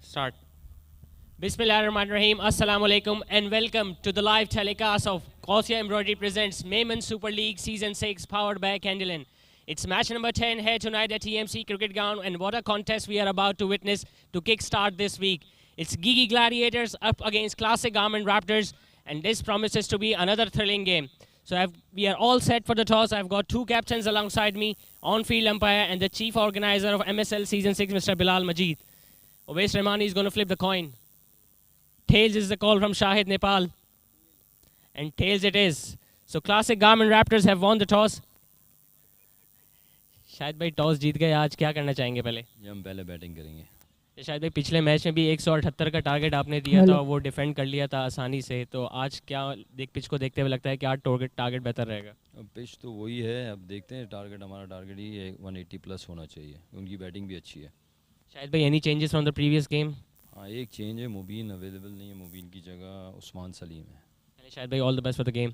Start. Bismillahirrahmanirrahim. Assalamu alaikum and welcome to the live telecast of Gausia Embroidery presents Memon Super League Season 6 powered by Candyland. It's match number 10 here tonight at TMC Cricket Ground, and what a contest we are about to witness to kickstart this week. It's Gigi Gladiators up against classic Garmin Raptors, and this promises to be another thrilling game. So we are all set for the toss. I've got two captains alongside me, on-field umpire and the chief organizer of MSL Season 6, Mr. Bilal Majid. Owais Rahmani is going to flip the coin. Tails is the call from Shahid Nepal. And tails it is. So classic Garmin Raptors have won the toss. शायद भाई toss जीत गए, आज क्या करना चाहेंगे पहले? हम पहले बैटिंग करेंगे। शायद भाई पिछले मैच में भी 178 का टारगेट आपने दिया था, वो डिफेंड कर लिया था आसानी से, तो आज क्या पिच को देखते हुए लगता है कि आज टारगेट बेहतर रहेगा? अब पिच तो वही है, अब देखते हैं। हमारा टारगेट ही 180 प्लस होना चाहिए। उनकी बैटिंग भी अच्छी है। शायद भाई any changes from the previous game? हाँ, एक चेंज है, मुबीन अवेलेबल नहीं है, मुबीन की जगह उस्मान सलीम है। शायद भाई all the best for the game.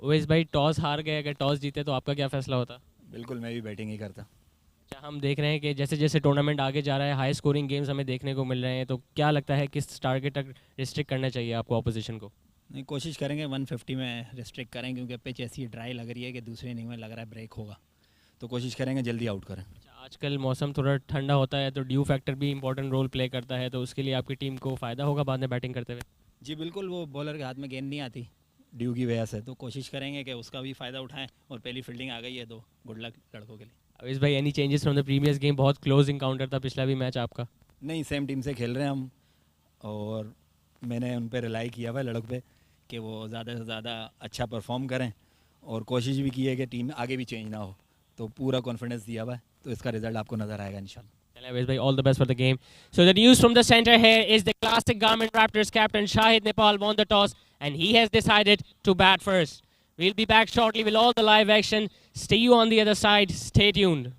Owais भाई टॉस हार गए, अगर टॉस जीते तो आपका क्या फैसला होता? बिल्कुल, मैं भी बैटिंग ही करता। अच्छा, हम देख रहे हैं कि जैसे जैसे टूर्नामेंट आगे जा रहा है हाई स्कोरिंग गेम्स हमें देखने को मिल रहे हैं, तो क्या लगता है किस टारगेट तक रिस्ट्रिक्ट करना चाहिए आपको ऑपोजिशन को? नहीं, कोशिश करेंगे 150 में रिस्ट्रिक्ट करें, क्योंकि पिच ऐसी ड्राई लग रही है कि दूसरे इनिंग में लग रहा है ब्रेक होगा, तो कोशिश करेंगे जल्दी आउट करें। अच्छा, आजकल मौसम थोड़ा ठंडा होता है तो ड्यू फैक्टर भी इंपॉर्टेंट रोल प्ले करता है, तो उसके लिए आपकी टीम को फ़ायदा होगा बाद में बैटिंग करते हुए? जी बिल्कुल, वो बॉलर के हाथ में गेंद नहीं आती ड्यू की वजह से, तो कोशिश करेंगे कि उसका भी फ़ायदा उठाएं, और पहली फील्डिंग आ गई है तो गुड लक लड़कों के लिए। अवेश भाई any changes from the previous game? बहुत क्लोज इंकाउंटर था पिछला भी मैच आपका। नहीं, सेम टीम से खेल रहे हैं हम, और मैंने उन पर रिलाई किया हुआ है लड़कों पे कि वो ज़्यादा से ज़्यादा अच्छा परफॉर्म करें, और कोशिश भी की है कि टीम आगे भी चेंज ना हो, तो पूरा कॉन्फिडेंस दिया हुआ है, तो इसका रिजल्ट आपको नज़र आएगा इंशाल्लाह। All the best for the game. So the news from the center here is the classic Garmin Raptors captain Shahid Nepal won the toss and he has decided to bat first. We'll be back shortly with all the live action. Stay you on the other side. Stay tuned.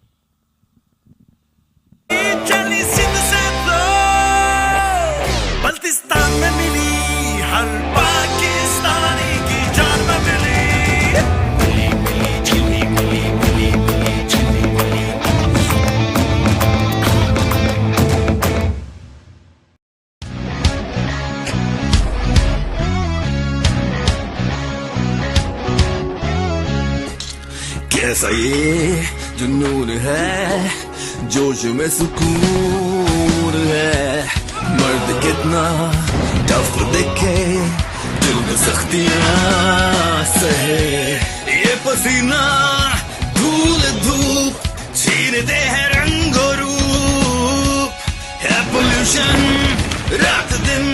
कैसा ये जुनून है, जोश में सुकून है, मर्द कितना टफ दिखे, दिल में सख्तियां सहे, ये पसीना धूल धूप छीनते हैं रंग और रूप, है पोल्यूशन रात दिन,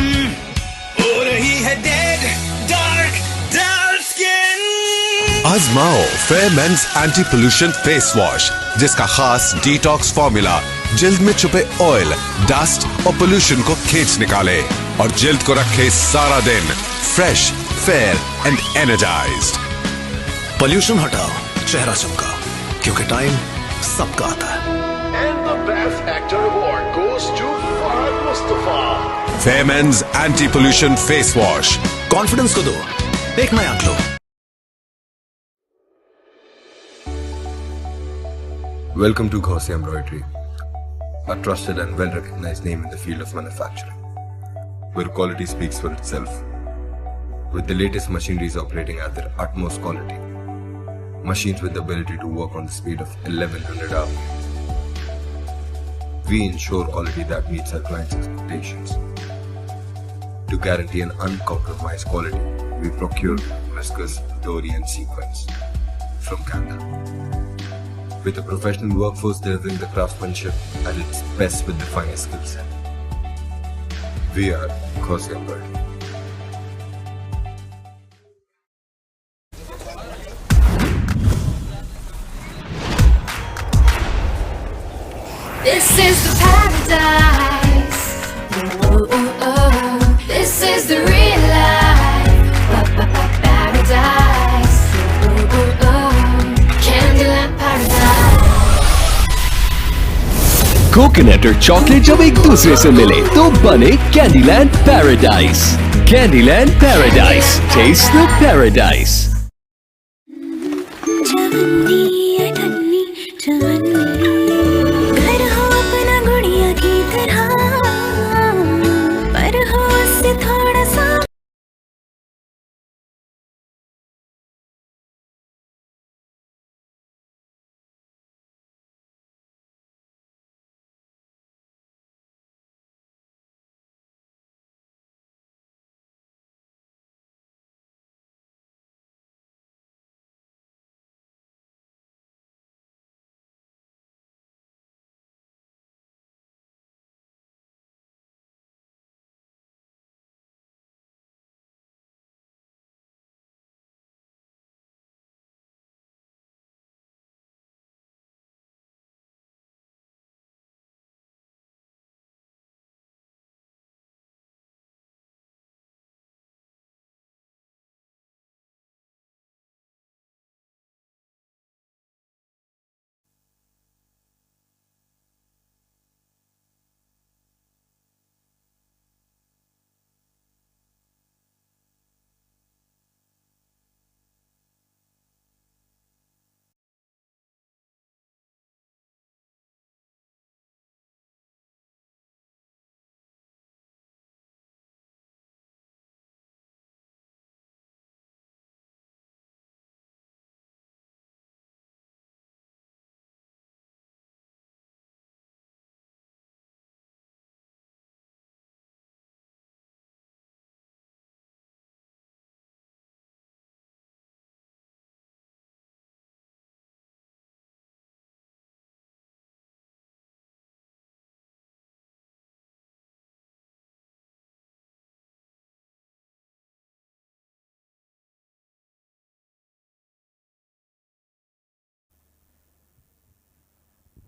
हो रही है डेड डार्क डार्क स्किन। आजमाओ fair men's anti pollution face wash, जिसका खास डिटॉक्स फॉर्मूला जल्द में छुपे ऑयल, डस्ट और पोल्यूशन को खींच निकाले और जल्द को रखे सारा दिन fresh, fair and energised. Pollution हटाओ, चेहरा चमका, क्योंकि टाइम सबका आता है। And the best actor award goes to Fahad Mustafa. Fair men's anti pollution face wash, confidence को दो एक नया glow. Welcome to Gausia Embroidery, a trusted and well-recognized name in the field of manufacturing, where quality speaks for itself. With the latest machineries operating at their utmost quality, machines with the ability to work on the speed of 1100 hours, we ensure quality that meets our clients' expectations. To guarantee an uncompromised quality, we procure viscose, dory and sequins from Canada. With a professional workforce delivering the craftsmanship at its best with the finest skill set. We are Gausia Embroidery. This is the paradise. Oh, oh, oh. This is the real life. Paradise. Oh, oh, oh. Candyland paradise. Coconut और chocolate जब एक दूसरे से मिले तो बने Candyland paradise. Candyland paradise, taste the paradise. घर हो अपना गुड़िया की तरह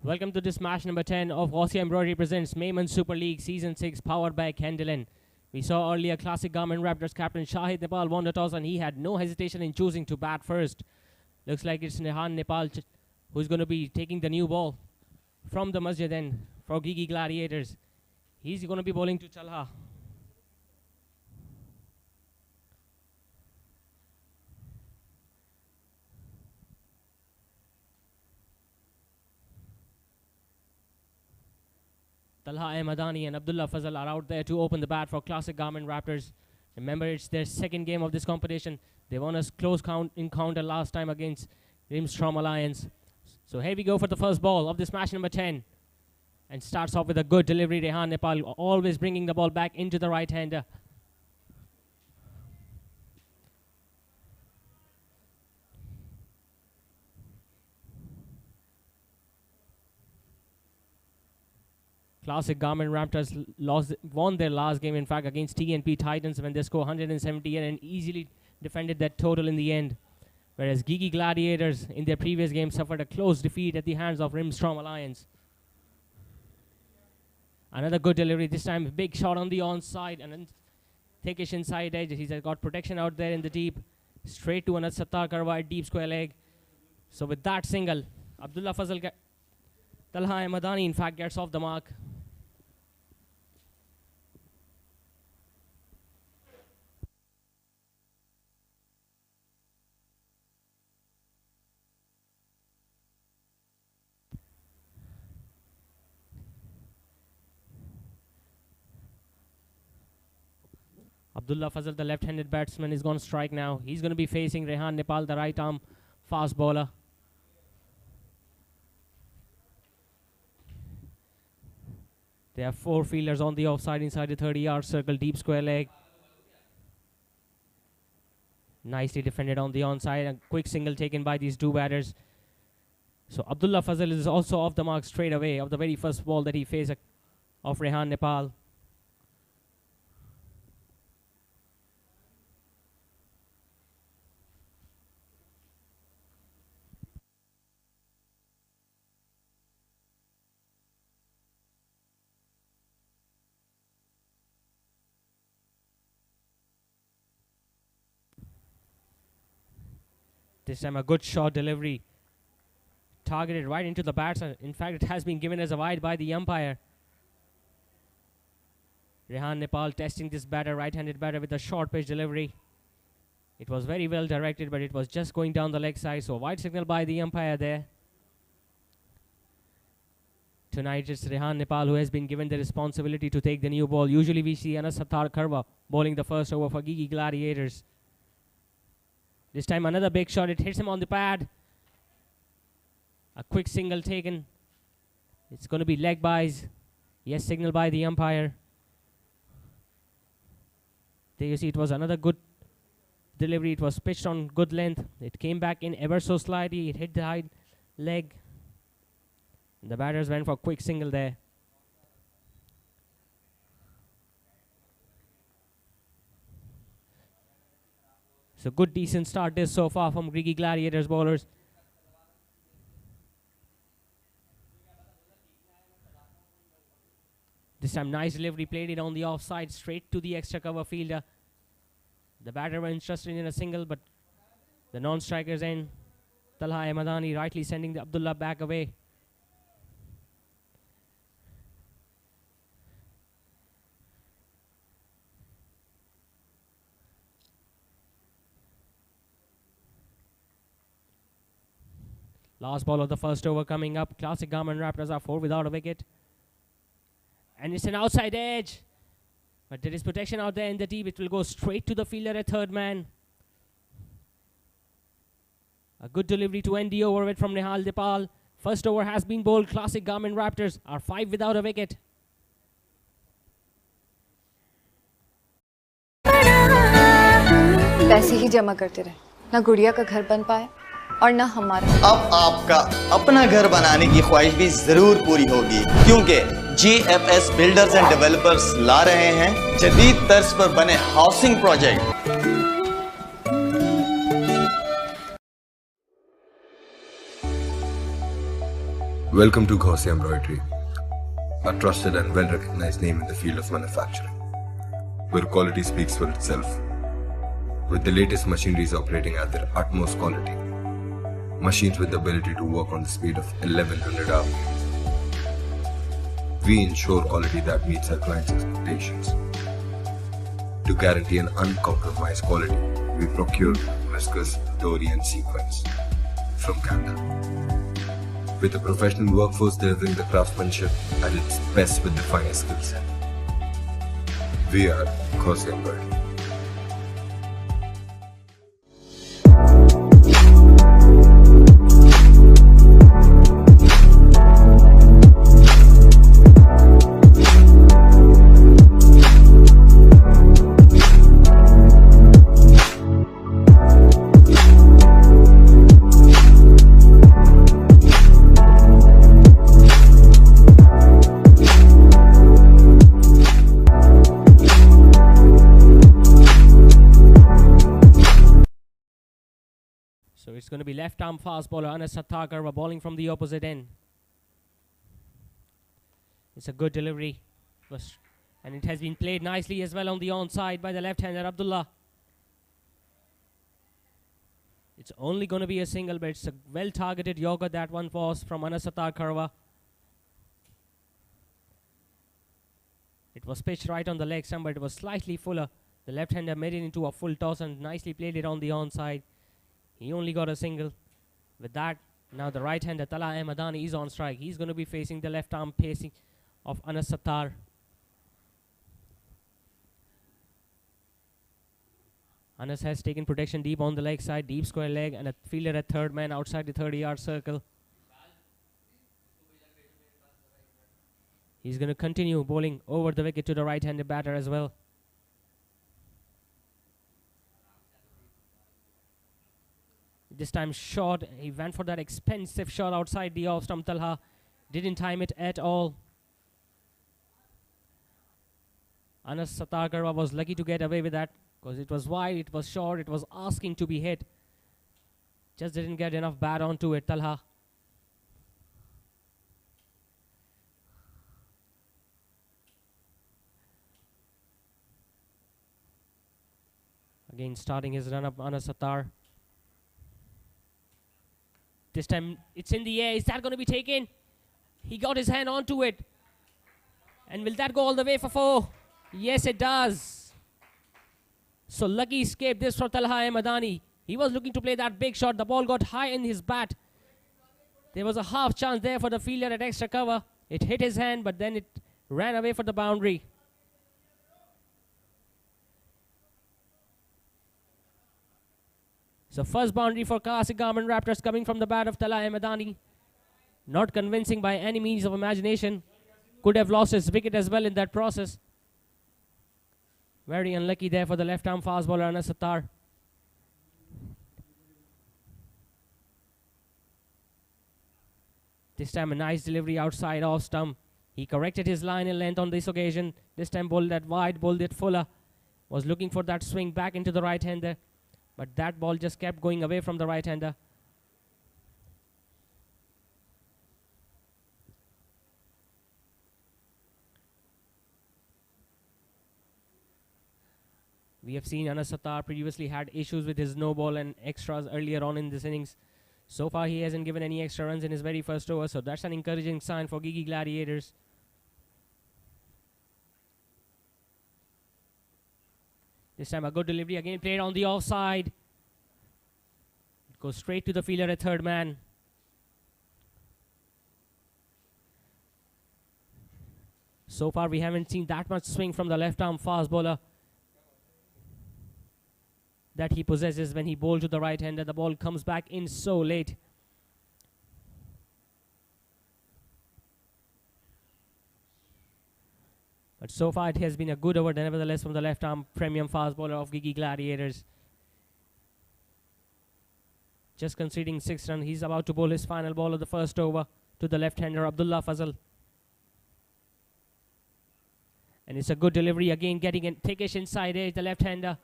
Welcome to this match number 10 of Gausia Embroidery presents Memon Super League Season 6 powered by Candyland. We saw earlier classic Garmin Raptors captain Shahid Nepal won the toss and he had no hesitation in choosing to bat first. Looks like it's Rehan Nepal who's going to be taking the new ball from the masjid end for Gigi Gladiators. He's going to be bowling to Talha. Talha Ahmadani and Abdullah Fazal are out there to open the bat for classic Garmin Raptors. Remember, it's their second game of this competition. They won a close encounter last time against Rimstrom Alliance. So here we go for the first ball of this match number 10. And starts off with a good delivery. Rehan Nepal always bringing the ball back into the right-hander. Classic Garmin Raptors won their last game, in fact, against TNP Titans when they scored 170 and easily defended that total in the end. Whereas Gigi Gladiators in their previous game suffered a close defeat at the hands of Rimstrom Alliance. Another good delivery, this time a big shot on the onside and then thickish inside edge. He's got protection out there in the deep. Straight to another Sattar Karwa deep square leg. So with that single, Abdullah Fazal, Talha Ahmadani in fact gets off the mark. Abdullah Fazal, the left-handed batsman, is going to strike now. He's going to be facing Rehan Nepal, the right-arm fast bowler. They have 4 fielders on the offside inside the 30-yard circle, deep square leg. Nicely defended on the onside. A quick single taken by these two batters. So Abdullah Fazal is also off the mark straight away of the very first ball that he faced of Rehan Nepal. This time a good shot delivery. Targeted right into the batsman. In fact, it has been given as a wide by the umpire. Rehan Nepal testing this batter, right-handed batter with a short pitch delivery. It was very well directed, but it was just going down the leg side. So wide signal by the umpire there. Tonight it's Rehan Nepal who has been given the responsibility to take the new ball. Usually we see Anas Sattar Karwa bowling the first over for Gigi Gladiators. This time another big shot. It hits him on the pad. A quick single taken. It's going to be leg byes. Yes, signal by the umpire. There you see it was another good delivery. It was pitched on good length. It came back in ever so slightly. It hit the high leg. The batters went for a quick single there. So good decent start this so far from Gigi Gladiators bowlers. This time nice delivery, played it on the offside straight to the extra cover fielder. The batter were interested in a single, but the non-strikers end. Talha Ahmadani rightly sending the Abdullah back away. Last ball of the first over coming up. Classic Garmin Raptors are 4 without a wicket. And it's an outside edge. But there is protection out there in the deep. It will go straight to the fielder at third man. A good delivery to end the over with from Rehan Nepal. First over has been bowled. Classic Garmin Raptors are 5 without a wicket. पैसे ही जमा करते रहे, ना गुड़िया का घर बन पाए और ना हमारा। अब आपका अपना घर बनाने की ख्वाहिश भी जरूर पूरी होगी, क्योंकि GFS बिल्डर्स एंड डेवलपर्स ला रहे हैं जदीद तर्ज पर बने housing project. Welcome to Gaussian Embroidery, a trusted and well-recognized name in the field of manufacturing, where quality speaks for itself. With the latest machineries operating at their utmost quality, machines with the ability to work on the speed of 1100 hours, we ensure quality that meets our clients' expectations. To guarantee an uncompromised quality, we procure viscose, dory and sequins from Canada. With a professional workforce delivering the craftsmanship at its best with the finest skill set. We are Gaussian Embroidery. So it's going to be left arm fast bowler Anas Sattar bowling from the opposite end. It's a good delivery. And it has been played nicely as well on the onside by the left-hander Abdullah. It's only going to be a single, but it's a well-targeted yoga that one was from Anas Sattar. It was pitched right on the leg stump, but it was slightly fuller. The left-hander made it into a full toss and nicely played it on the onside. He only got a single. With that, now the right-hander Talha Ahmadani is on strike. He's going to be facing the left-arm pacing of Anas Sattar. Anas has taken protection deep on the leg side, deep square leg, and a fielder at third man outside the 30-yard circle. He's going to continue bowling over the wicket to the right-handed batter as well. This time short, he went for that expensive shot outside the off stump. Talha didn't time it at all. Anas Sattar was lucky to get away with that because it was wide, it was short, it was asking to be hit. Just didn't get enough bat onto it, Talha. Again starting his run up, Anas Sattar. This time it's in the air. Is that going to be taken? He got his hand onto it. And will that go all the way for 4? Yes, it does. So lucky escape this for Talha Ahmadani. He was looking to play that big shot. The ball got high in his bat. There was a half chance there for the fielder at extra cover. It hit his hand, but then it ran away for the boundary. So first boundary for classic Garmin Raptors coming from the bat of Talha Ahmadani. Not convincing by any means of imagination. Could have lost his wicket as well in that process. Very unlucky there for the left-arm fast bowler Anas Sattar. This time a nice delivery outside off stump. He corrected his line and length on this occasion. This time bowled that wide, bowled it fuller. Was looking for that swing back into the right-hander. But that ball just kept going away from the right-hander. We have seen Anas Sattar previously had issues with his no ball and extras earlier on in this innings. So far he hasn't given any extra runs in his very first over, so that's an encouraging sign for Gigi Gladiators. This time a good delivery, again played on the offside. It goes straight to the fielder at third man. So far we haven't seen that much swing from the left arm fast bowler that he possesses when he bowls to the right hander. The ball comes back in so late. But so far it has been a good over nevertheless from the left arm premium fast bowler of Gigi Gladiators. Just conceding 6 runs. He's about to bowl his final ball of the first over to the left-hander Abdullah Fazal. And it's a good delivery again, getting a thickish inside edge, the left-hander.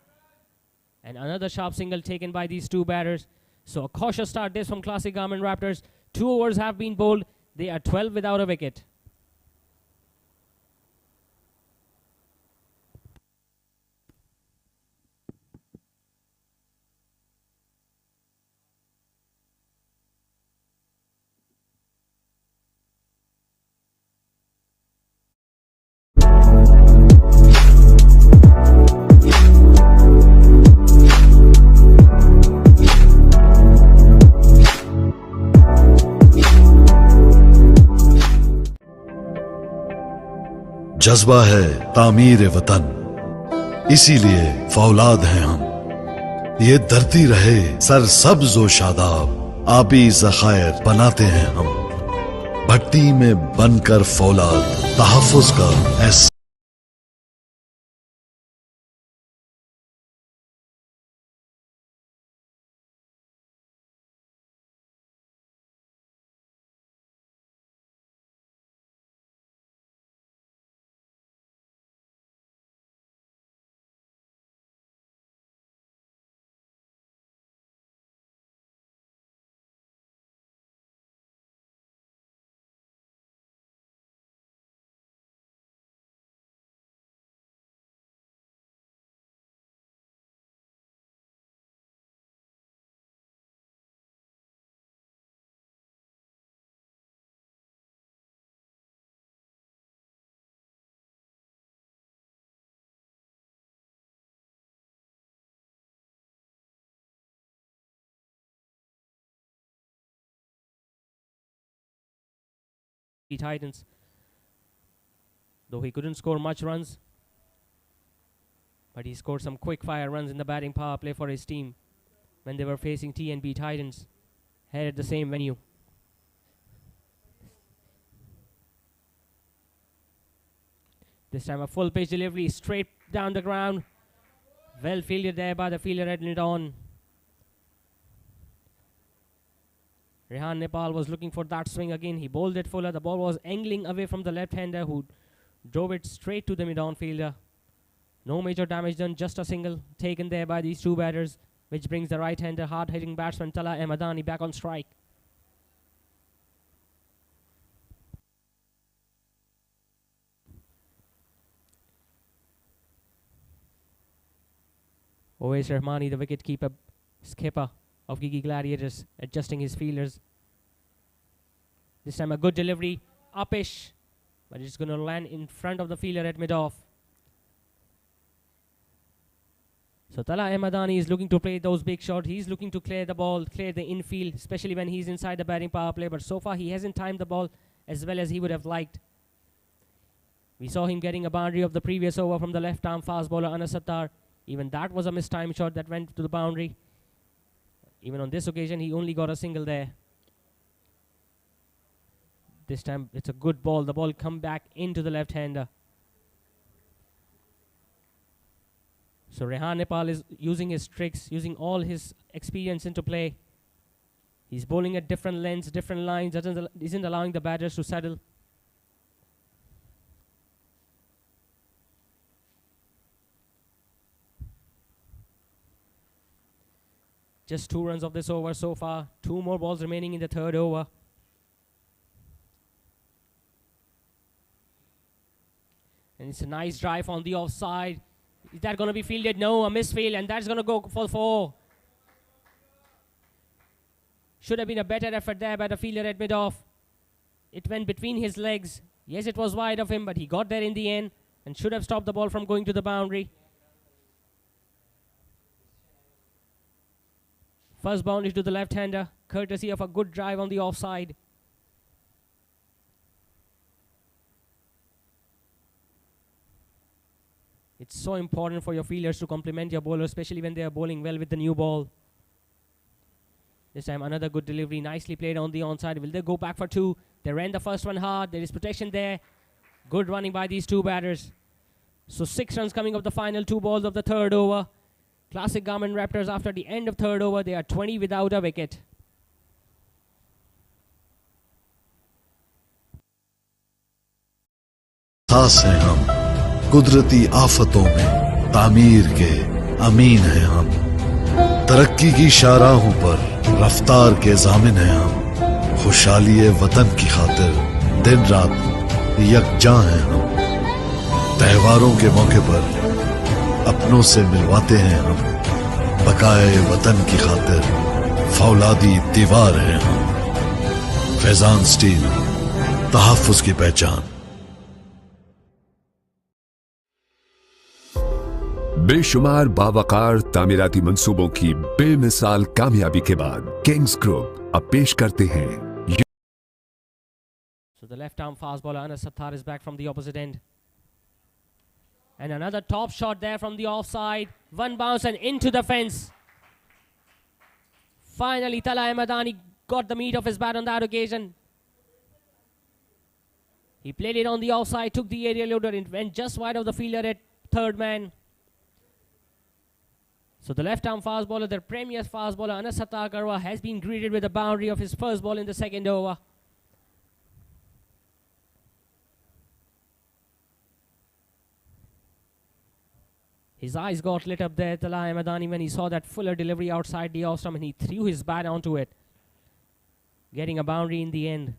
And another sharp single taken by these two batters. So a cautious start this from classic Garmin Raptors. 2 overs have been bowled. They are 12 without a wicket. जज्बा है तामीर वतन, इसीलिए फौलाद हैं हम। ये धरती रहे सर सब्ज व शादाब, आबी ज़खायर बनाते हैं हम। भट्टी में बनकर फौलाद, तहफ़्फ़ुज़ का एहसास। Titans. Though he couldn't score much runs, but he scored some quick fire runs in the batting power play for his team when they were facing TNB Titans here at the same venue. This time a full pitch delivery straight down the ground. Well fielded there by the fielder, heading it on. Rehan Nepal was looking for that swing again. He bowled it fuller. The ball was angling away from the left-hander who drove it straight to the mid-on fielder. No major damage done, just a single taken there by these two batters, which brings the right-hander hard-hitting batsman Tala Ahmadani back on strike. Owais Rahmani, the wicket-keeper skipper of Gigi Gladiators, adjusting his fielders. This time a good delivery, upish, but it's going to land in front of the fielder at mid-off. So Tala Ahmadani is looking to play those big shots. He's looking to clear the ball, clear the infield, especially when he's inside the batting power play. But so far he hasn't timed the ball as well as he would have liked. We saw him getting a boundary of the previous over from the left-arm fast bowler Anas Sattar. Even that was a mistimed shot that went to the boundary. Even on this occasion, he only got a single there. This time, it's a good ball. The ball come back into the left-hander. So Rehan Nepal is using his tricks, using all his experience into play. He's bowling at different lengths, different lines, isn't allowing the batters to settle. Just 2 runs of this over so far. 2 more balls remaining in the third over. And it's a nice drive on the offside. Is that going to be fielded? No, a misfield, and that's going to go for 4. Should have been a better effort there by the fielder at mid-off. It went between his legs. Yes, it was wide of him, but he got there in the end and should have stopped the ball from going to the boundary. First boundary to the left-hander, courtesy of a good drive on the offside. It's so important for your fielders to complement your bowler, especially when they are bowling well with the new ball. This time another good delivery, nicely played on the onside. Will they go back for 2? They ran the first one hard. There is protection there. Good running by these two batters. So 6 runs coming of the final 2 balls of the third over. Classic Garmin Raptors after the end of third over. They are 20 without a wicket. खास हैं हम, कुदरती आफतों में तामीर के अमीन हैं हम। तरक्की की शाहराहों पर रफ्तार के जामिन हैं हम। खुशहाली वतन की खातिर दिन रात यकजां हैं हम। त्योहारों के मौके पर अपनों से मिलवाते हैं हम। बकाए वतन की खातिर फौलादी दीवार हैं हम। फैजान स्टील, तहफ्फुज़ की पहचान। बेशुमार बावकार तामीराती मंसूबों की बेमिसाल कामयाबी के बाद किंग्स ग्रुप अब पेश करते हैं। So the left arm fast bowler Anas Sattar is back from the opposite end. And another top shot there from the offside. One bounce and into the fence. Finally, Tala Ahmadani got the meat of his bat on that occasion. He played it on the offside, took the aerial loader, and went just wide of the fielder at third man. So the left arm fast bowler, their premier fast bowler Anas Sattar Karwa, has been greeted with a boundary of his first ball in the second over. His eyes got lit up there, Tala Ahmadani, when he saw that fuller delivery outside the off stump, and he threw his bat onto it, getting a boundary in the end.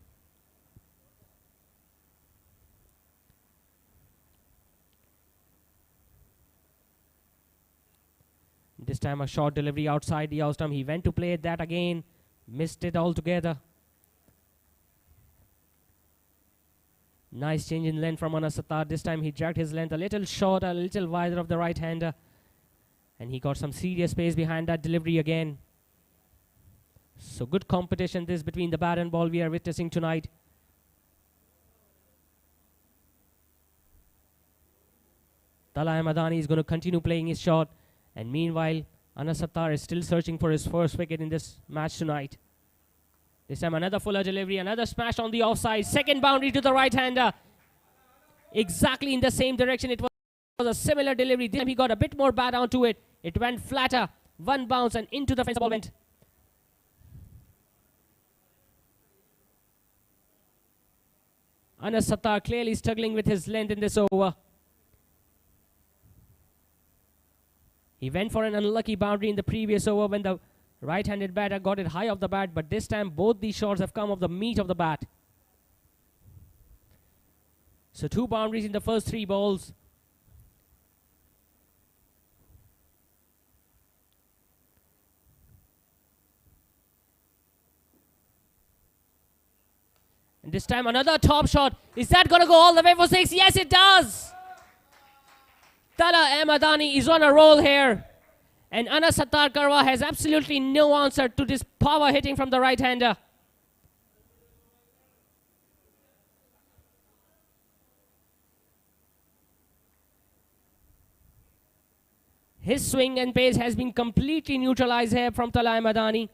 This time a short delivery outside the off stump. He went to play that again, missed it altogether. Nice change in length from Anas Sattar. This time he dragged his length a little short, a little wider of the right-hander. And he got some serious space behind that delivery again. So good competition this between the bat and ball we are witnessing tonight. Tala Ahmadani is going to continue playing his shot. And meanwhile, Anas Sattar is still searching for his first wicket in this match tonight. This time another fuller delivery, another smash on the offside. Second boundary to the right-hander. Exactly in the same direction. It was a similar delivery. This time he got a bit more bat onto it. It went flatter. One bounce and into the fence the ball went. Anas Sattar clearly struggling with his length in this over. He went for an unlucky boundary in the previous over when the right-handed batter got it high off the bat, but this time both these shots have come off the meat of the bat. So 2 boundaries in the first 3 balls. And this time another top shot. Is that going to go all the way for 6? Yes, it does. Tala Ahmadani is on a roll here. And Anas Sattar Karwa has absolutely no answer to this power hitting from the right-hander. His swing and pace has been completely neutralized here from Tala Ahmadani.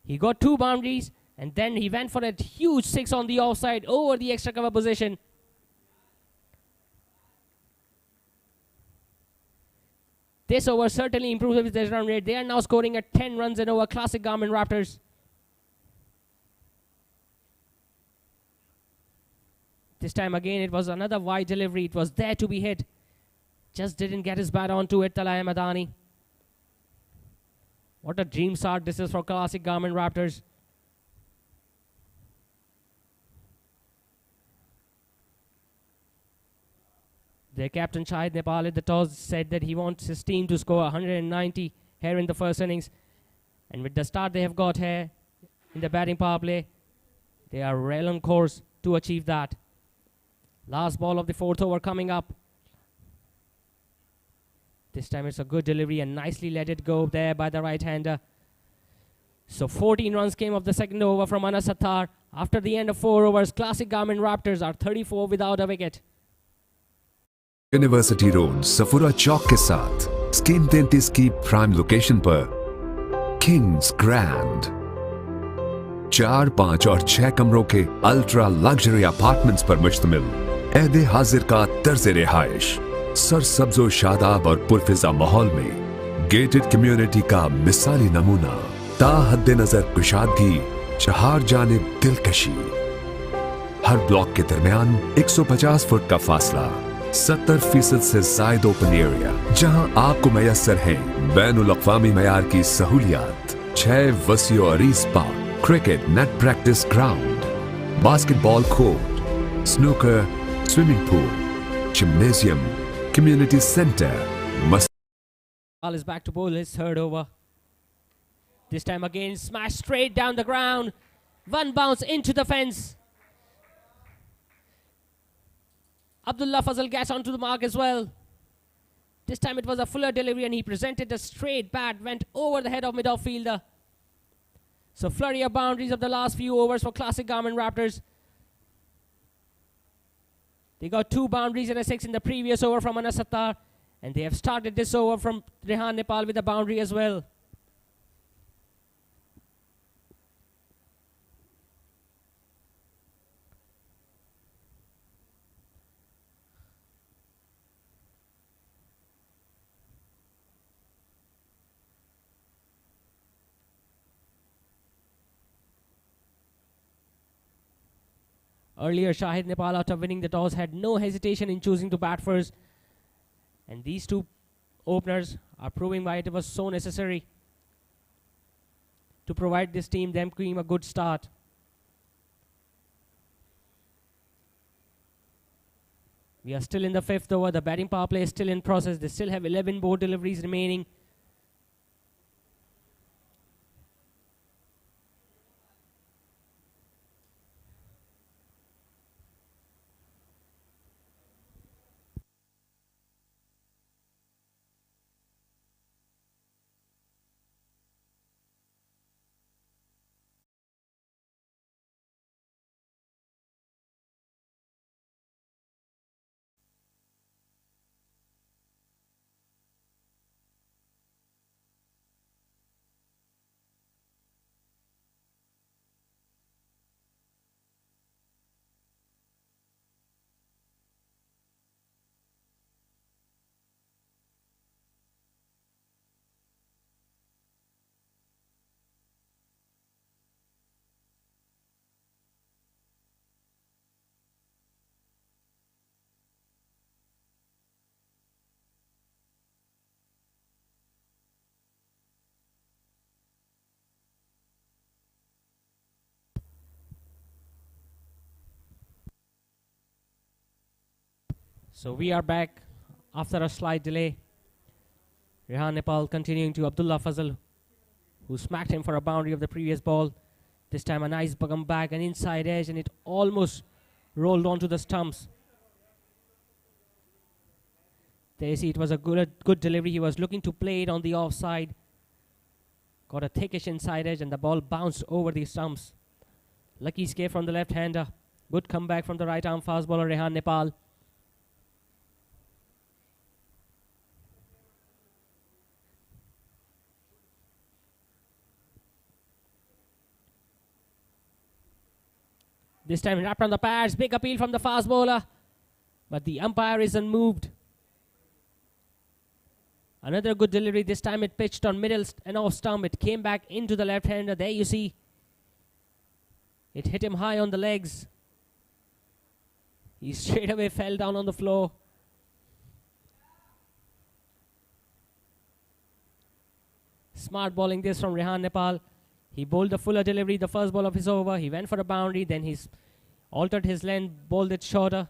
He got 2 boundaries and then he went for a huge 6 on the offside over the extra cover position. This over certainly improves with their run rate. They are now scoring at 10 runs and over classic Garmin Raptors. This time again it was another wide delivery. It was there to be hit. Just didn't get his bat onto it, Tala Ahmadani. What a dream start this is for classic Garmin Raptors. Their captain Shahid Nepal at the toss said that he wants his team to score 190 here in the first innings. And with the start they have got here in the batting power play, they are well on course to achieve that. Last ball of the 4th over coming up. This time it's a good delivery and nicely let it go there by the right-hander. So 14 runs came of the second over from Anas Sattar. After the end of 4 overs, classic Garmin Raptors are 34 without a wicket. University road Safura Chowk के साथ scheme 33 की prime location पर king's grand 4, 5 और 6 कमरों के ultra luxury apartments पर मुश्तमिल ऐदे हाजिर का तर्ज रिहाइश सरसब्जो शादाब और पुरफिजा माहौल में गेटेड कम्युनिटी का मिसाली नमूना ताहद्दे नजर कुशादगी चहार जानिब दिलकशी हर ब्लॉक के दरमियान 150 फुट का फासला 70% से जायद ओपन एरिया जहां आपको मैसर है बैनुल अक़वामी मयार की सहूलियात 6 वसीओ अरीज park cricket net practice ground, basketball court, snooker, swimming pool, gymnasium, community center. Ball is back to bowl his third over. This time again, smash straight down the ground. One bounce into the fence. Abdullah Fazal gets onto the mark as well. This time it was a fuller delivery and he presented a straight bat, went over the head of mid-off fielder. So flurry of boundaries of the last few overs for classic Garmin Raptors. They got 2 boundaries and a 6 in the previous over from Anas Sattar. And they have started this over from Rehan Nepal with a boundary as well. Earlier, Shahid Nepal, after winning the toss, had no hesitation in choosing to bat first. And these 2 openers are proving why it was so necessary to provide this team a good start. We are still in the 5th over. The batting power play is still in process. They still have 11 more deliveries remaining. So we are back after a slight delay. Rehan Nepal continuing to Abdullah Fazal, who smacked him for a boundary of the previous ball. This time a nice come back, an inside edge, and it almost rolled onto the stumps. There you see it was a good delivery. He was looking to play it on the offside. Got a thickish inside edge and the ball bounced over the stumps. Lucky escape from the left-hander. Good comeback from the right-arm fast bowler Rehan Nepal. This time wrapped on the pads. Big appeal from the fast bowler. But the umpire is unmoved. Another good delivery. This time it pitched on middle and off stump. It came back into the left-hander. There you see. It hit him high on the legs. He straight away fell down on the floor. Smart bowling this from Rehan Nepal. He bowled the fuller delivery, the first ball of his over. He went for a boundary, then he's altered his length, bowled it shorter.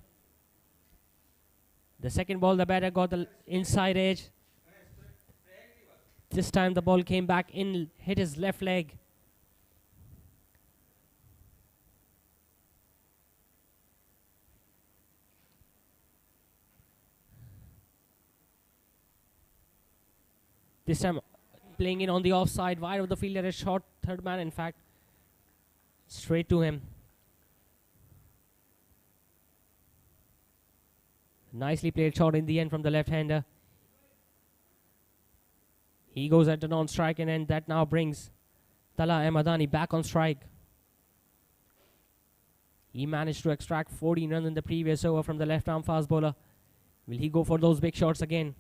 The second ball, the batter got the inside edge. This time the ball came back in, hit his left leg. This time playing in on the offside, wide of the fielder, a short third man, in fact, straight to him. Nicely played shot in the end from the left-hander. He goes at the non-strike, and that now brings Tala Ahmadani back on strike. He managed to extract 14 runs in the previous over from the left-arm fast bowler. Will he go for those big shots again?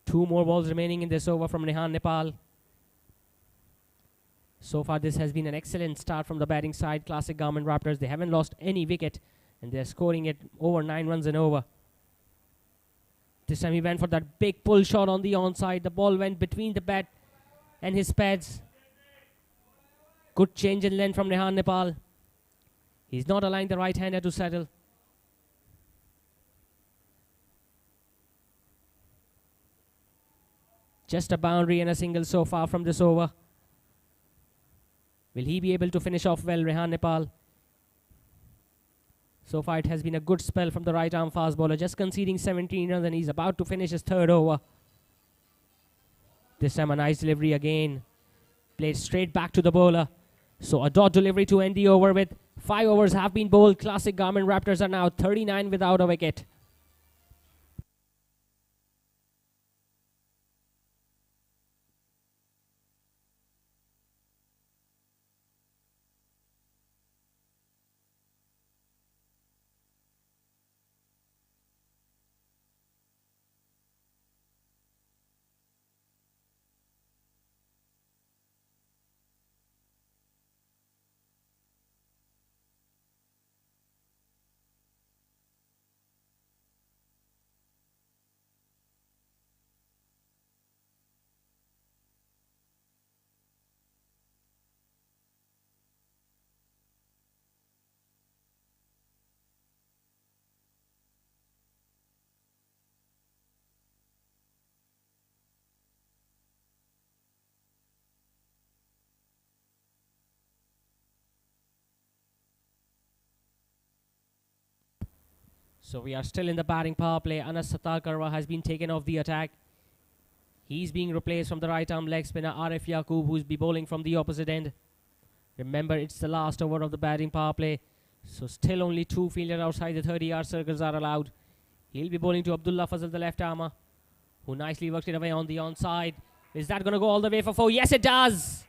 2 more balls remaining in this over from Rehan Nepal. So far, this has been an excellent start from the batting side. Classic Garmin Raptors. They haven't lost any wicket, and they're scoring it over 9 runs and over. This time he went for that big pull shot on the onside. The ball went between the bat and his pads. Good change in length from Rehan Nepal. He's not allowing the right-hander to settle. Just a boundary and a single so far from this over. Will he be able to finish off well, Rehan Nepal? So far it has been a good spell from the right-arm fast bowler, just conceding 17 runs and he's about to finish his third over. This time a nice delivery again. Played straight back to the bowler. So a dot delivery to end the over with. 5 overs have been bowled. Classic Garmin Raptors are now 39 without a wicket. So we are still in the batting power play. Anas Sattarkarwa has been taken off the attack. He's being replaced from the right arm leg spinner Arif Yaqub, who's be bowling from the opposite end. Remember, it's the last over of the batting power play. So still only 2 fielders outside the 30-yard circles are allowed. He'll be bowling to Abdullah Fazal, the left armer, who nicely worked it away on the onside. Is that going to go all the way for 4? Yes, it does.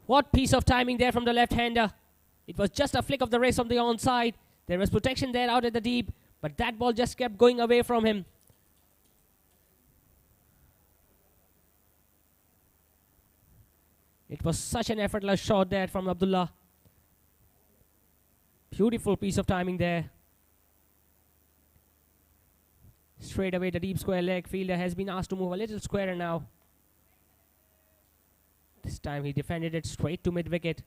What piece of timing there from the left-hander. It was just a flick of the wrist on the onside. There was protection there out at the deep, but that ball just kept going away from him. It was such an effortless shot there from Abdullah. Beautiful piece of timing there. Straight away the deep square leg fielder has been asked to move a little squarer now. This time he defended it straight to mid-wicket.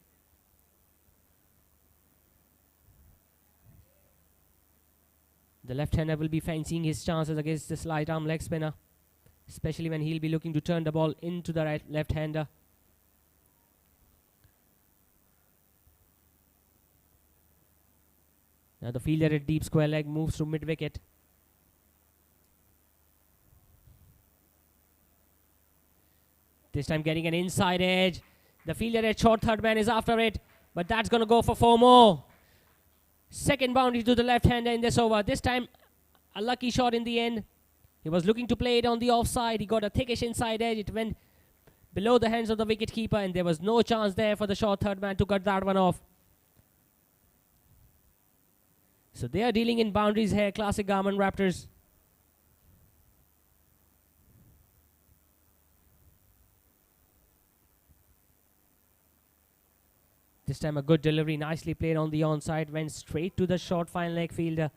The left-hander will be fancying his chances against this light-arm leg spinner, especially when he'll be looking to turn the ball into the left-hander. Now the fielder at deep square leg moves to mid-wicket. This time getting an inside edge. The fielder at short third man is after it, but that's going to go for 4 more. Second boundary to the left-hander in this over. This time, a lucky shot in the end. He was looking to play it on the offside. He got a thickish inside edge. It went below the hands of the wicket-keeper, and there was no chance there for the short third man to cut that one off. So they are dealing in boundaries here, classic Garmin Raptors. This time a good delivery, nicely played on the onside, went straight to the short fine leg fielder.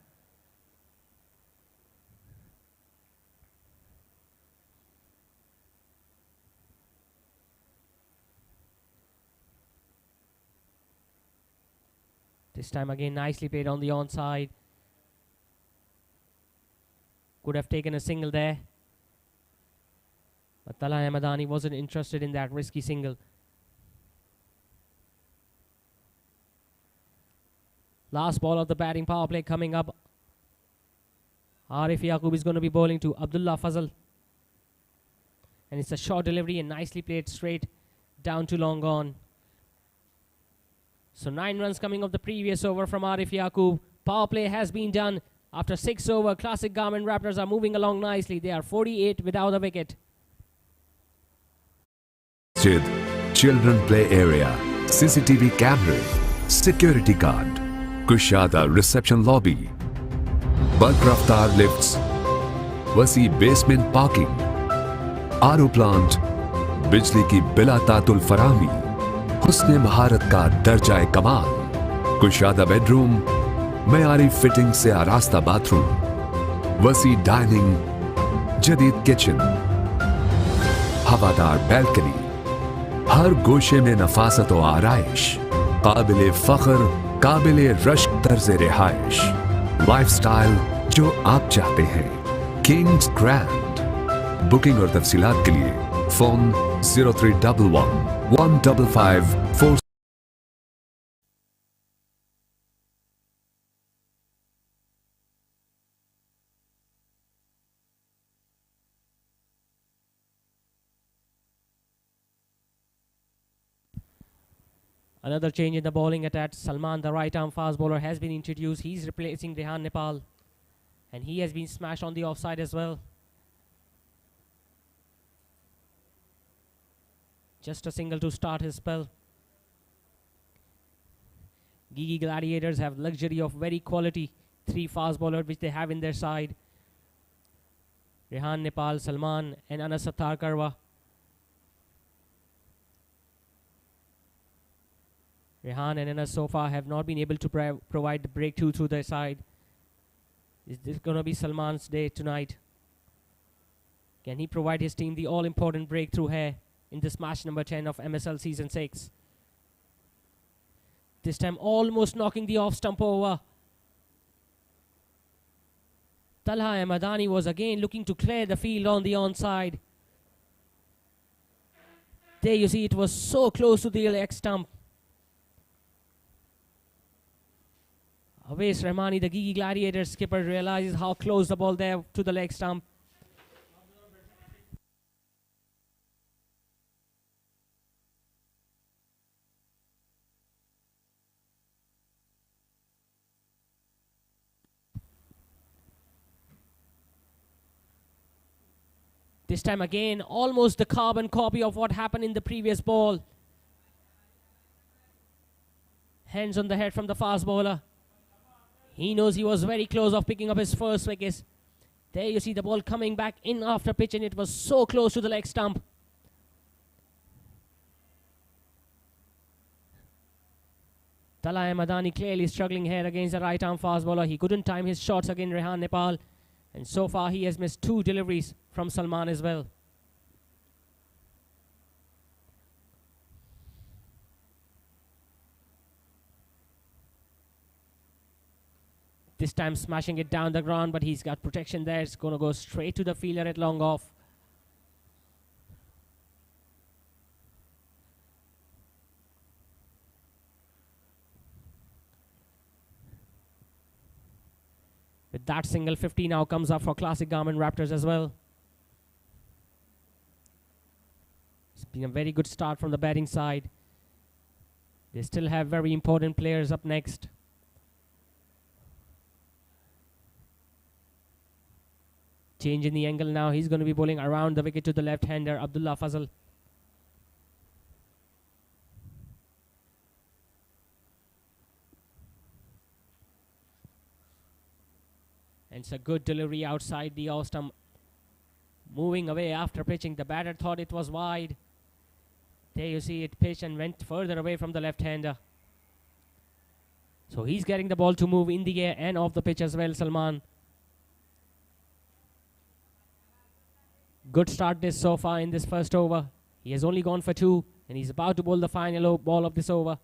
This time again nicely played on the onside. Could have taken a single there, but Talha Ahmadani wasn't interested in that risky single. Last ball of the batting power play coming up. Arif Yaqub is going to be bowling to Abdullah Fazal. And it's a short delivery and nicely played straight down to long on. So 9 runs coming off the previous over from Arif Yaqub. Power play has been done. After 6 over, classic Garmin Raptors are moving along nicely. They are 48 without a wicket. Children play area, CCTV camera, security guard, Kushada reception lobby, bulk raftar lifts, वसी basement parking, आरो plant, बिजली की बिला तातुल फरामी, हुस्ने महारत का दर्जा कमाल, कुशादा bedroom, मयारी फिटिंग से आरास्ता बाथरूम, वसी डाइनिंग, जदीद किचन, हवादार बैल्कनी, हर गोशे में नफासत व आराइश, काबिले फख्र, काबिले रश्क तर्ज रिहाइश, लाइफस्टाइल जो आप चाहते हैं, किंग्स ग्रैंड। बुकिंग और तफसीलात के लिए phone 0311 155 4। Another change in the bowling attack. Salman, the right-arm fast bowler, has been introduced. He's replacing Rehan Nepal. And he has been smashed on the offside as well. Just a single to start his spell. Gigi Gladiators have luxury of very quality 3 fast bowlers which they have in their side. Rehan Nepal, Salman and Anas Sattar Karwa. Rehan and Anas so far have not been able to provide the breakthrough through their side. Is this going to be Salman's day tonight? Can he provide his team the all-important breakthrough here in this match number 10 of MSL Season 6? This time almost knocking the off-stump over. Talha Ahmadani was again looking to clear the field on the onside. There you see it was so close to the leg stump. Awais Rahmani, the Gigi Gladiators skipper, realizes how close the ball there to the leg stump. This time again, almost the carbon copy of what happened in the previous ball. Hands on the head from the fast bowler. He knows he was very close of picking up his first wicket. There you see the ball coming back in after pitch, and it was so close to the leg stump. Talha Ahmadani clearly struggling here against the right arm fast bowler. He couldn't time his shots against Rehan Nepal. And so far he has missed 2 deliveries from Salman as well. This time smashing it down the ground, but he's got protection there. It's going to go straight to the fielder at long off. With that single, 50 now comes up for classic Garmin Raptors as well. It's been a very good start from the batting side. They still have very important players up next. Change in the angle now. He's going to be bowling around the wicket to the left-hander, Abdullah Fazal. And it's a good delivery outside the off stump. Moving away after pitching. The batter thought it was wide. There you see it pitched and went further away from the left-hander. So he's getting the ball to move in the air and off the pitch as well, Salman. Good start this so far in this first over. He has only gone for 2 and he's about to bowl the final ball of this over.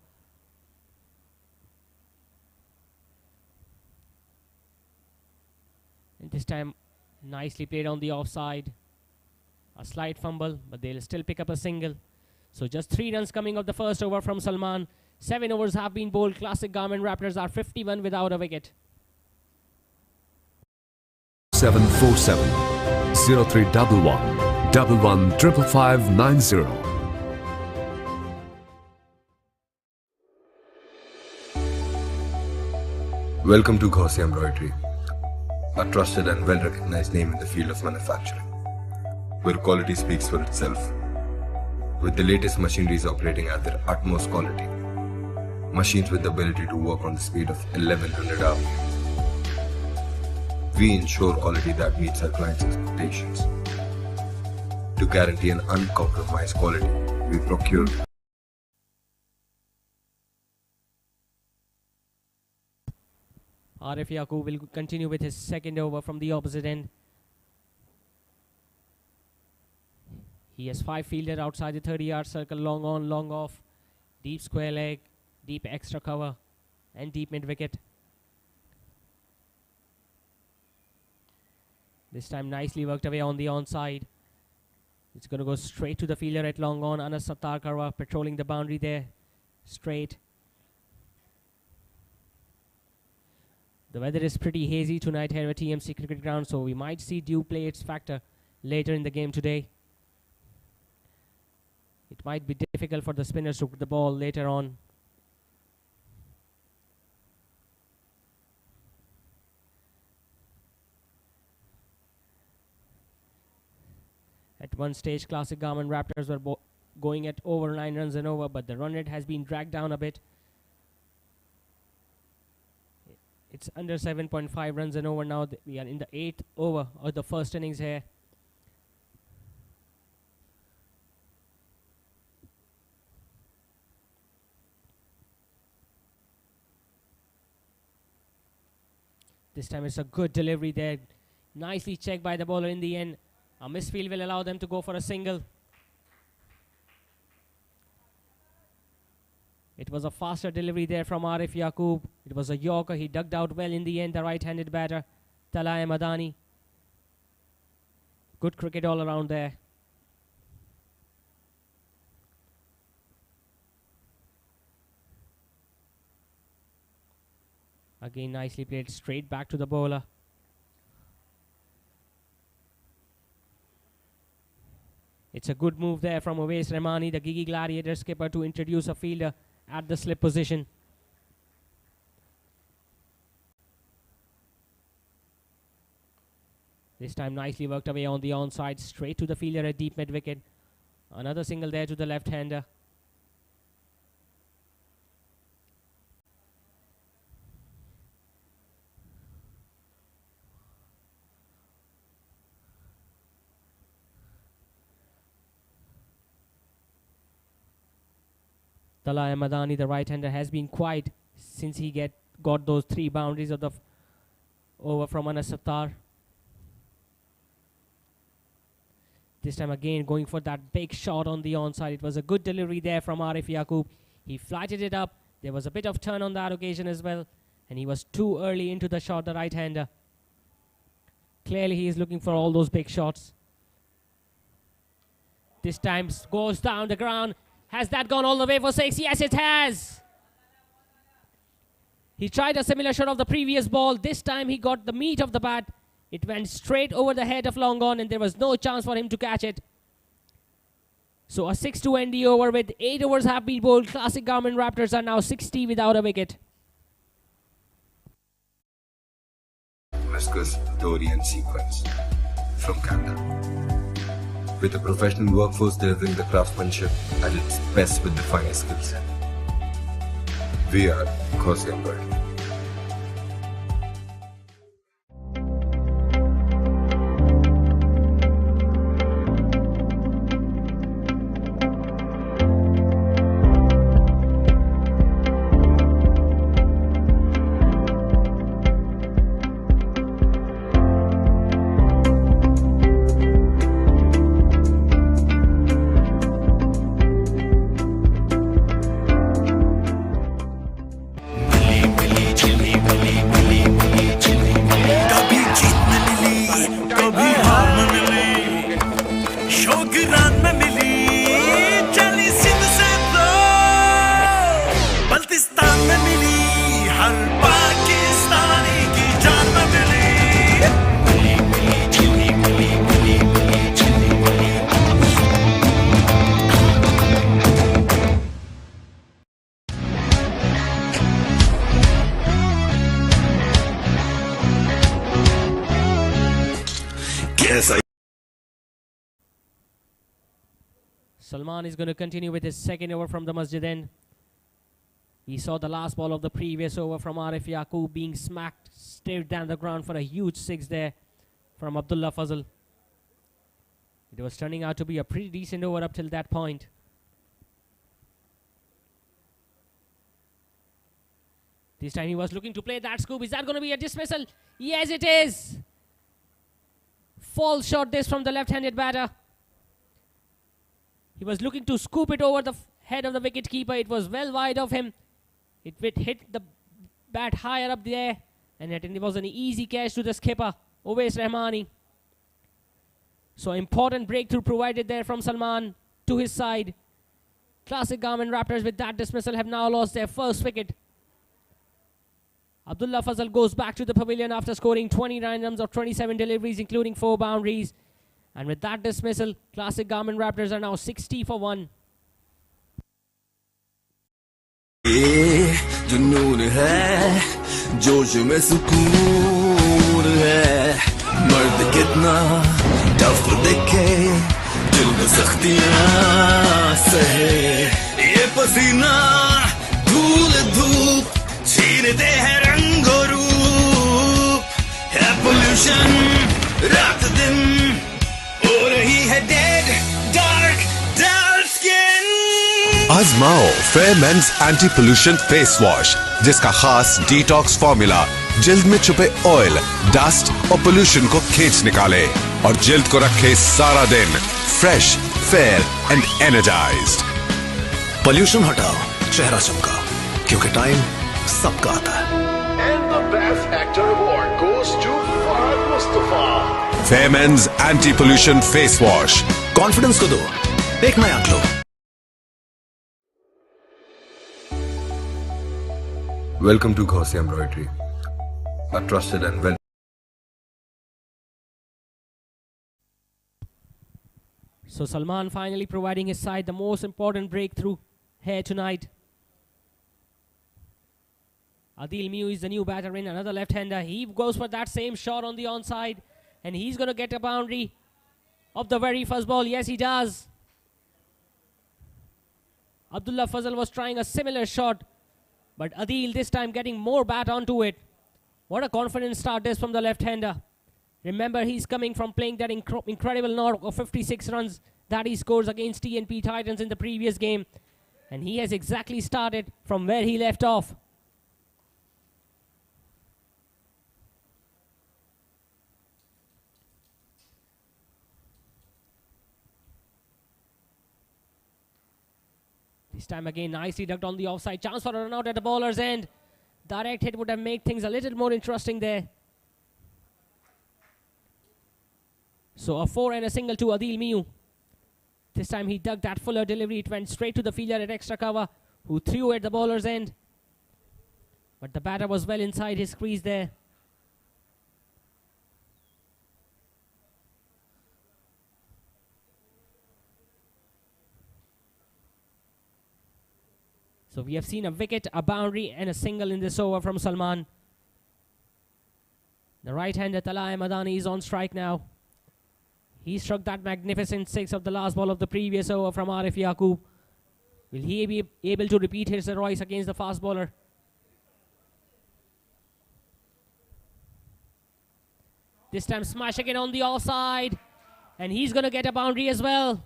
And this time nicely played on the offside. A slight fumble, but they'll still pick up a single. So just 3 runs coming of the first over from Salman. 7 overs have been bowled. Classic Garmin Raptors are 51 without a wicket. 747 0311 115590. Welcome to Gaussian Embroidery, a trusted and well-recognized name in the field of manufacturing, where quality speaks for itself. With the latest machineries operating at their utmost quality, machines with the ability to work on the speed of 1100 hours, we ensure quality that meets our clients' expectations. To guarantee an uncompromised quality, we procure Arif Yaqub will continue with his second over from the opposite end. He has 5 fielded outside the 30-yard circle, long on, long off, deep square leg, deep extra cover, and deep mid-wicket. This time nicely worked away on the onside. It's going to go straight to the fielder at long on. Anas Sattar Karwa patrolling the boundary there. Straight. The weather is pretty hazy tonight here at TMC Cricket Ground, so we might see dew play its factor later in the game today. It might be difficult for the spinners to put the ball later on. At one stage, classic Garmin Raptors were going at over 9 runs and over, but the run rate has been dragged down a bit. It's under 7.5 runs and over now. We are in the 8th over of the first innings here. This time it's a good delivery there. Nicely checked by the bowler in the end. A misfield will allow them to go for a single. It was a faster delivery there from Arif Yaqub. It was a yorker. He ducked out well in the end, the right-handed batter, Talay Madani. Good cricket all around there. Again, nicely played straight back to the bowler. It's a good move there from Uwais Rahmani, the Gigi Gladiators skipper, to introduce a fielder at the slip position. This time nicely worked away on the onside, straight to the fielder at deep mid-wicket. Another single there to the left-hander. Talay Madani, the right-hander, has been quiet since he got those 3 boundaries of the over from Anas Sattar. This time again going for that big shot on the onside. It was a good delivery there from Arif Yaqub. He flighted it up. There was a bit of turn on that occasion as well. And he was too early into the shot, the right-hander. Clearly he is looking for all those big shots. This time goes down the ground. Has that gone all the way for 6? Yes, it has. He tried a similar shot of the previous ball. This time he got the meat of the bat. It went straight over the head of long on and there was no chance for him to catch it. So a 6 to end the over with 8 overs have been bowled. Classic Garmin Raptors are now 60 without a wicket. Viscous Dorian sequence from Canada. With a professional workforce delivering the craftsmanship at its best with the finest skill set. We are Gaussian Embroidery. Salman is going to continue with his second over from the Masjid end. We saw the last ball of the previous over from Arif Yaqub being smacked straight down the ground for a huge 6 there from Abdullah Fazal. It was turning out to be a pretty decent over up till that point. This time he was looking to play that scoop. Is that going to be a dismissal? Yes, it is. False shot this from the left-handed batter. He was looking to scoop it over the head of the wicket keeper. It was well wide of him. It hit the bat higher up there, and it was an easy catch to the skipper, Owais Rahmani. So important breakthrough provided there from Salman to his side. Classic Garmin Raptors with that dismissal have now lost their first wicket. Abdullah Fazal goes back to the pavilion after scoring 29 runs of 27 deliveries, including 4 boundaries. And with that dismissal, Classic Garmin Raptors are now 60 for 1. जुनून है जोश में सुकून है मर्द कितना tough दिखे दिल में सख्तियां सहे ये पसीना धूल धूप छीनते हैं रंग और रूप है पोल्यूशन रात दिन हो रही है डेड डार्क डार्क स्किन आजमाओ fair men's anti pollution face wash जिसका खास डिटॉक्स फॉर्मूला जिल्द में छुपे ऑयल, डस्ट और पोल्यूशन को खींच निकाले और जिल्द को रखे सारा दिन fresh, fair and energised. Pollution हटाओ, चेहरा चमका, क्योंकि टाइम सबका आता है। And the best actor award goes to Fahad Mustafa. Fair men's anti pollution face wash. Confidence को दो एक नया glow. Welcome to Gaussian Embroidery, a trusted and well. So Salman finally providing his side the most important breakthrough here tonight. Adil Miu is the new batter in, another left-hander. He goes for that same shot on the onside, and he's going to get a boundary of the very first ball. Yes, he does. Abdullah Fazal was trying a similar shot, but Adil this time getting more bat onto it. What a confident start this from the left-hander. Remember, he's coming from playing that incredible knock of 56 runs that he scores against TNP Titans in the previous game. And he has exactly started from where he left off. This time again, nicely ducked on the offside. Chance for a run out at the bowler's end. Direct hit would have made things a little more interesting there. So a 4 and a single to Adil Miu. This time he dug that fuller delivery. It went straight to the fielder at extra cover, who threw at the bowler's end. But the batter was well inside his crease there. So we have seen a wicket, a boundary and a single in this over from Salman. The right-hander Talay Madani is on strike now. He struck that magnificent 6 of the last ball of the previous over from Arif Yaqub. Will he be able to repeat his Royce against the fast bowler? This time smash again on the offside. And he's going to get a boundary as well.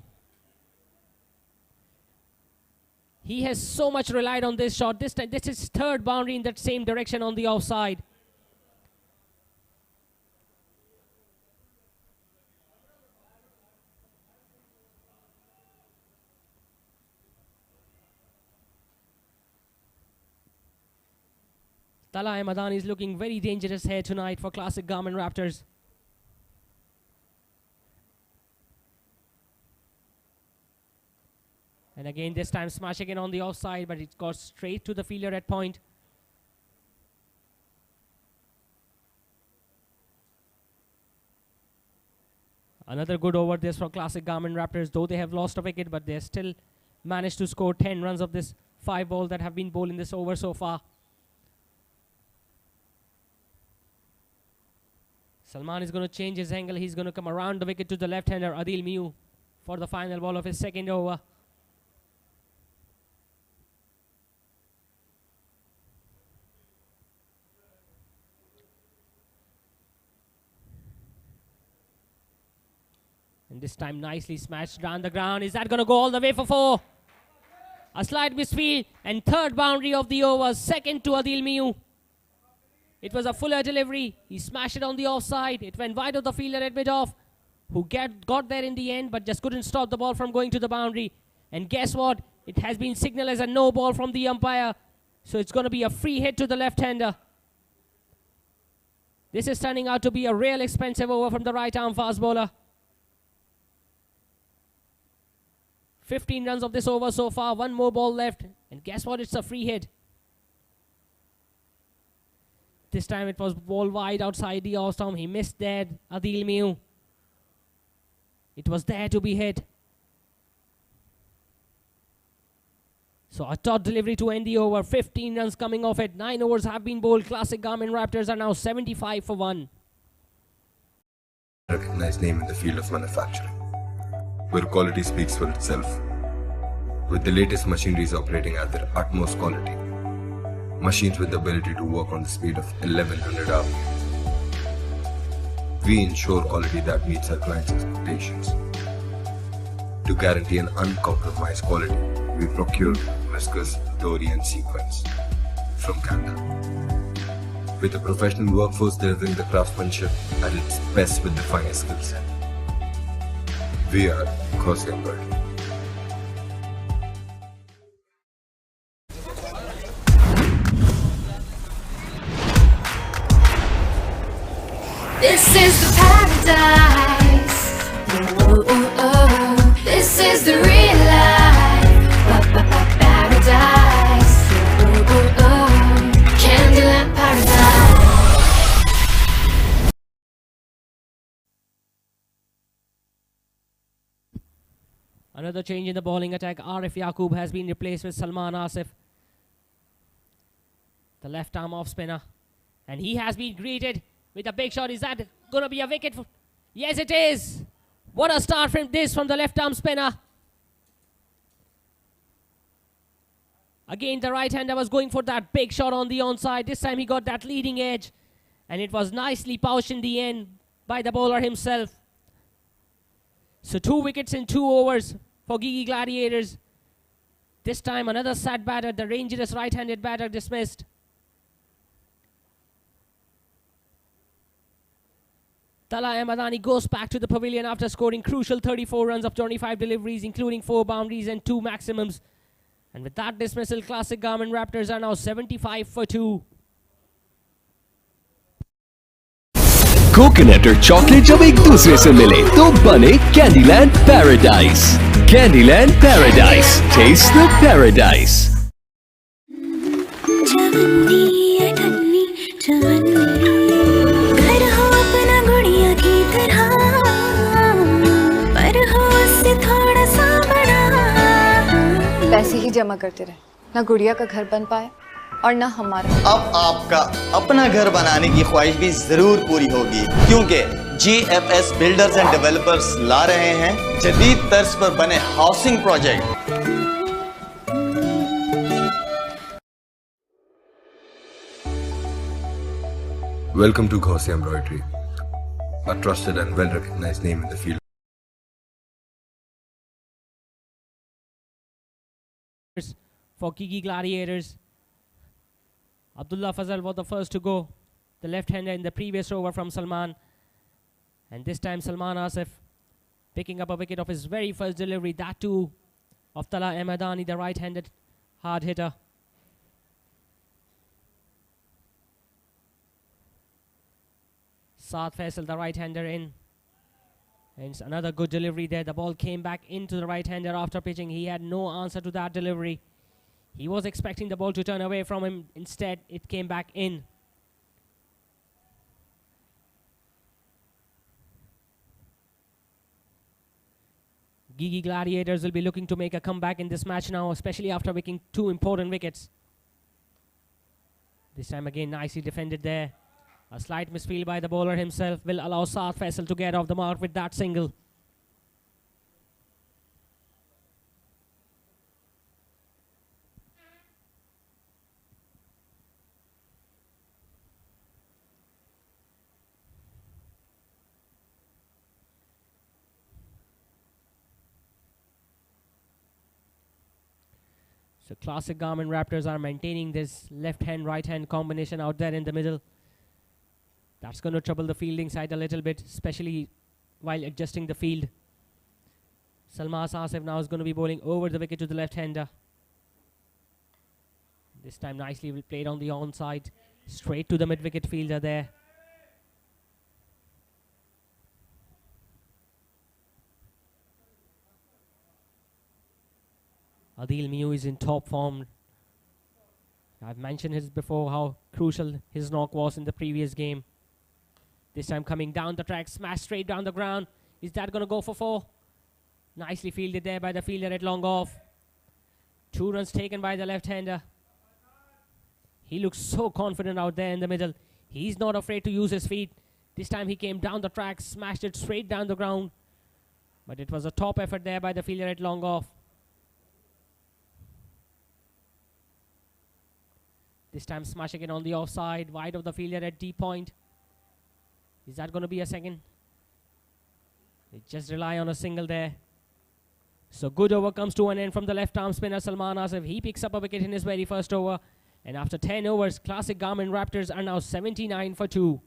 He has so much relied on this shot. This time, this is third boundary in that same direction on the offside. Talay Madani is looking very dangerous here tonight for Classic Garmin Raptors. And again, this time smashing it on the offside, but it got straight to the fielder at point. Another good over this for Classic Garmin Raptors, though they have lost a wicket, but they still managed to score 10 runs of this 5 balls that have been bowled in this over so far. Salman is going to change his angle. He's going to come around the wicket to the left-hander, Adil Miu, for the final ball of his second over. And this time nicely smashed down the ground. Is that going to go all the way for 4? A slight misfield and third boundary of the over. Second to Adil Miu. It was a fuller delivery. He smashed it on the offside. It went wide of the fielder at mid-off, who got there in the end, but just couldn't stop the ball from going to the boundary. And guess what? It has been signaled as a no ball from the umpire. So it's going to be a free hit to the left-hander. This is turning out to be a real expensive over from the right-arm fast bowler. 15 runs of this over so far. One more ball left. And guess what? It's a free hit. This time it was ball wide outside the off-stump. He missed that. Adil Miu. It was there to be hit. So a top delivery to end the over. 15 runs coming off it. 9 overs have been bowled. Classic Garmin Raptors are now 75 for 1. Recognized name in the field of manufacturing, where quality speaks for itself. With the latest machineries operating at their utmost quality, machines with the ability to work on the speed of 1100 RPM. We ensure quality that meets our clients' expectations. To guarantee an uncompromised quality, we procure whiskers, dory and sequence from Canada. With a professional workforce delivering the craftsmanship at its best with the finest skill set. We are Gauzy Embroidery. This is the paradise. Ooh, ooh, oh. This is the real life. Paradise. Ooh, ooh, oh. Candyland paradise. Another change in the bowling attack. Arif Yaqub has been replaced with Salman Asif, the left arm off spinner. And he has been greeted with a big shot. Is that going to be a wicket? Yes, it is. What a start from the left arm spinner. Again, the right-hander was going for that big shot on the onside. This time he got that leading edge. And it was nicely pouched in the end by the bowler himself. So 2 wickets in 2 overs for Gigi Gladiators. This time another sad batter, the dangerous right-handed batter dismissed. Tala Ahmadani goes back to the pavilion after scoring crucial 34 runs of 25 deliveries, including 4 boundaries and 2 maximums. And with that dismissal, Classic Garmin Raptors are now 75 for 2. Coconut और chocolate जब एक दूसरे से मिले तो बने Candyland paradise. Candyland paradise, taste the paradise. पैसे ही जमा करते रहे, ना गुड़िया का घर बन पाए और ना हमारा। अब आपका अपना घर बनाने की ख्वाहिश भी जरूर पूरी होगी, क्योंकि GFS बिल्डर्स एंड डेवलपर्स ला रहे हैं जदीद तर्ज पर बने housing project. Welcome to Gauzy Embroidery, a trusted and well-recognized name in the field. For Gigi Gladiators, Abdullah Fazal was the first to go, the left-hander in the previous over from Salman. And this time Salman Asif picking up a wicket of his very first delivery, that too of Tala Ahmadani, the right-handed hard hitter. Saad Faisal, the right-hander in. And it's another good delivery there. The ball came back into the right-hander after pitching. He had no answer to that delivery. He was expecting the ball to turn away from him. Instead, it came back in. Gigi Gladiators will be looking to make a comeback in this match now, especially after making 2 important wickets. This time again, nicely defended there. A slight misfield by the bowler himself will allow Saad Faisal to get off the mark with that single. So Classic Garmin Raptors are maintaining this left-hand, right-hand combination out there in the middle. That's going to trouble the fielding side a little bit, especially while adjusting the field. Salman Asif now is going to be bowling over the wicket to the left-hander. This time nicely played on the onside. Straight to the mid-wicket fielder there. Adil Miu is in top form. I've mentioned his before how crucial his knock was in the previous game. This time coming down the track, smash straight down the ground. Is that going to go for 4? Nicely fielded there by the fielder at long off. 2 runs taken by the left-hander. He looks so confident out there in the middle. He's not afraid to use his feet. This time he came down the track, smashed it straight down the ground. But it was a top effort there by the fielder at long off. This time smashing it on the offside, wide of the fielder at deep point. Is that going to be a second? They just rely on a single there. So good over comes to an end from the left arm spinner Salman Asif. He picks up a wicket in his very first over. And after 10 overs, classic Garmin Raptors are now 79 for 2.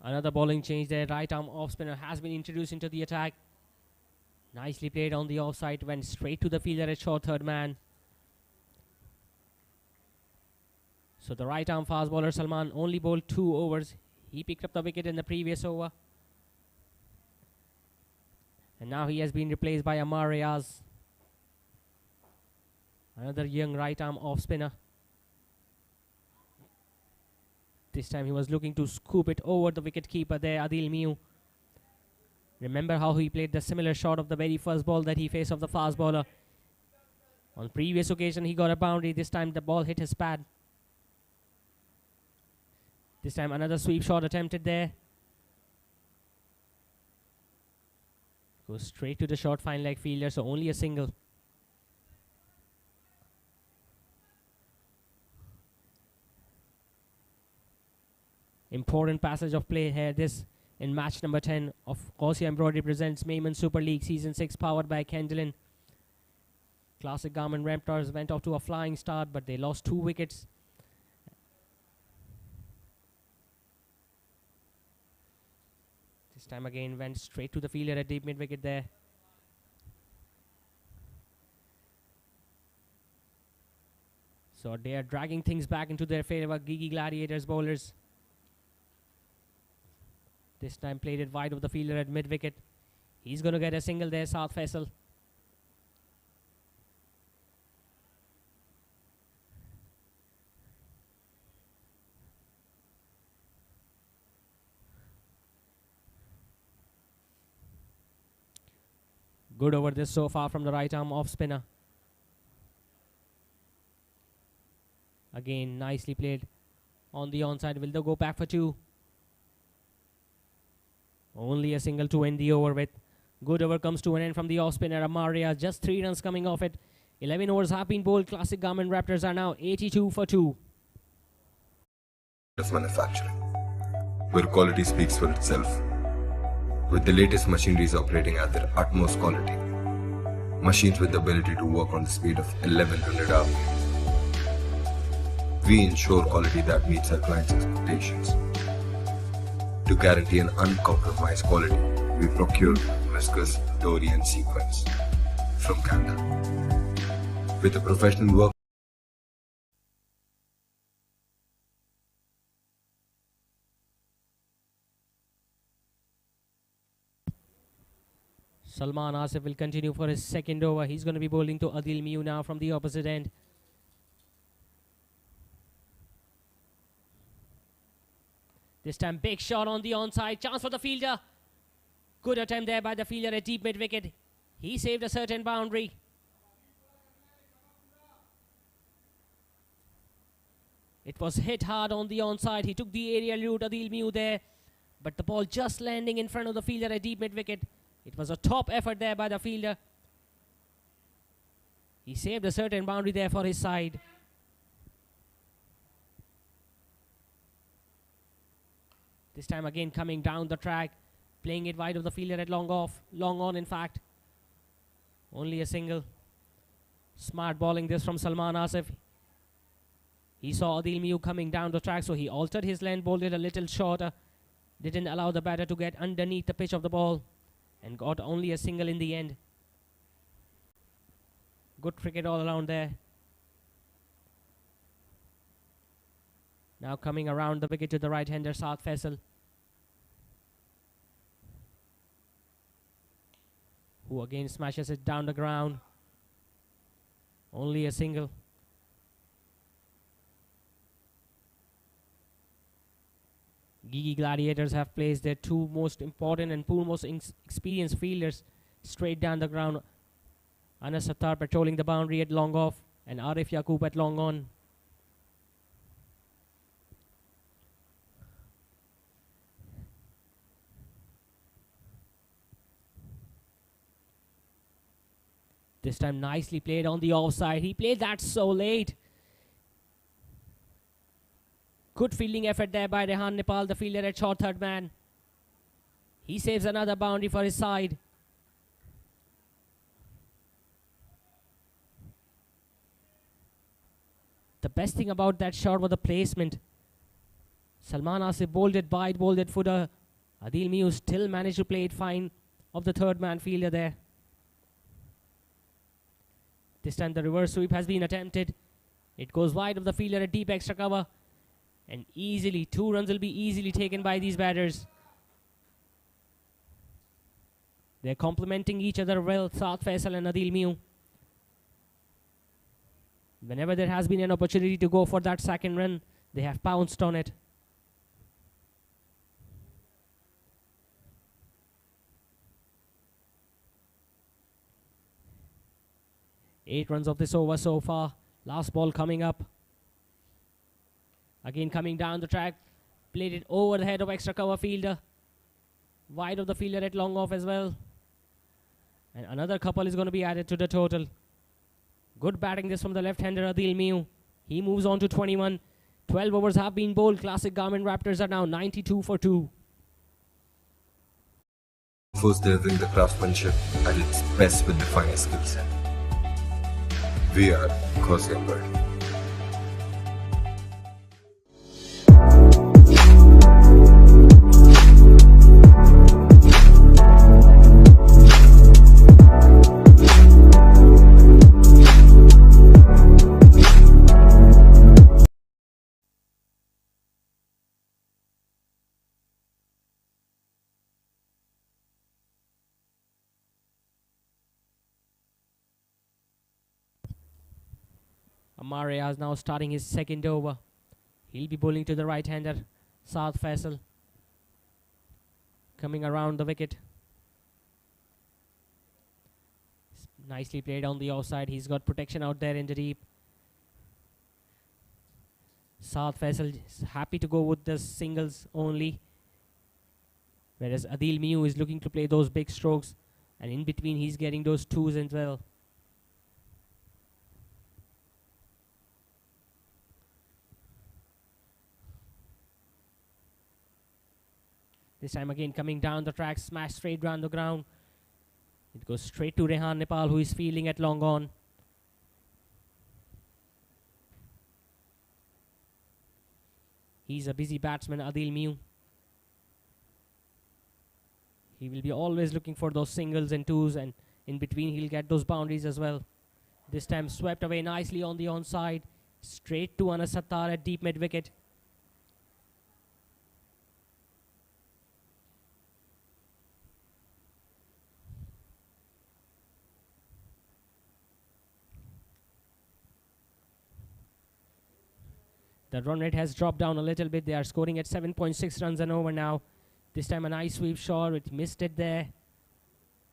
Another bowling change there. Right arm off spinner has been introduced into the attack. Nicely played on the offside. Went straight to the fielder at short third man. So the right arm fast bowler Salman only bowled 2 overs. He picked up the wicket in the previous over. And now he has been replaced by Amar Riaz. Another young right arm off spinner. This time he was looking to scoop it over the wicket keeper there, Adil Miu. Remember how he played the similar shot of the very first ball that he faced of the fast bowler. On previous occasion he got a boundary. This time the ball hit his pad. This time another sweep shot attempted there. Goes straight to the short fine leg fielder, so only a single. Important passage of play here. This in match number 10 of Gausia Embroidery presents Memon Super League Season 6 powered by Candlin. Classic Garmin Raptors went off to a flying start, but they lost 2 wickets. This time again went straight to the fielder at deep mid wicket there. So they are dragging things back into their favor. Gigi Gladiators bowlers. This time played it wide of the fielder at mid wicket. He's going to get a single there, South Faisal. Good over this so far from the right arm off spinner. Again, nicely played on the onside. Will they go back for 2? Only a single to end the over with. Good over comes to an end from the off spinner Amaria. Just 3 runs coming off it. 11 overs have been bowled. Classic Garmin Raptors are now 82 for 2. Of manufacturing, where quality speaks for itself. With the latest machineries operating at their utmost quality. Machines with the ability to work on the speed of 1100 RPM. We ensure quality that meets our clients' expectations. To guarantee an uncompromised quality, we procure viscose, dory and sequence from Canada. With a professional work Salman Asif will continue for his second over. He's going to be bowling to Adil Miu now from the opposite end. This time big shot on the onside. Chance for the fielder. Good attempt there by the fielder at deep mid wicket. He saved a certain boundary. It was hit hard on the onside. He took the aerial route, Adil Miu there. But the ball just landing in front of the fielder at deep mid wicket. It was a top effort there by the fielder. He saved a certain boundary there for his side. This time again coming down the track, playing it wide of the fielder at long on in fact. Only a single. Smart bowling this from Salman Asif. He saw Adil Miu coming down the track, so he altered his length, bowled it a little shorter. Didn't allow the batter to get underneath the pitch of the ball and got only a single in the end. Good cricket all around there. Now coming around the wicket to the right-hander, Saad Faisal, who again smashes it down the ground. Only a single. Gigi Gladiators have placed their two most important and two most experienced fielders straight down the ground. Anas Sattar patrolling the boundary at long off and Arif Yaqub at long on. This time nicely played on the offside. He played that so late. Good fielding effort there by Rehan Nepal, the fielder at short third man. He saves another boundary for his side. The best thing about that shot was the placement. Salman Asif bowled it wide, bowled it footer. Adil Miu still managed to play it fine of the third man fielder there. This time the reverse sweep has been attempted. It goes wide of the fielder at deep extra cover. And easily, 2 runs will be easily taken by these batters. They're complementing each other well, Saad Faisal and Adil Miu. Whenever there has been an opportunity to go for that second run, they have pounced on it. Eight runs of this over so far. Last ball coming up. Again coming down the track. Played it over the head of extra cover fielder. Wide of the fielder at long off as well. And another couple is going to be added to the total. Good batting this from the left-hander Adil Miu. He moves on to 21. 12 overs have been bowled. Classic Garmin Raptors are now 92 for 2. Force delivering the craftsmanship at its best with the finest skill set. We are Gaussian Embroidery. Amaria is now starting his second over. He'll be bowling to the right-hander, Saad Faisal. Coming around the wicket. Nicely played on the offside. He's got protection out there in the deep. Saad Faisal is happy to go with the singles only. Whereas Adil Miu is looking to play those big strokes. And in between he's getting those twos as well. This time again coming down the track, smash straight down the ground. It goes straight to Rehan Nepal, who is fielding at long on. He's a busy batsman, Adil Miu. He will be always looking for those singles and twos, and in between he'll get those boundaries as well. This time swept away nicely on the onside. Straight to Anas Sattar at deep mid wicket. The run rate has dropped down a little bit. They are scoring at 7.6 runs and over now. This time a nice sweep shot. It missed it there.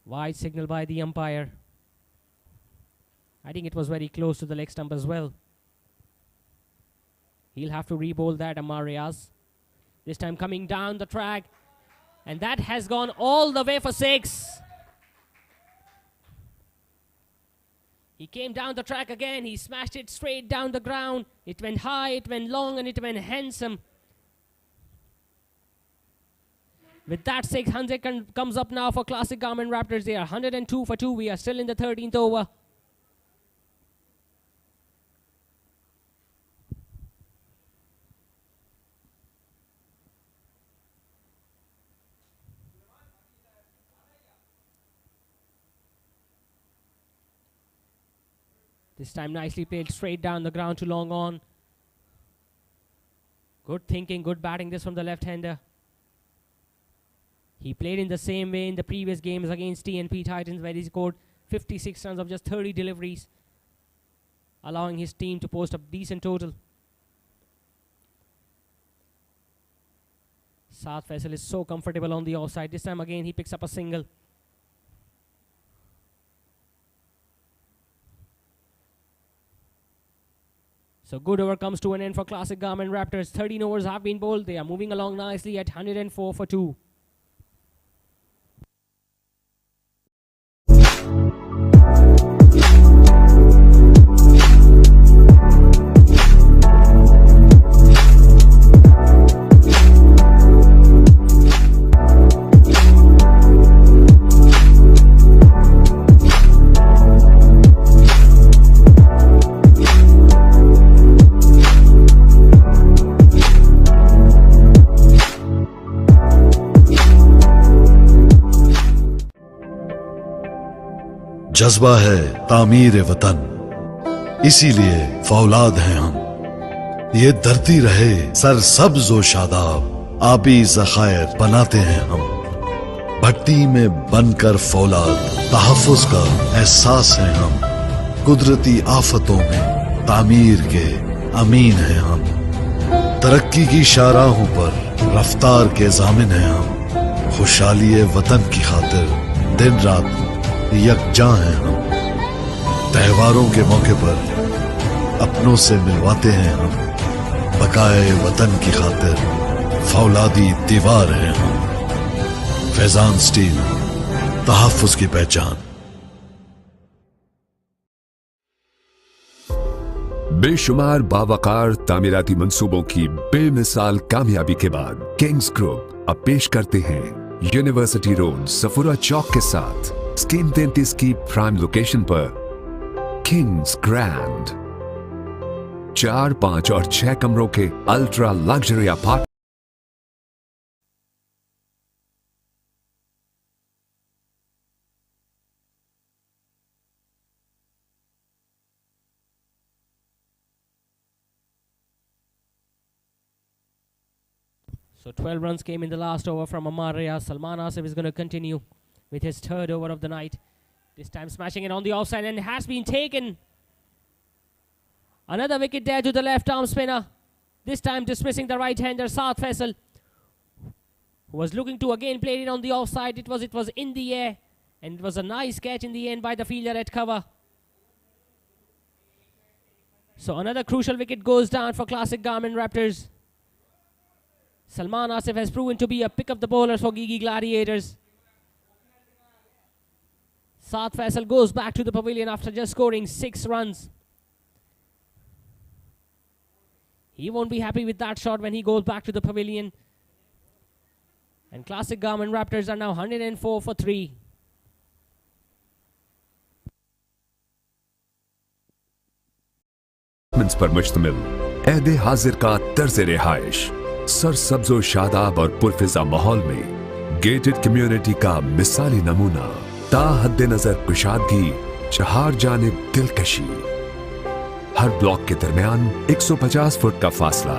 Wide signal by the umpire. I think it was very close to the leg stump as well. He'll have to re-bowl that, Amar Riaz. This time coming down the track. And that has gone all the way for 6. He came down the track again. He smashed it straight down the ground. It went high, it went long, and it went handsome. With that, 600 comes up now for Classic Garmin Raptors. They are 102 for 2. We are still in the 13th over. This time nicely played straight down the ground to long on. Good thinking, good batting this from the left-hander. He played in the same way in the previous games against TNP Titans, where he scored 56 runs of just 30 deliveries, allowing his team to post a decent total. Saad Faisal is so comfortable on the offside. This time again he picks up a single. So good over comes to an end for Classic Garmin Raptors. 13 overs have been bowled. They are moving along nicely at 104 for 2. जज्बा है तामीर वतन, इसीलिए फौलाद हैं हम। ये धरती रहे सरसब्ज व शादाब, आबी ज़खायर बनाते हैं हम। भट्टी में बनकर फौलाद, तहफ़्फ़ुज़ का एहसास है हम। कुदरती आफतों में तामीर के अमीन हैं हम। तरक्की की शाहराहों पर रफ्तार के ज़ामिन हैं हम। खुशहाली वतन की खातिर दिन रात यकजां हैं हम। त्योहारों के मौके पर अपनों से मिलवाते हैं हम। बकाए वतन की खातिर फौलादी दीवार हैं हम। फैजान स्टील, तहफ़्फ़ुज़ की पहचान। बेशुमार बावकार तामीराती मंसूबों की बेमिसाल कामयाबी के बाद किंग्स ग्रुप अब पेश करते हैं यूनिवर्सिटी रोड सफुरा चौक के साथ स्कीम 33 की प्राइम लोकेशन पर किंग्स ग्रैंड 4, 5 और 6 कमरों के ultra luxury apartment. So 12 runs came in the last over from Amar Riaz. Salman Asif is going to continue with his third over of the night. This time smashing it on the offside and has been taken. Another wicket there to the left arm spinner. This time dismissing the right-hander Saad Faisal, who was looking to again play it on the offside. It was in the air, and it was a nice catch in the end by the fielder at cover. So another crucial wicket goes down for Classic Garmin Raptors. Salman Asif has proven to be a pick of the bowlers for Gigi Gladiators. Saad Faisal goes back to the pavilion after just scoring 6 runs. He won't be happy with that shot when he goes back to the pavilion. And Classic Garmin Raptors are now 104 for 3. पर मुश्तमिल ऐदे हाजिर का तर्ज रिहाइश, सरसब्ज़ो शादाब और पुरफिजा माहौल में gated community का मिसाली नमूना, ताहद्दे नजर कुशादगी, चहार जानिब दिलकशी। हर ब्लॉक के दरमियान 150 फुट का फासला,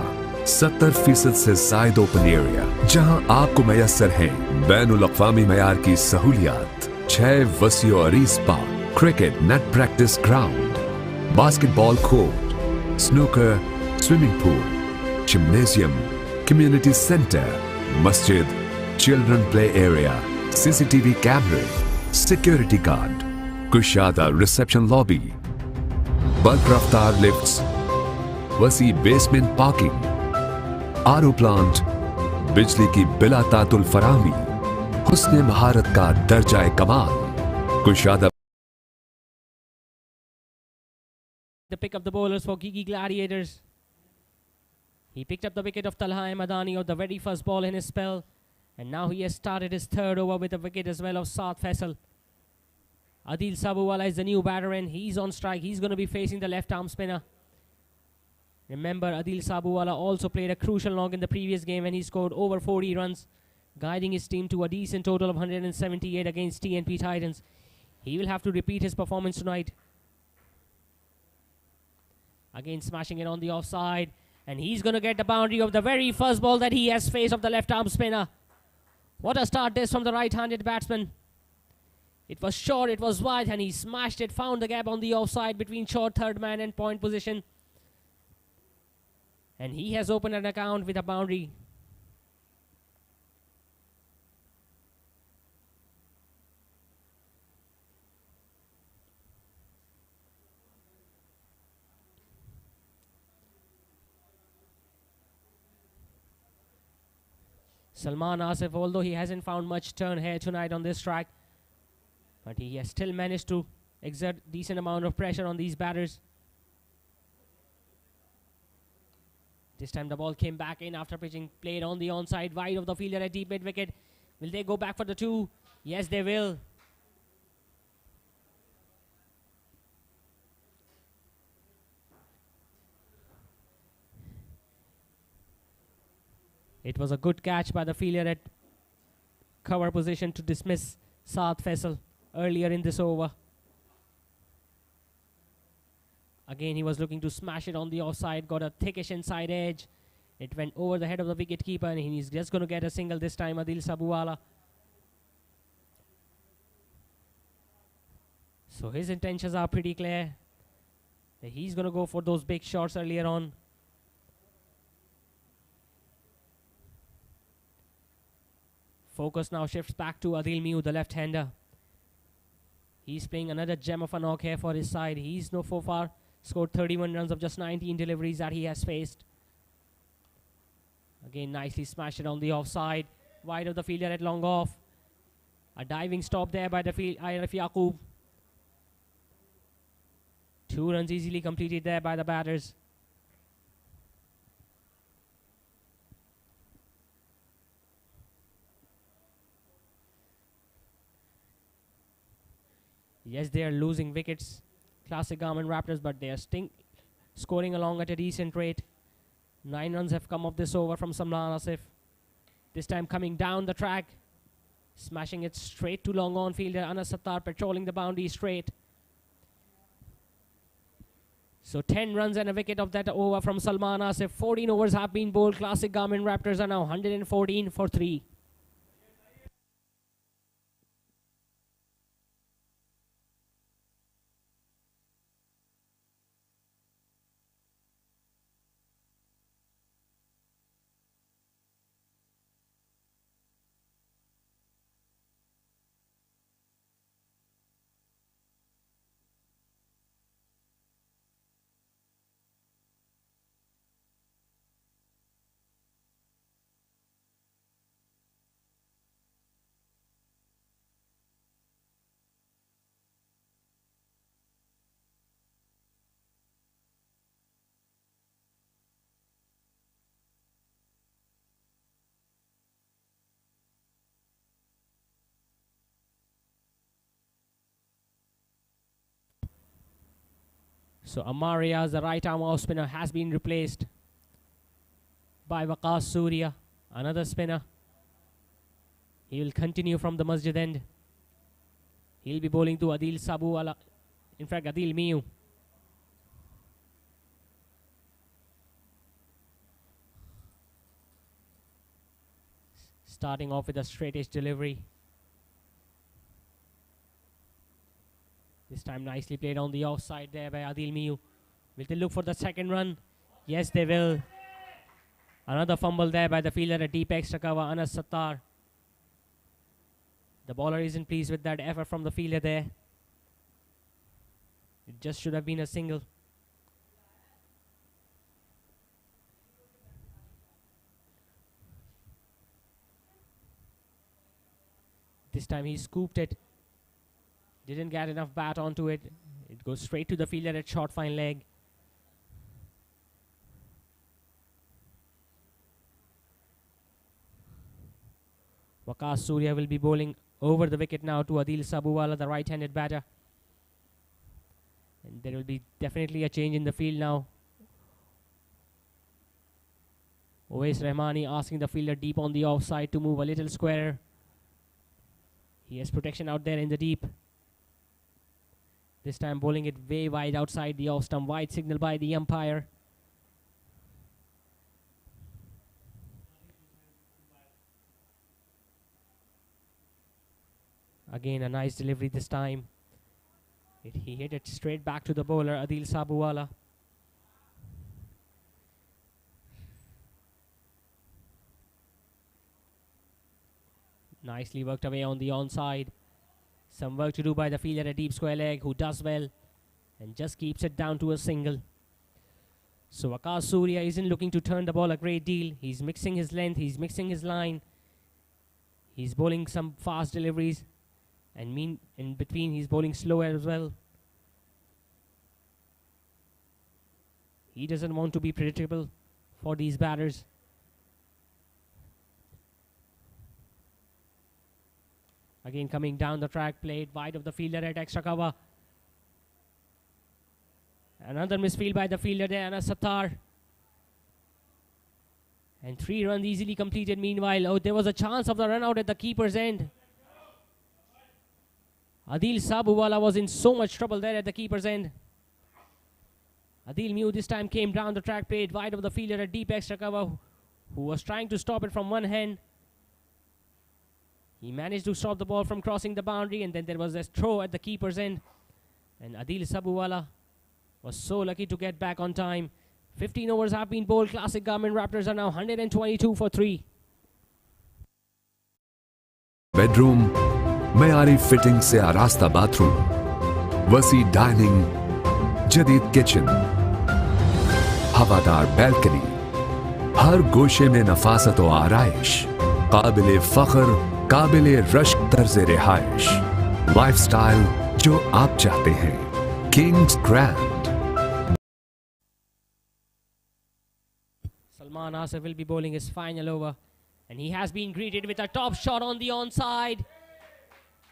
70% से जायद ओपन एरिया, जहां आपको मैसर हैं बैनुल अक़वामी मयार की सहूलियात। 6 वसी और अरीज park, cricket net practice ground, basketball court, snooker, swimming pool, gymnasium, community center, masjid, children play area, CCTV camera, security guard, kushada reception lobby, bulk raftar lifts, वसी बेसमेंट पार्किंग, आरओ प्लांट, बिजली की बिला तातुल फरामी, हुस्ने महारत का दर्जाए कमाल, कुशादा. The pick up the bowlers for Gigi Gladiators. He picked up the wicket of Talha Madani of the very first ball in his spell, and now he has started his third over with a wicket as well of Saad Faisal. Adil Sabuwala is the new batter and he's on strike. He's going to be facing the left arm spinner. Remember, Adil Sabuwala also played a crucial knock in the previous game when he scored over 40 runs, guiding his team to a decent total of 178 against TNP Titans. He will have to repeat his performance tonight. Again smashing it on the offside, and he's going to get the boundary of the very first ball that he has faced of the left arm spinner. What a start this from the right-handed batsman. It was short, it was wide, and he smashed it, found the gap on the offside between short third man and point position. And he has opened an account with a boundary. Salman Asif, although he hasn't found much turn here tonight on this track, but he has still managed to exert decent amount of pressure on these batters. This time the ball came back in after pitching, played on the onside, wide of the fielder at deep mid wicket. Will they go back for the two? Yes, they will. It was a good catch by the fielder at cover position to dismiss Saad Faisal earlier in this over. Again, he was looking to smash it on the offside, got a thickish inside edge. It went over the head of the wicketkeeper, and he's just going to get a single this time, Adil Sabuwala. So his intentions are pretty clear. That he's going to go for those big shots earlier on. Focus now shifts back to Adil Miu, the left-hander. He's playing another gem of a knock here for his side. He's so far scored 31 runs of just 19 deliveries that he has faced. Again, nicely smashed it on the offside. Wide of the fielder at long off. A diving stop there by the Iraf Yaqub. 2 runs easily completed there by the batters. Yes, they are losing wickets, classic Garmin Raptors, but they are scoring along at a decent rate. 9 runs have come off this over from Salman Asif. This time coming down the track, smashing it straight to long on fielder Anas Sattar, patrolling the boundary straight. So 10 runs and a wicket of that over from Salman Asif. 14 overs have been bowled. Classic Garmin Raptors are now 114 for 3. So Amaria, the right arm off spinner, has been replaced by Waqas Surya, another spinner. He will continue from the masjid end. He'll be bowling to Adil Sabuwala, in fact Adil Miu. Starting off with a straight-edge delivery. This time nicely played on the offside there by Adil Miu. Will they look for the second run? Yes, they will. Another fumble there by the fielder at deep extra cover, Anas Sattar. The bowler isn't pleased with that effort from the fielder there. It just should have been a single. This time he scooped it. Didn't get enough bat onto it. It goes straight to the fielder at short fine leg. Waqas Surya will be bowling over the wicket now to Adil Sabuwala, the right-handed batter. And there will be definitely a change in the field now. Owais Rahmani asking the fielder deep on the offside to move a little squarer. He has protection out there in the deep. This time bowling it way wide outside the off stump. Wide signal by the umpire. Again, a nice delivery this time. He hit it straight back to the bowler, Adil Sabuwala. Nicely worked away on the onside. Some work to do by the fielder at deep square leg, who does well and just keeps it down to a single. So Waqas Surya isn't looking to turn the ball a great deal. He's mixing his length, he's mixing his line. He's bowling some fast deliveries. And in between, he's bowling slow as well. He doesn't want to be predictable for these batters. Again, coming down the track, played wide of the fielder at extra cover. Another misfield by the fielder there, Anas Sattar. And 3 runs easily completed meanwhile. Oh, there was a chance of the run out at the keeper's end. Adil Sabuwala was in so much trouble there at the keeper's end. Adil Mew this time came down the track, played wide of the fielder at deep extra cover, who was trying to stop it from one hand. He managed to stop the ball from crossing the boundary, and then there was a throw at the keeper's end. And Adil Sabuwala was so lucky to get back on time. 15 overs have been bowled. Classic Garmin Raptors are now 122 for 3. Bedroom, मयारी fitting से आरास्ता bathroom, वसी dining, जदीद kitchen, हवादार balcony, हर गोशे में नफासत व आराइश, काबिले फख्र, काबिले रश्क तर्ज़े रिहाइश, lifestyle जो आप चाहते हैं, Kings grand. Salman Asif will be bowling his final over, and he has been greeted with a top shot on the onside,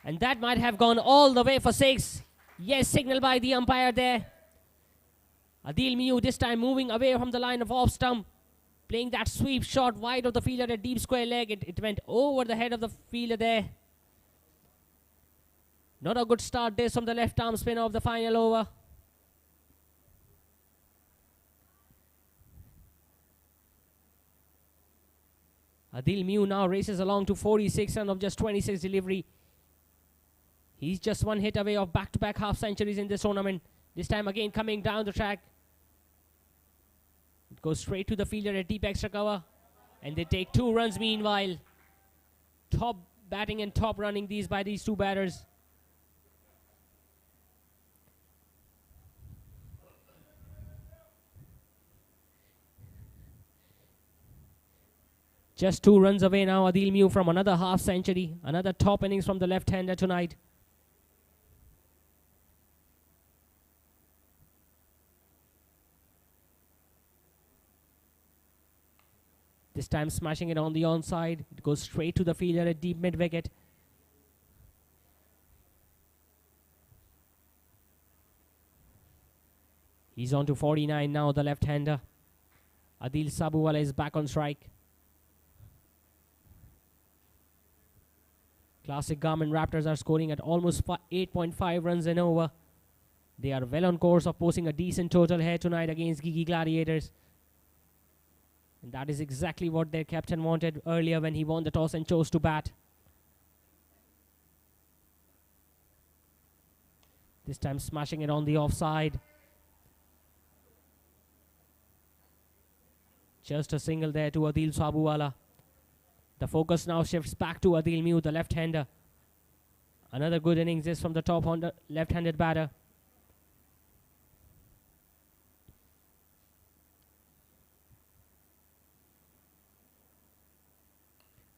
and that might have gone all the way for 6. Yes, signal by the umpire there. Adil Mew this time moving away from the line of off stump, playing that sweep shot wide of the fielder at deep square leg. It went over the head of the fielder there. Not a good start this from the left arm spinner of the final over. Adil Mew now races along to 46 runs of just 26 delivery. He's just one hit away of back-to-back half centuries in this tournament. This time again coming down the track. It goes straight to the fielder at deep extra cover. And they take 2 runs meanwhile. Top batting and top running by these 2 batters. Just 2 runs away now, Adil Mew, from another half century. Another top innings from the left-hander tonight. This time smashing it on the onside. It goes straight to the fielder at deep mid-wicket. He's on to 49 now, the left-hander. Adil Sabuwala is back on strike. Classic Garmin Raptors are scoring at almost 8.5 runs an over. They are well on course of posting a decent total here tonight against Gigi Gladiators. And that is exactly what their captain wanted earlier when he won the toss and chose to bat. This time smashing it on the offside. Just a single there to Adil Sabuwala. The focus now shifts back to Adil Miu, the left-hander. Another good innings is from the top left-handed batter.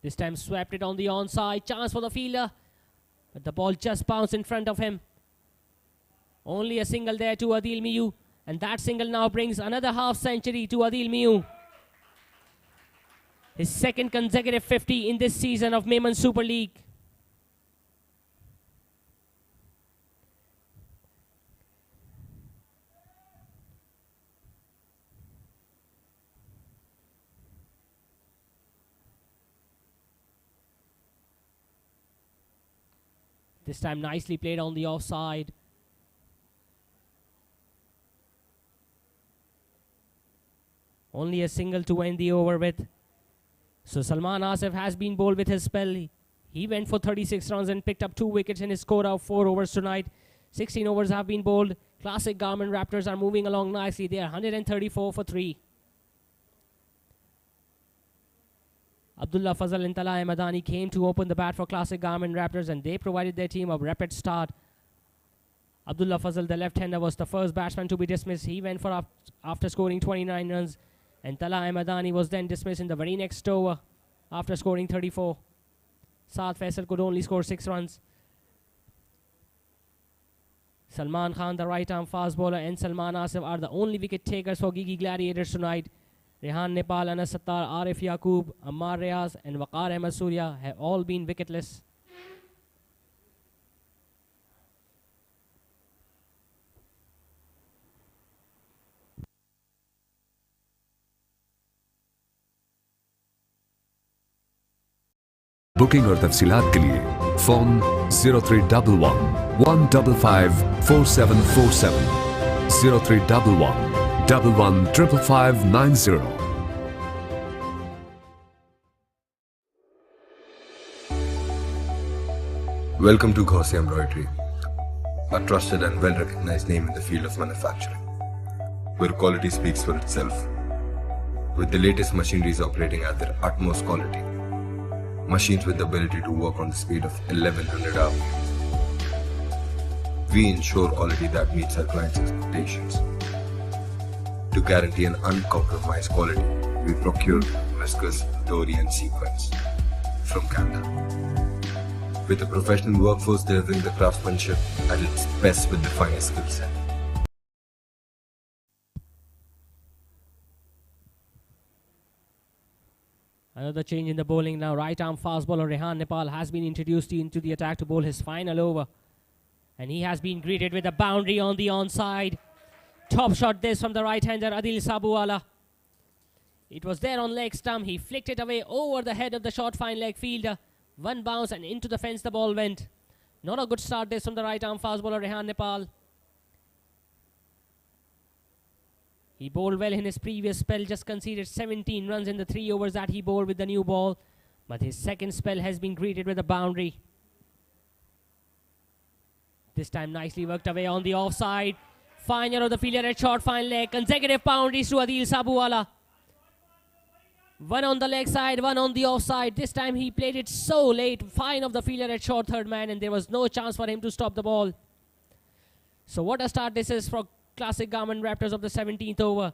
This time swept it on the onside. Chance for the fielder. But the ball just bounced in front of him. Only a single there to Adil Miu. And that single now brings another half century to Adil Miu. His second consecutive 50 in this season of Memon Super League. This time nicely played on the offside. Only a single to end the over with. So Salman Asif has been bowled with his spell. He went for 36 runs and picked up 2 wickets in his score of 4 overs tonight. 16 overs have been bowled. Classic Garmin Raptors are moving along nicely. They are 134 for 3. Abdullah Fazal and Tala Ahmadani came to open the bat for Classic Garmin Raptors, and they provided their team a rapid start. Abdullah Fazal, the left-hander, was the first batsman to be dismissed. He went for after scoring 29 runs, and Tala Ahmadani was then dismissed in the very next over after scoring 34. Saad Faisal could only score 6 runs. Salman Khan, the right-arm fast bowler, and Salman Asif are the only wicket takers for Gigi Gladiators tonight. Rehan Nepal, Anas Sattar, Arif Yaqub, Ammar Riaz and Waqar Ahmed Surya have all been wicketless. Booking और तफसीलात के लिए phone 0311 155 4747 0311 115590. Welcome to Gaussian Embroidery, a trusted and well-recognized name in the field of manufacturing, where quality speaks for itself. With the latest machineries operating at their utmost quality, machines with the ability to work on the speed of 1100 hours, we ensure quality that meets our clients' expectations. To guarantee an uncompromised quality, we procure viscose, dory and sequins from Canada. With a professional workforce delivering the craftsmanship at its best with the finest skill set. Another change in the bowling now. Right-arm fast bowler Rehan Nepal has been introduced into the attack to bowl his final over. And he has been greeted with a boundary on the onside. Top shot this from the right-hander Adil Sabuwala. It was there on leg stump. He flicked it away over the head of the short fine leg fielder. One bounce and into the fence the ball went. Not a good start this from the right-arm fast bowler Rehan Nepal. He bowled well in his previous spell, just conceded 17 runs in the 3 overs that he bowled with the new ball. But his second spell has been greeted with a boundary. This time nicely worked away on the offside. Finer of the fielder at short fine leg. Consecutive boundaries to Adil Sabuwala. One on the leg side, one on the offside. This time he played it so late. Fine of the fielder at short third man, and there was no chance for him to stop the ball. So what a start this is for Classic Garmin Raptors of the 17th over.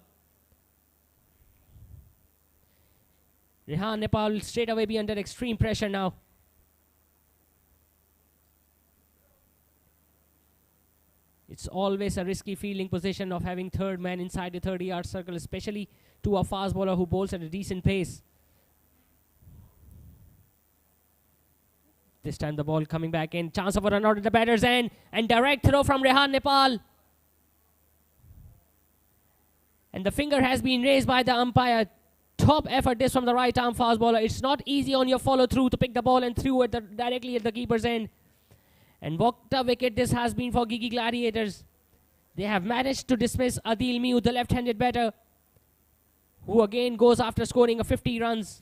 Rehan Nepal will straight away be under extreme pressure now. It's always a risky fielding position of having third man inside the 30-yard circle, especially to a fast bowler who bowls at a decent pace. This time the ball coming back in. Chance of a run out at the batter's end. And direct throw from Rehan Nepal. And the finger has been raised by the umpire. Top effort this from the right arm fast bowler. It's not easy on your follow through to pick the ball and throw it directly at the keeper's end. And what a wicket this has been for Gigi Gladiators. They have managed to dismiss Adil Miu, the left-handed batter, who again goes after scoring a 50 runs.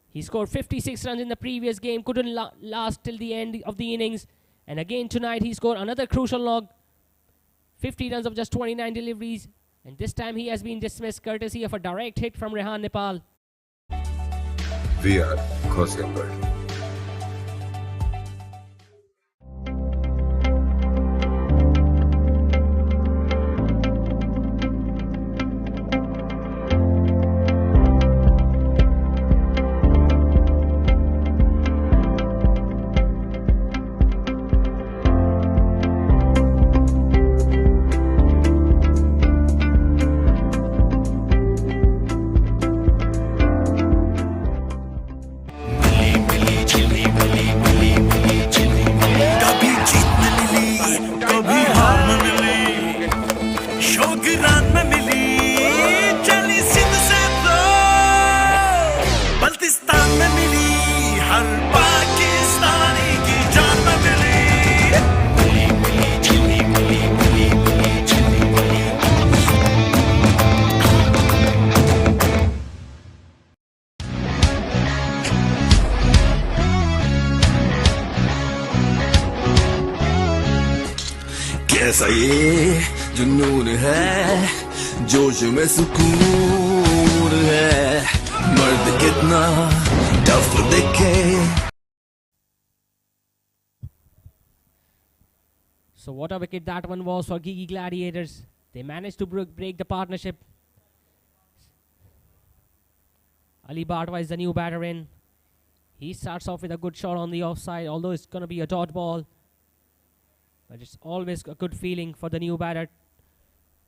He scored 56 runs in the previous game, couldn't last till the end of the innings. And again tonight he scored another crucial log. 50 runs of just 29 deliveries. And this time he has been dismissed courtesy of a direct hit from Rehan Nepal. We are Ghosi Embroidery. कैसा ये जुनून है जोश में सुकून है मर्द कितना टफ दिखे. So what a wicket that one was for Gigi Gladiators. They managed to break the partnership. Ali Bhatwa is the new batter in. He starts off with a good shot on the offside, although it's going to be a dot ball. But it's always a good feeling for the new batter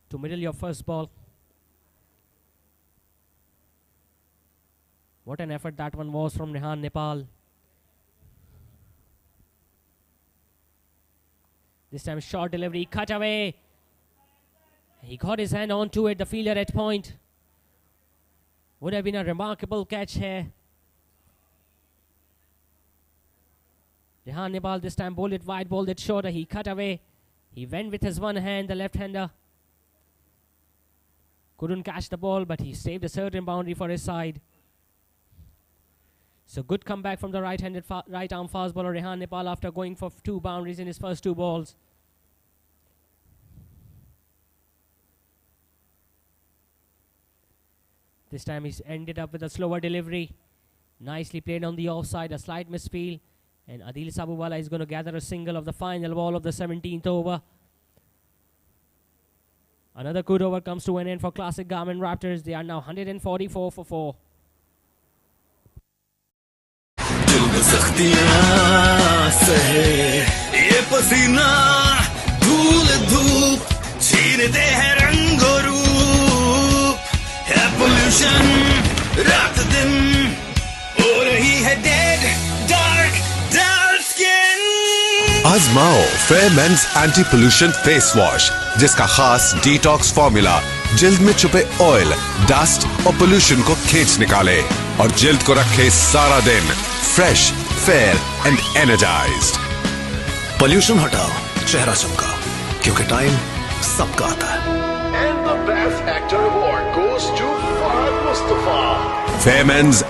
to middle your first ball. What an effort that one was from Rehan Nepal. This time short delivery, cut away. He got his hand onto it, the fielder at point. Would have been a remarkable catch here. Rehan Nepal this time bowled it wide, bowled it shorter. He cut away. He went with his one hand, the left-hander. Couldn't catch the ball, but he saved a certain boundary for his side. So good comeback from the right-handed right-arm fast bowler Rehan Nepal after going for 2 boundaries in his first 2 balls. This time he's ended up with a slower delivery. Nicely played on the offside, a slight misfield. And Adil Sabhuwala is going to gather a single of the final ball of the 17th over. Another good over comes to an end for classic Garmin Raptors. They are now 144 for 4. आजमाओ fair men's anti pollution face wash जिसका खास detox formula जिल्द में छुपे oil, dust और pollution को खींच निकाले और जिल्द को रखे सारा दिन fresh, fair and energised. Pollution हटाओ, चेहरा चमका, क्योंकि टाइम सबका आता है. And the best actor award goes to Fahad Mustafa. Fair men's.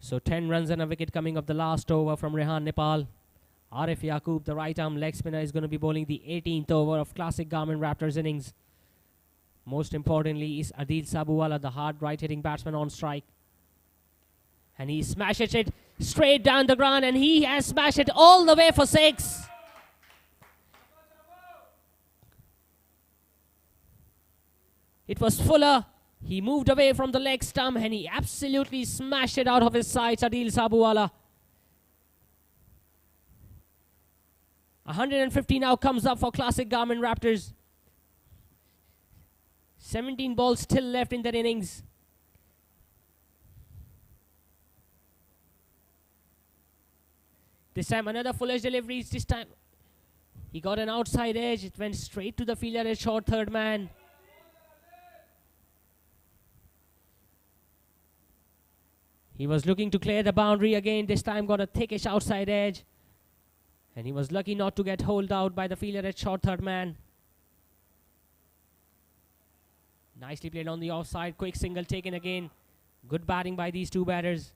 So 10 runs and a wicket coming up the last over from Rehan Nepal. Arif Yaqub, the right-arm leg spinner, is going to be bowling the 18th over of classic Garmin Raptors innings. Most importantly is Adil Sabhuwala, the hard right-hitting batsman on strike. And he smashes it straight down the ground, and he has smashed it all the way for 6. It was Fuller. He moved away from the leg stump and he absolutely smashed it out of his sights, Adil Sabhuwala. 150 now comes up for classic Garmin Raptors. 17 balls still left in that innings. This time another foolish delivery. This time he got an outside edge. It went straight to the fielder at short third man. He was looking to clear the boundary again. This time got a thickish outside edge. And he was lucky not to get holed out by the fielder at short third man. Nicely played on the offside. Quick single taken again. Good batting by these two batters.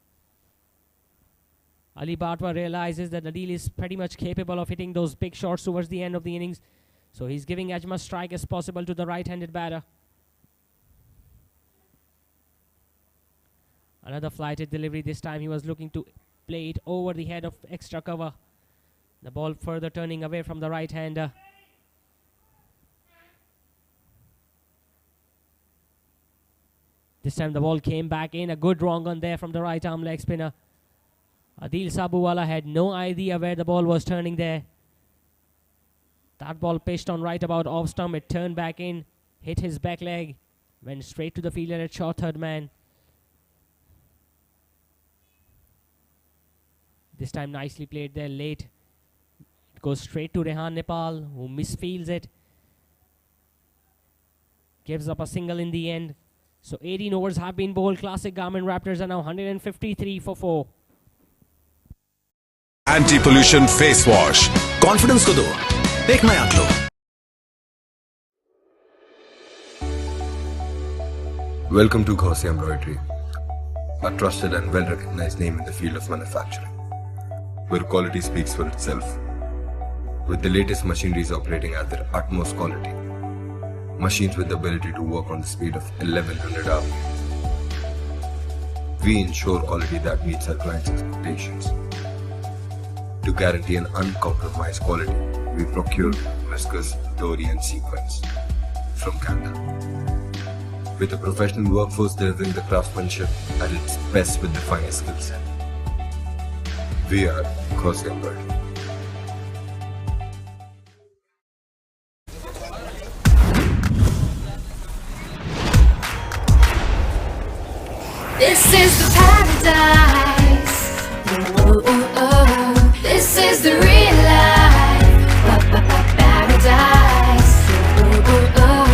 Ali Batwa realizes that Adil is pretty much capable of hitting those big shots towards the end of the innings. So he's giving as much strike as possible to the right-handed batter. Another flighted delivery. This time he was looking to play it over the head of extra cover. The ball further turning away from the right-hander. This time the ball came back in. A good wrong on there from the right arm leg spinner. Adil Sabuwala had no idea where the ball was turning there. That ball pitched on right about off stump. It turned back in, hit his back leg, went straight to the fielder at short third man. This time nicely played there late. It goes straight to Rehan Nepal, who misfields it. Gives up a single in the end. So 18 overs have been bowled. Classic Garmin Raptors are now 153 for 4. Anti-pollution face wash. Confidence को दो, एक नया glow. Welcome to Gauzy Embroidery, a trusted and well-recognized name in the field of manufacturing, where quality speaks for itself. With the latest machineries operating at their utmost quality, machines with the ability to work on the speed of 1100 hours. We ensure quality that meets our clients' expectations. To guarantee an uncompromised quality, we procure viscose, dory and sequins from Canada. With a professional workforce delivering the craftsmanship at its best with the finest skill set. We are Gauzy Embroidery. This is the paradise. Oh, oh, oh. This is the real life. Paradise. Oh, oh, oh.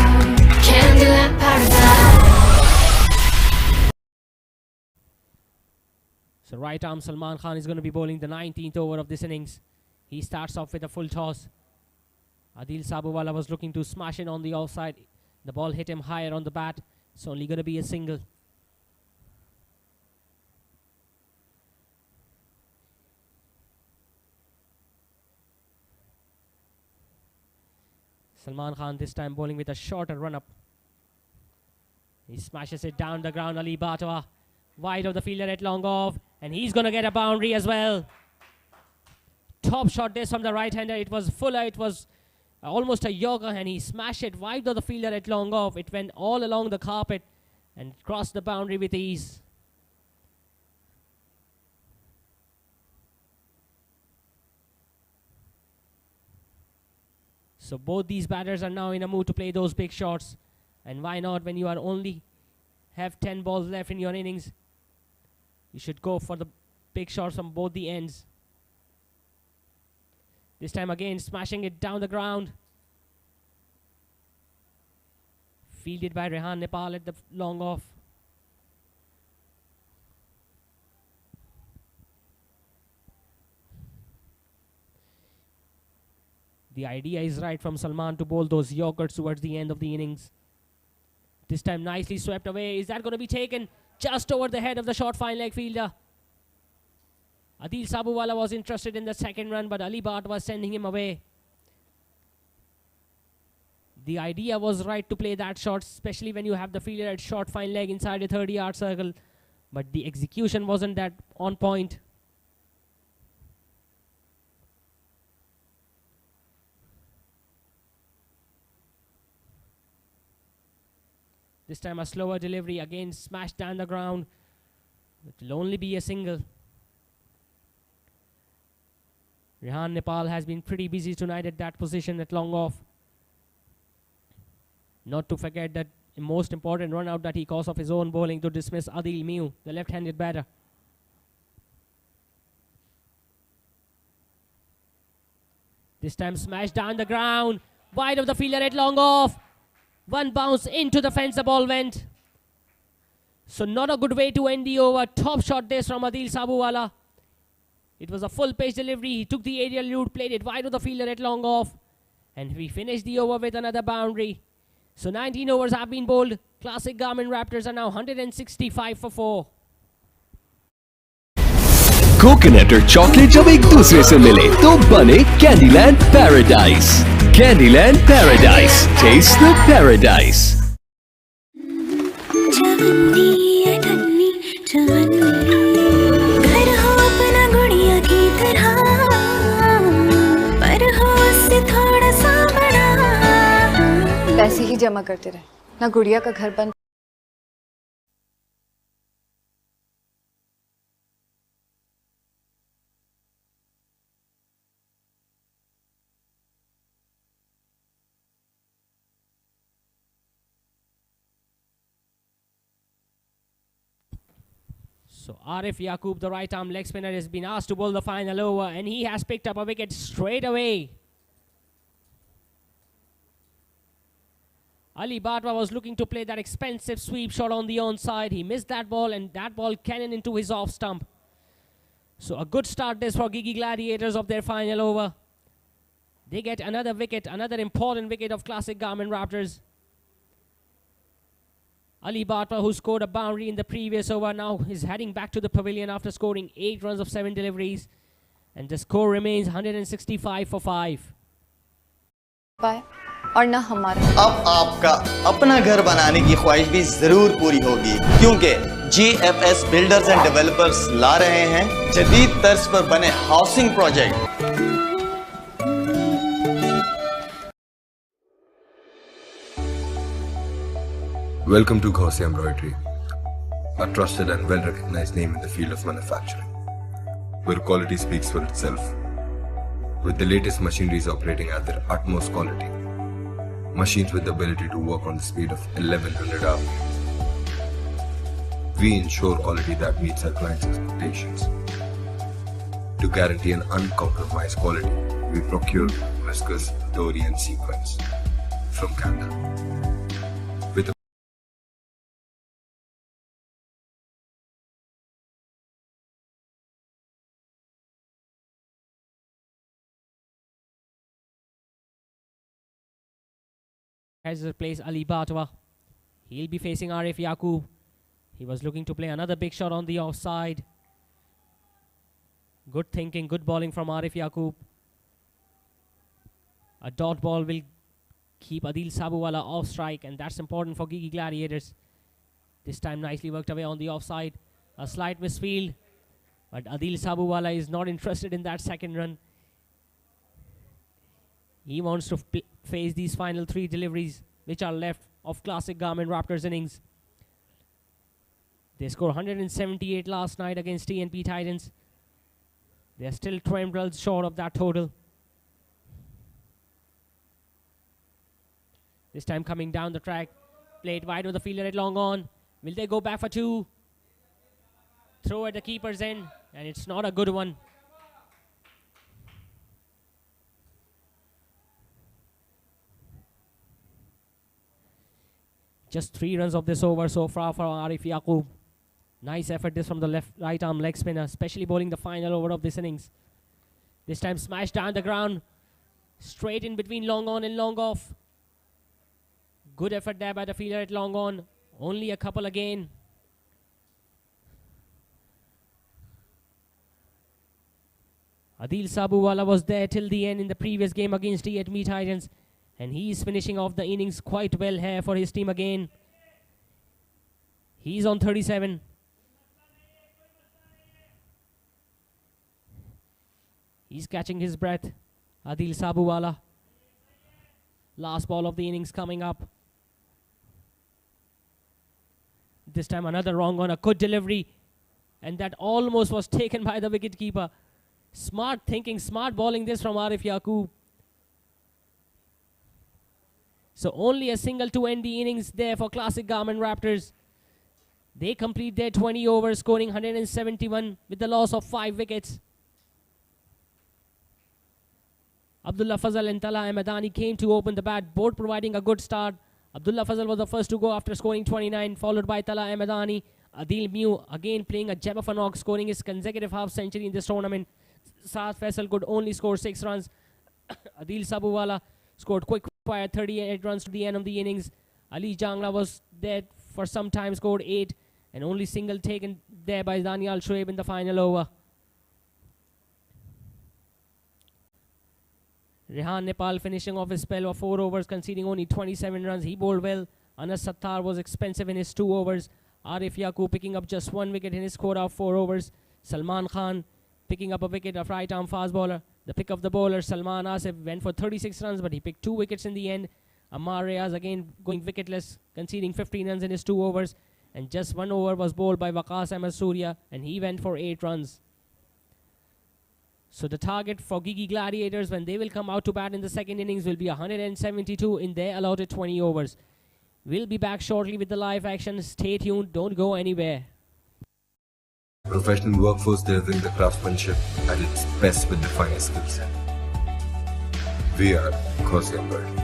Candyland paradise. So right arm Salman Khan is going to be bowling the 19th over of this innings. He starts off with a full toss. Adil Sabuwala was looking to smash in on the offside. The ball hit him higher on the bat. It's only going to be a single. Salman Khan this time bowling with a shorter run-up. He smashes it down the ground. Ali Batwa wide of the fielder at long off. And he's going to get a boundary as well. Top shot this from the right-hander. It was fuller. It was almost a yorker. And he smashed it wide of the fielder at long off. It went all along the carpet and crossed the boundary with ease. So both these batters are now in a mood to play those big shots. And why not, when you are only have 10 balls left in your innings, you should go for the big shots from both the ends. This time again, smashing it down the ground. Fielded by Rehan Nepal at the long off. The idea is right from Salman to bowl those yorkers towards the end of the innings. This time nicely swept away. Is that going to be taken just over the head of the short fine leg fielder? Adil Sabuwala was interested in the second run, but Ali Bhat was sending him away. The idea was right to play that shot, especially when you have the fielder at short fine leg inside a 30-yard circle. But the execution wasn't that on point. This time a slower delivery, again smashed down the ground. It will only be a single. Rehan Nepal has been pretty busy tonight at that position at long off. Not to forget that the most important run out that he caused of his own bowling to dismiss Adil Miu, the left-handed batter. This time smashed down the ground, wide of the fielder at long off. One bounce into the fence, the ball went. So not a good way to end the over. Top shot this from Adil Sabuwala. It was a full pitch delivery. He took the aerial route, played it wide of the fielder at long off. And we finished the over with another boundary. So 19 overs have been bowled. Classic Garmin Raptors are now 165 for 4. Coconut और chocolate जब एक दूसरे से मिले तो बने Candyland paradise. Candyland paradise, taste the paradise. पैसे ही जमा करते रहे, ना गुड़िया का घर बन। So Arif Yaqub, the right arm leg spinner, has been asked to bowl the final over, and he has picked up a wicket straight away. Ali Batwa was looking to play that expensive sweep shot on the onside. He missed that ball, and that ball cannoned into his off stump. So a good start this for Gigi Gladiators of their final over. They get another wicket, another important wicket of classic Garmin Raptors. Ali Batwa, who scored a boundary in the previous over, now is heading back to the pavilion after scoring 8 runs of 7 deliveries. And the score remains 165 for 5. और ना हमारा। अब आपका अपना घर बनाने की ख्वाहिश भी जरूर पूरी होगी, क्योंकि GFS बिल्डर्स एंड डेवलपर्स ला रहे हैं जदीद तर्ज पर बने housing project. Welcome to Gaussian Embroidery, a trusted and well-recognized name in the field of manufacturing, where quality speaks for itself. With the latest machineries operating at their utmost quality, machines with the ability to work on the speed of 1100 RPM. We ensure quality that meets our clients' expectations. To guarantee an uncompromised quality, we procure viscose, dory and sequins from Canada. With a has replaced Ali Batwa. He'll be facing Arif Yaqub. He was looking to play another big shot on the offside. Good thinking, good bowling from Arif Yaqub. A dot ball will keep Adil Sabuwala off strike, and that's important for Gigi Gladiators. This time nicely worked away on the offside. A slight misfield, but Adil Sabuwala is not interested in that second run. He wants to face these final 3 deliveries which are left of classic Garmin Raptors innings. They scored 178 last night against TNP Titans. They are still 20 runs short of that total. This time coming down the track, played wide with the fielder at long on. Will they go back for 2? Throw at the keeper's end, and it's not a good one. Just 3 runs of this over so far for Arif Yaqub. Nice effort this from the right arm leg spinner, especially bowling the final over of this innings. This time smashed down the ground, straight in between long on and long off. Good effort there by the fielder at long on. Only a couple again. Adil Sabuwala was there till the end in the previous game against TNP Titans, and he is finishing off the innings quite well here for his team again. He's on 37. He's catching his breath. Adil Sabuwala. Last ball of the innings coming up. This time another wrong on a good delivery, and that almost was taken by the wicketkeeper. Smart thinking, smart bowling this from Arif Yaqub. So only a single to end the innings there for classic Garmin Raptors. They complete their 20 overs, scoring 171 with the loss of 5 wickets. Abdullah Fazal and Tala Ahmedani came to open the bat, both providing a good start. Abdullah Fazal was the first to go after scoring 29, followed by Tala Ahmedani. Adil Mew again playing a gem of a knock, scoring his consecutive half century in this tournament. Saad Faisal could only score 6 runs. Adil Sabuwala scored quick fire 38 runs to the end of the innings. Ali Jangla was there for some time, scored 8, and only single taken there by Daniel Shoaib in the final over. Rehan Nepal finishing off his spell of 4 overs, conceding only 27 runs. He bowled well. Anas Sattar was expensive in his 2 overs. Arif Yaqub picking up just 1 wicket in his score of 4 overs. Salman Khan picking up a wicket of right-arm fast bowler. The pick of the bowler, Salman Asif, went for 36 runs, but he picked 2 wickets in the end. Ammar Rayaz again going wicketless, conceding 15 runs in his 2 overs. And just 1 over was bowled by Waqas Ahmed Surya, and he went for 8 runs. So the target for Gigi Gladiators when they will come out to bat in the second innings will be 172 in their allotted 20 overs. We'll be back shortly with the live action. Stay tuned, don't go anywhere. Professional workforce delivering the craftsmanship at its best with the finest skills. We are Ghosi Embroidery.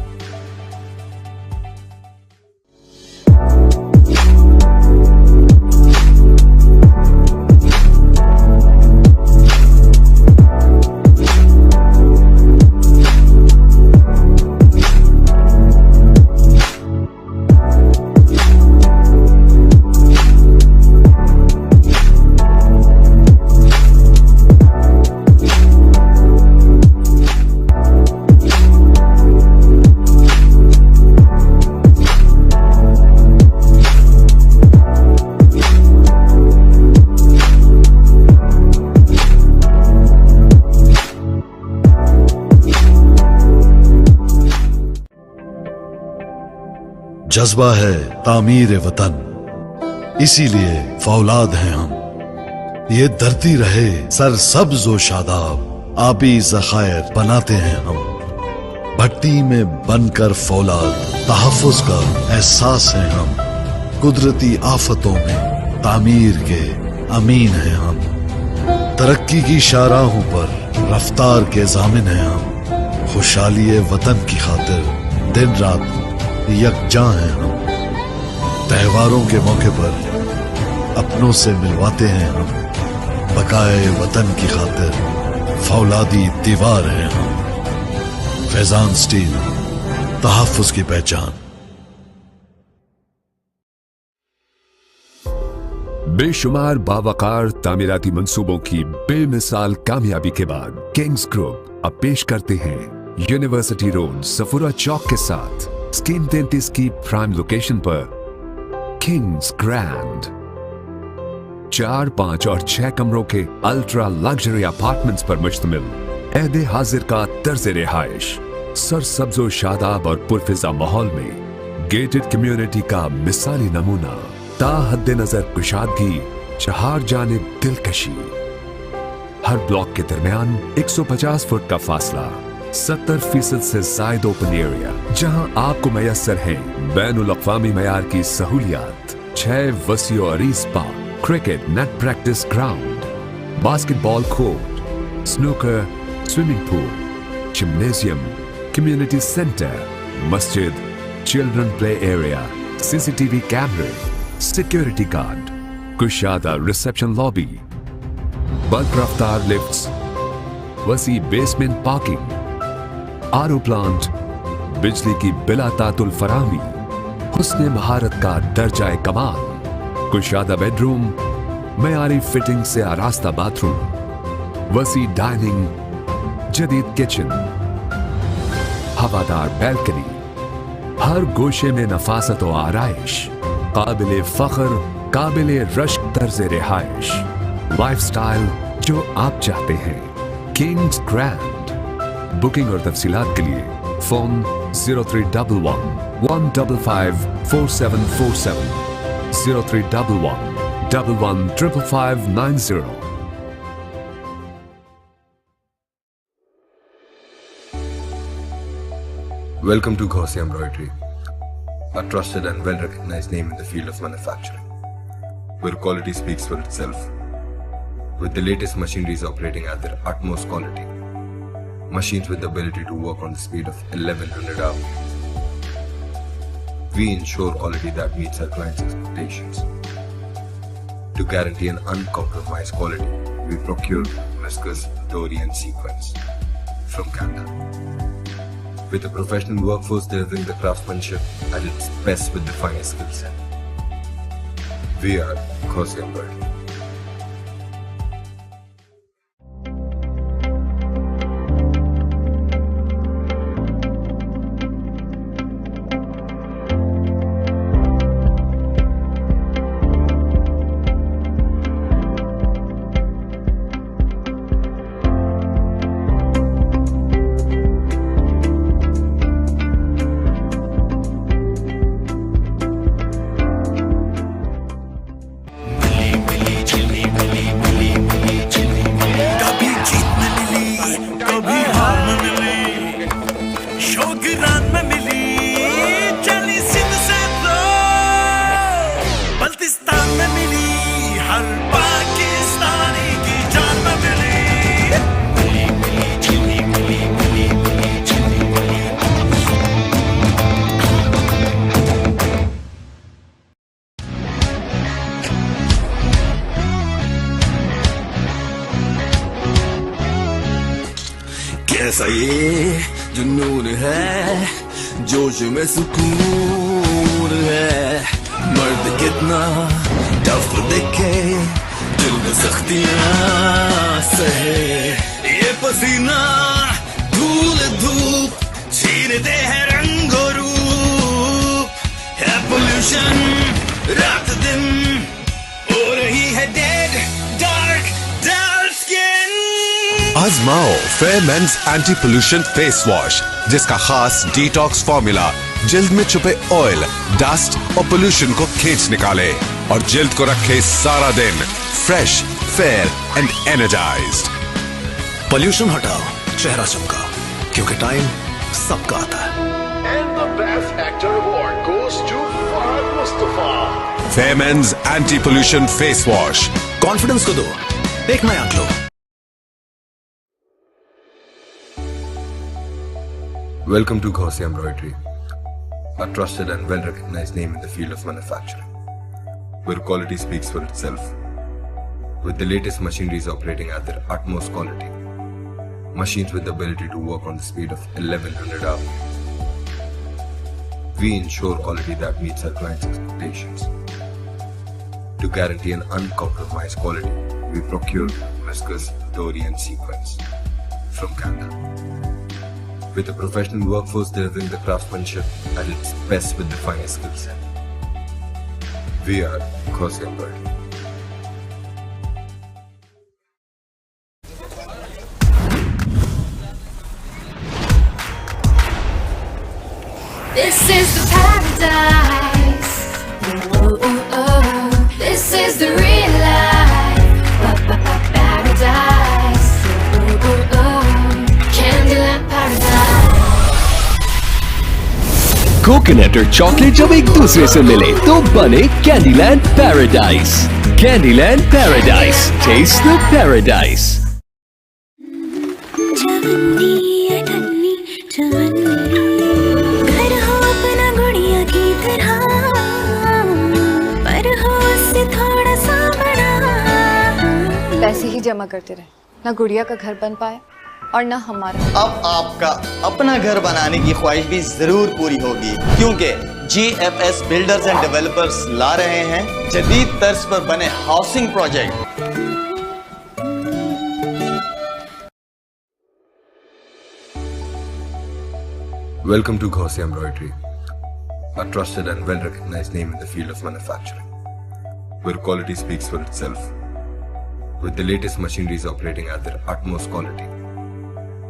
जज्बा है तामीर वतन, इसीलिए फौलाद हैं हम। ये धरती रहे सरसब्ज व शादाब, आबी ज़खायर बनाते हैं हम। भट्टी में बनकर फौलाद, तहफ़्फ़ुज़ का एहसास है हम। कुदरती आफतों में तामीर के अमीन हैं हम। तरक्की की शाहराहों पर रफ्तार के ज़ामिन हैं हम। खुशहाली वतन की खातिर दिन रात यकजा हैं हम। त्योहारों के मौके पर अपनों से मिलवाते हैं हम। बकाए वतन की खातिर फौलादी दीवार हैं हम। फैजान स्टील, तहफ़्फ़ुज़ की पहचान। बेशुमार बावकार तामीराती मंसूबों की बेमिसाल कामयाबी के बाद किंग्स ग्रुप अब पेश करते हैं यूनिवर्सिटी रोड सफुरा चौक के साथ स्कीम 33 की प्राइम लोकेशन पर किंग्स ग्रैंड 4, 5 और 6 कमरों के अल्ट्रा लग्जरी अपार्टमेंट्स पर मुश्तमिल ऐदे हाजिर का तर्ज रिहाइश सरसब्ज़ो शादाब और पुरफिजा माहौल में गेटेड कम्युनिटी का मिसाली नमूना ता हद्दे नजर कुशादगी, चार जानिब दिलकशी। हर ब्लॉक के दरमियान 150 फुट का फासला, 70% से जायद ओपन एरिया जहां आपको मैसर है बैनुल अक़वामी मयार की सहूलियात। 6 वसी और अरीज park, cricket net practice ground, basketball court, snooker, swimming pool, gymnasium, community centre, मस्जिद, चिल्ड्रन प्ले एरिया, CCTV कैमरे, सिक्योरिटी गार्ड, कुशादा रिसेप्शन लॉबी, बल्क रफ्तार लिफ्ट्स, वसी बेसमेंट पार्किंग, आरओ प्लांट, बिजली की बिला तातुल फराहमी, हुस्ने महारत का दर्जाए कमाल, कुशादा बेडरूम, मयारी फिटिंग से आरास्ता बाथरूम, वसी डाइनिंग, जदीद किचन, हवादार बैल्कनी, हर गोशे में नफासत व आराइश, काबिले फख्र, काबिले रश्क तर्ज रिहाइश, लाइफस्टाइल जो आप चाहते हैं। Kings grand. बुकिंग और तफसीलात के लिए phone 0311 155 4747 0311 115590। Welcome to Ghosi Embroidery, a trusted and well-recognized name in the field of manufacturing, where quality speaks for itself. With the latest machineries operating at their utmost quality, machines with the ability to work on the speed of 1100 hours. We ensure quality that meets our clients' expectations. To guarantee an uncompromised quality, we procure viscose, dory and sequins from Canada. With a professional workforce delivering the craftsmanship at its best with the finest skill set. We are Ghosi Embroidery. कैसा ये जुनून है जोश में सुकून है मर्द कितना टफ दिखे दिल में सख्तियां सहे ये पसीना धूल धूप छीनते हैं रंगो रूप है पोल्यूशन रात दिन हो रही है डेड डार्क डार्क स्किन आजमाओ fair men's anti pollution face wash जिसका खास डिटॉक्स फॉर्मूला जिल्द में छुपे ऑयल, डस्ट और पोल्यूशन को खींच निकाले और जिल्द को रखे सारा दिन fresh, fair and energised. Pollution हटाओ, चेहरा चमका, क्योंकि टाइम सबका आता है। And the best actor award goes to Fahad Mustafa. Fair men's anti pollution face wash. Confidence को दो एक नया glow. Welcome to Ghosi Embroidery, a trusted and well-recognized name in the field of manufacturing, where quality speaks for itself. With the latest machineries operating at their utmost quality, machines with the ability to work on the speed of 1100 hours, we ensure quality that meets our clients' expectations. To guarantee an uncompromised quality, we procure viscose, dory and sequins from Canada. With a professional workforce delivering the craftsmanship at its best with the finest skill set. We are Ghosi Embroidery. This is the paradise. Ooh, ooh, oh. This is the real life. Paradise. Ooh, ooh, oh. Candyland paradise. Coconut और chocolate जब एक दूसरे से मिले तो बने Candyland paradise. Candyland paradise, taste the paradise. घर हो अपना गुड़िया की तरह, पर हो उससे थोड़ा सा बड़ा। पैसे ही जमा करते रहे, ना गुड़िया का घर बन पाए और ना हमारा। अब आपका अपना घर बनाने की ख्वाहिश भी जरूर पूरी होगी, क्योंकि GFS बिल्डर्स एंड डेवलपर्स ला रहे हैं जदीद तर्ज पर बने housing project. Welcome to Ghosi Embroidery, a trusted and well-recognized name in the field of manufacturing, where quality speaks for itself. With the latest machineries operating at their utmost quality,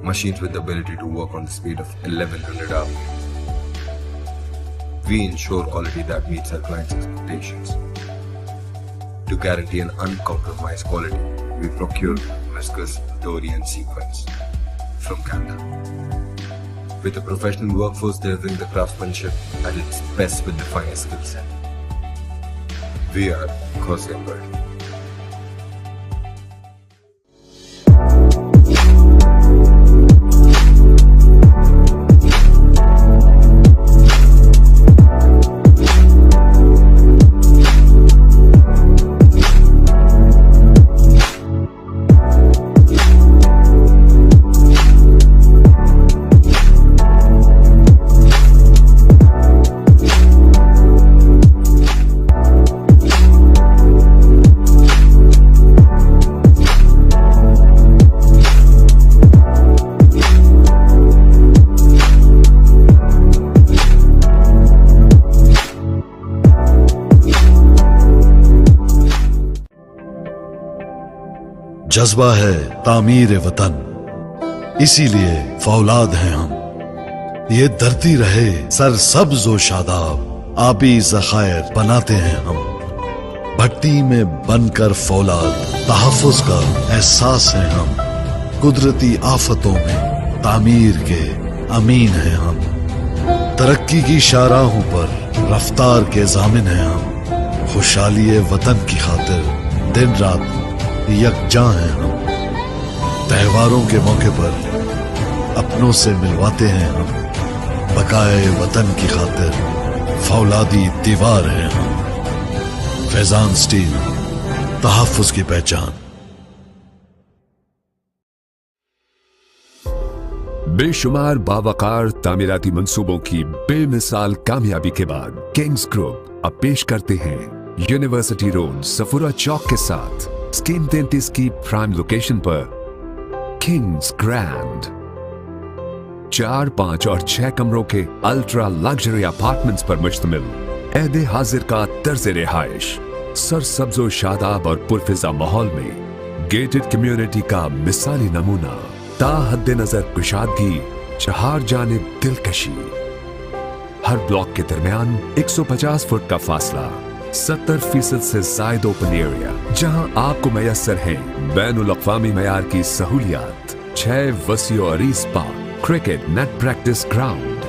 machines with the ability to work on the speed of 1100 hours, we ensure quality that meets our clients' expectations. To guarantee an uncompromised quality, we procure viscose, dory and sequins from Canada. With a professional workforce delivering the craftsmanship at its best with the finest skill set. We are Ghosi Embroidery. जज्बा है तामीर वतन, इसीलिए फौलाद हैं हम। ये धरती रहे सरसब्ज व शादाब, आबी ज़खायर बनाते हैं हम। भट्टी में बनकर फौलाद, तहफ़्फ़ुज़ का एहसास है हम। कुदरती आफतों में तामीर के अमीन हैं हम। तरक्की की शाहराहों पर रफ्तार के ज़ामिन हैं हम। खुशहाली वतन की खातिर दिन रात यकजां हैं हम। त्योहारों के मौके पर अपनों से मिलवाते हैं हम। बकाए वतन की खातिर फौलादी दीवार हैं हम। फैजान स्टील, तहफ़्फ़ुज़ की पहचान। बेशुमार बावकार तामीराती मंसूबों की बेमिसाल कामयाबी के बाद किंग्स ग्रुप अब पेश करते हैं यूनिवर्सिटी रोड सफुरा चौक के साथ स्कीम 33 की प्राइम लोकेशन पर किंग्स ग्रैंड। 4, 5 और 6 कमरों के अल्ट्रा लग्जरी अपार्टमेंट्स पर मुश्तमिल ऐदे हाजिर का तर्ज रिहाइश सरसब्ज़ो शादाब और पुरफिजा माहौल में गेटेड कम्युनिटी का मिसाली नमूना। ताहद्दे नजर कुशादगी, चार जानिब दिलकशी। हर ब्लॉक के दरमियान 150 फुट का फासला, 70% से जायद ओपन एरिया, जहां आपको मैसर है बैनुल अक़वामी मयार की सहूलियात। 6 वसी और अरीज park, cricket net practice ground,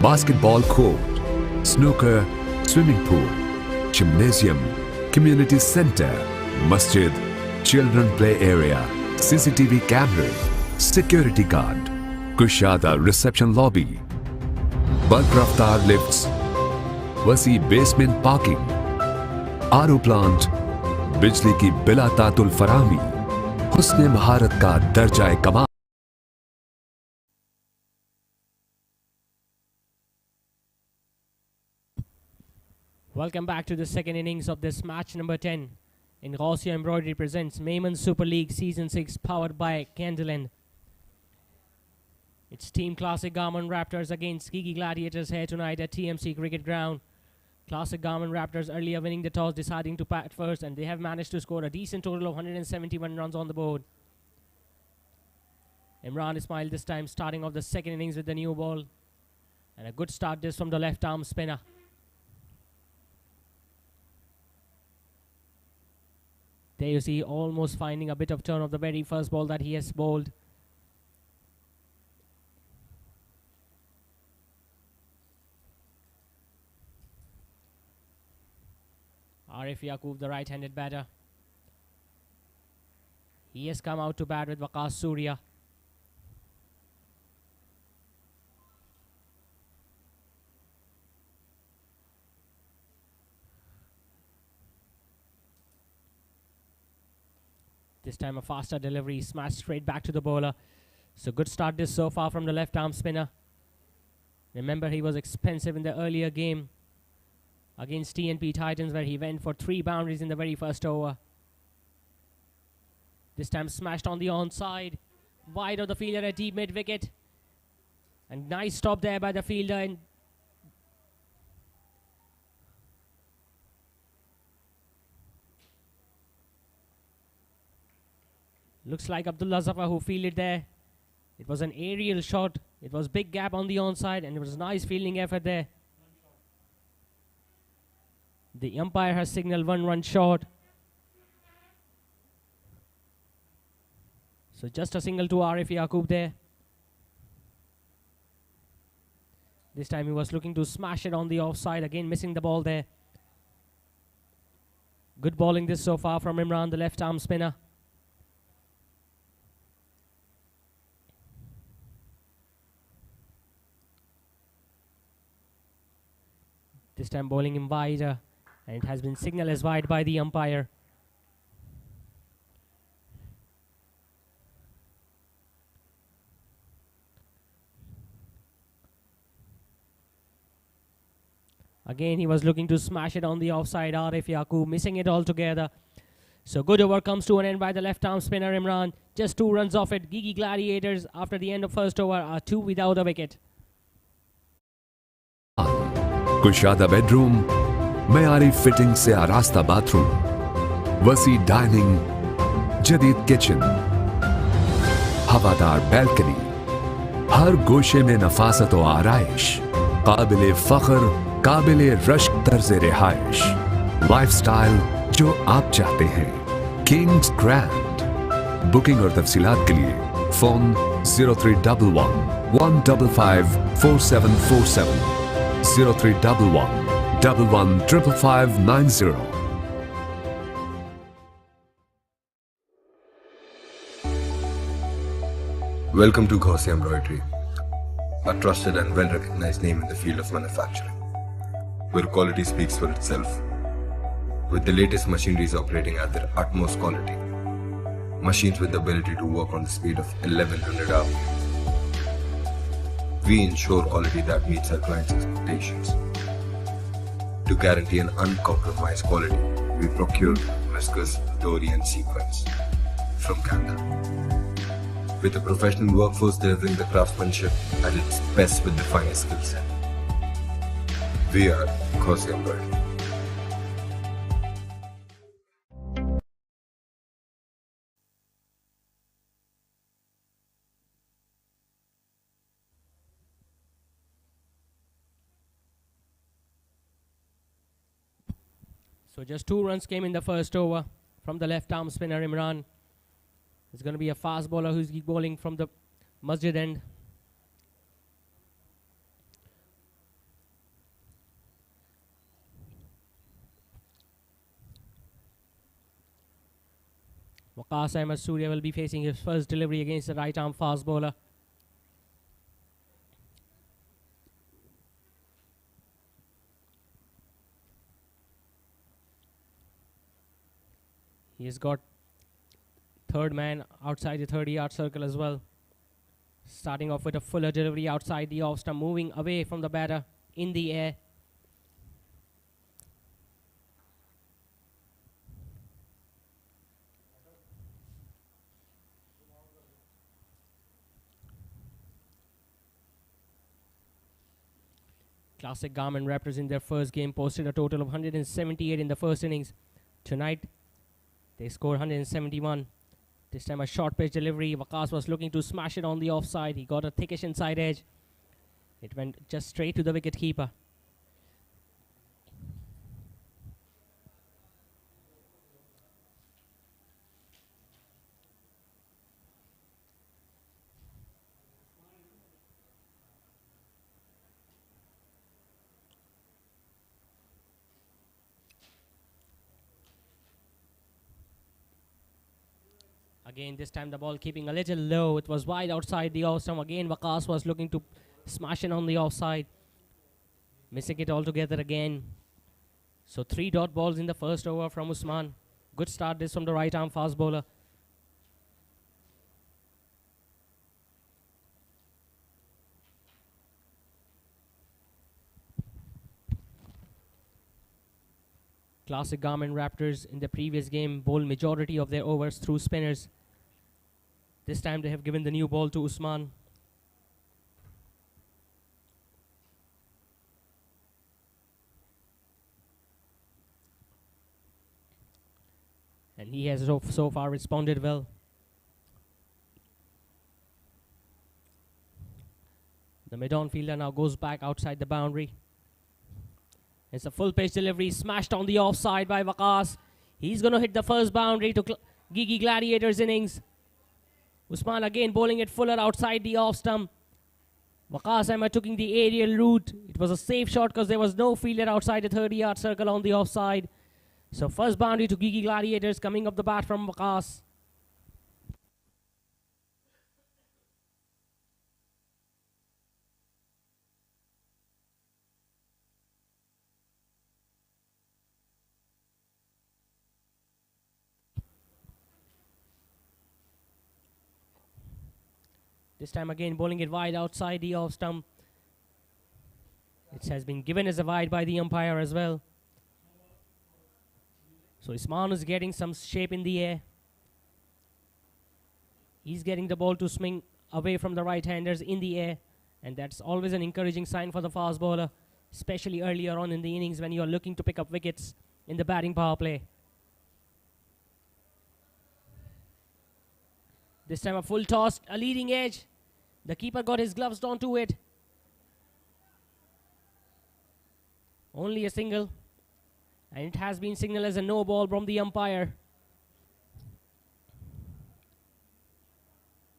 basketball court, snooker, swimming pool, gymnasium, community centre, मस्जिद, चिल्ड्रन प्ले एरिया, CCTV कैमरे, सिक्योरिटी गार्ड, कुशादा रिसेप्शन लॉबी, बल्क रफ्तार लिफ्ट्स, वसी बेसमेंट पार्किंग, आरओ प्लांट, बिजली की बिला तातुल फराहमी, हुस्ने महारत का दर्जा कमाल। Welcome back to the second innings of this match number 10 in Gausia Embroidery presents Memon Super League Season 6 powered by Candyland. It's Team Classic Garmin Raptors against Gigi Gladiators here tonight at TMC Cricket Ground. Classic Garmin Raptors earlier winning the toss, deciding to bat first, and they have managed to score a decent total of 171 runs on the board. Imran Ismail this time starting off the second innings with the new ball. And a good start this from the left arm spinner. There you see almost finding a bit of turn of the very first ball that he has bowled. Arif Yaqub, the right-handed batter. He has come out to bat with Waqas Surya. This time a faster delivery, smashed straight back to the bowler. So good start this so far from the left arm spinner. Remember, he was expensive in the earlier game against TNP Titans, where he went for 3 boundaries in the very first over. This time smashed on the onside, wide of the fielder at deep mid wicket. And nice stop there by the fielder. And looks like Abdullah Zafar who fielded there. It was an aerial shot. It was big gap on the onside, and it was a nice fielding effort there. The umpire has signaled 1 run short. So just a single to Arif Yaqub there. This time he was looking to smash it on the offside, again missing the ball there. Good bowling this so far from Imran, the left arm spinner. This time bowling him wide, and it has been signaled as wide by the umpire. Again, he was looking to smash it on the offside. Arif Yaqub missing it altogether. So good over comes to an end by the left arm spinner Imran. Just 2 runs off it. Gigi Gladiators, after the end of first over, are 2 without a wicket. कुशादा bedroom, मयारी fitting से आरास्ता bathroom, वसी dining, जदीद kitchen, हवादार balcony, हर गोशे में नफासत व आराइश, काबिले फख्र, काबिले रश्क तर्ज रिहाइश, लाइफस्टाइल जो आप चाहते हैं, किंग्स ग्रैंड। बुकिंग और तफसीलात के लिए phone 0311 155 4747, 0311 115590। Welcome to Gaussian Embroidery, a trusted and well-recognized name in the field of manufacturing, where quality speaks for itself. With the latest machineries operating at their utmost quality, machines with the ability to work on the speed of 1100 hours, we ensure quality that meets our clients' expectations. To guarantee an uncompromised quality, we procure viscose, dory and sequins from Canada. With a professional workforce delivering the craftsmanship at its best with the finest skill set. We are Gaussian Embroidery. So just 2 runs came in the first over from the left arm spinner Imran. It's going to be a fast bowler who's bowling from the Masjid end. Waqas Ahmed Surya will be facing his first delivery against the right arm fast bowler. He's got third man outside the 30-yard circle as well. Starting off with a fuller delivery outside the off stump, moving away from the batter in the air. Classic Garmin Raptors in their first game posted a total of 178 in the first innings. Tonight, they scored 171. This time a short pitch delivery. Waqas was looking to smash it on the offside. He got a thickish inside edge. It went just straight to the wicket keeper. Again, this time the ball keeping a little low. It was wide outside the off stump. Again, Waqas was looking to smash it on the offside. Missing it altogether again. So 3 dot balls in the first over from Usman. Good start this from the right arm fast bowler. Classic Garmin Raptors in the previous game bowled majority of their overs through spinners. This time they have given the new ball to Usman. And he has so far responded well. The mid-on fielder now goes back outside the boundary. It's a full pitch delivery smashed on the offside by Waqas. He's going to hit the first boundary to Gigi Gladiators innings. Usman again bowling it fuller outside the off stump. Waqas Ahmed taking the aerial route. It was a safe shot because there was no fielder outside the 30-yard circle on the offside. So first boundary to Gigi Gladiators coming up the bat from Waqas. This time again bowling it wide outside the off stump. It has been given as a wide by the umpire as well. So Usman is getting some shape in the air. He's getting the ball to swing away from the right-handers in the air. And that's always an encouraging sign for the fast bowler, especially earlier on in the innings when you're looking to pick up wickets in the batting power play. This time a full toss, a leading edge. The keeper got his gloves onto it. Only a single. And it has been signaled as a no ball from the umpire.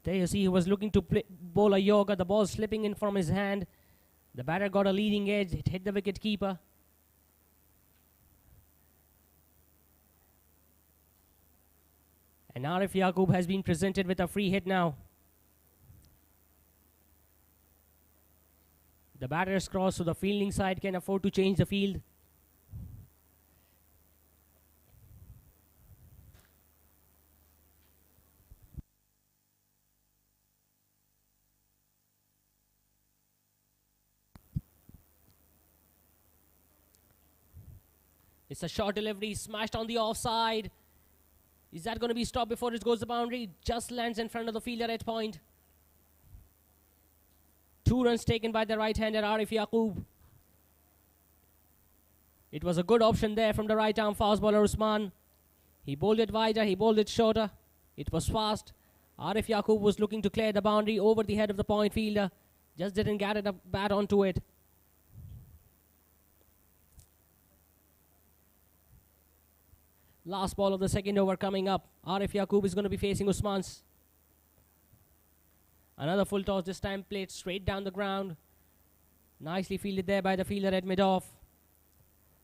There you see he was looking to bowl a Yorker. The ball slipping in from his hand. The batter got a leading edge. It hit the wicket keeper. And Arif Yaqub has been presented with a free hit now. The batter is crossed, so the fielding side can afford to change the field. It's a short delivery, smashed on the offside. Is that going to be stopped before it goes the boundary? Just lands in front of the fielder at point. 2 runs taken by the right-hander Arif Yaqub. It was a good option there from the right-arm fast bowler Usman. He bowled it wider, he bowled it shorter. It was fast. Arif Yaqub was looking to clear the boundary over the head of the point fielder. Just didn't get it a bat onto it. Last ball of the second over coming up. Arif Yaqub is going to be facing Usman's. Another full toss, this time played straight down the ground. Nicely fielded there by the fielder at mid-off.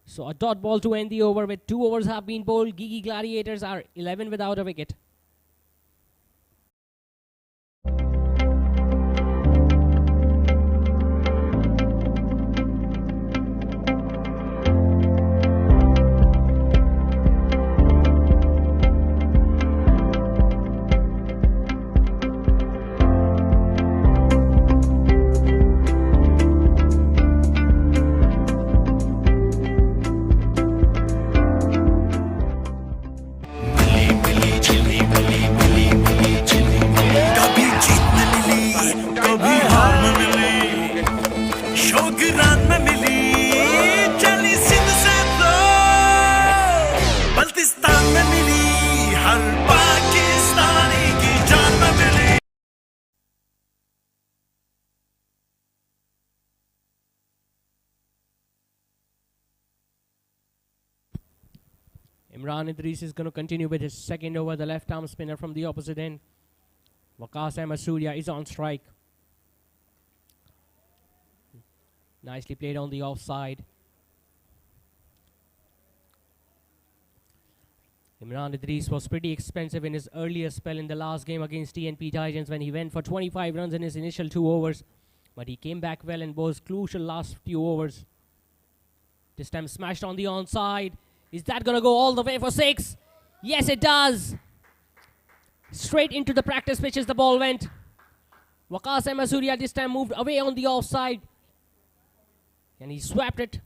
So a dot ball to end the over with 2 overs have been bowled. Gigi Gladiators are 11 without a wicket. Idris is going to continue with his second over. The left arm spinner from the opposite end. Waqas Ahmed Surya is on strike. Nicely played on the offside. Imran Idris was pretty expensive in his earlier spell in the last game against TNP Titans when he went for 25 runs in his initial 2 overs. But he came back well in those crucial last few overs. This time smashed on the onside. Is that going to go all the way for 6? Yes, it does. Straight into the practice pitches the ball went. Waqas Ahmed Surya this time moved away on the offside. And he swept it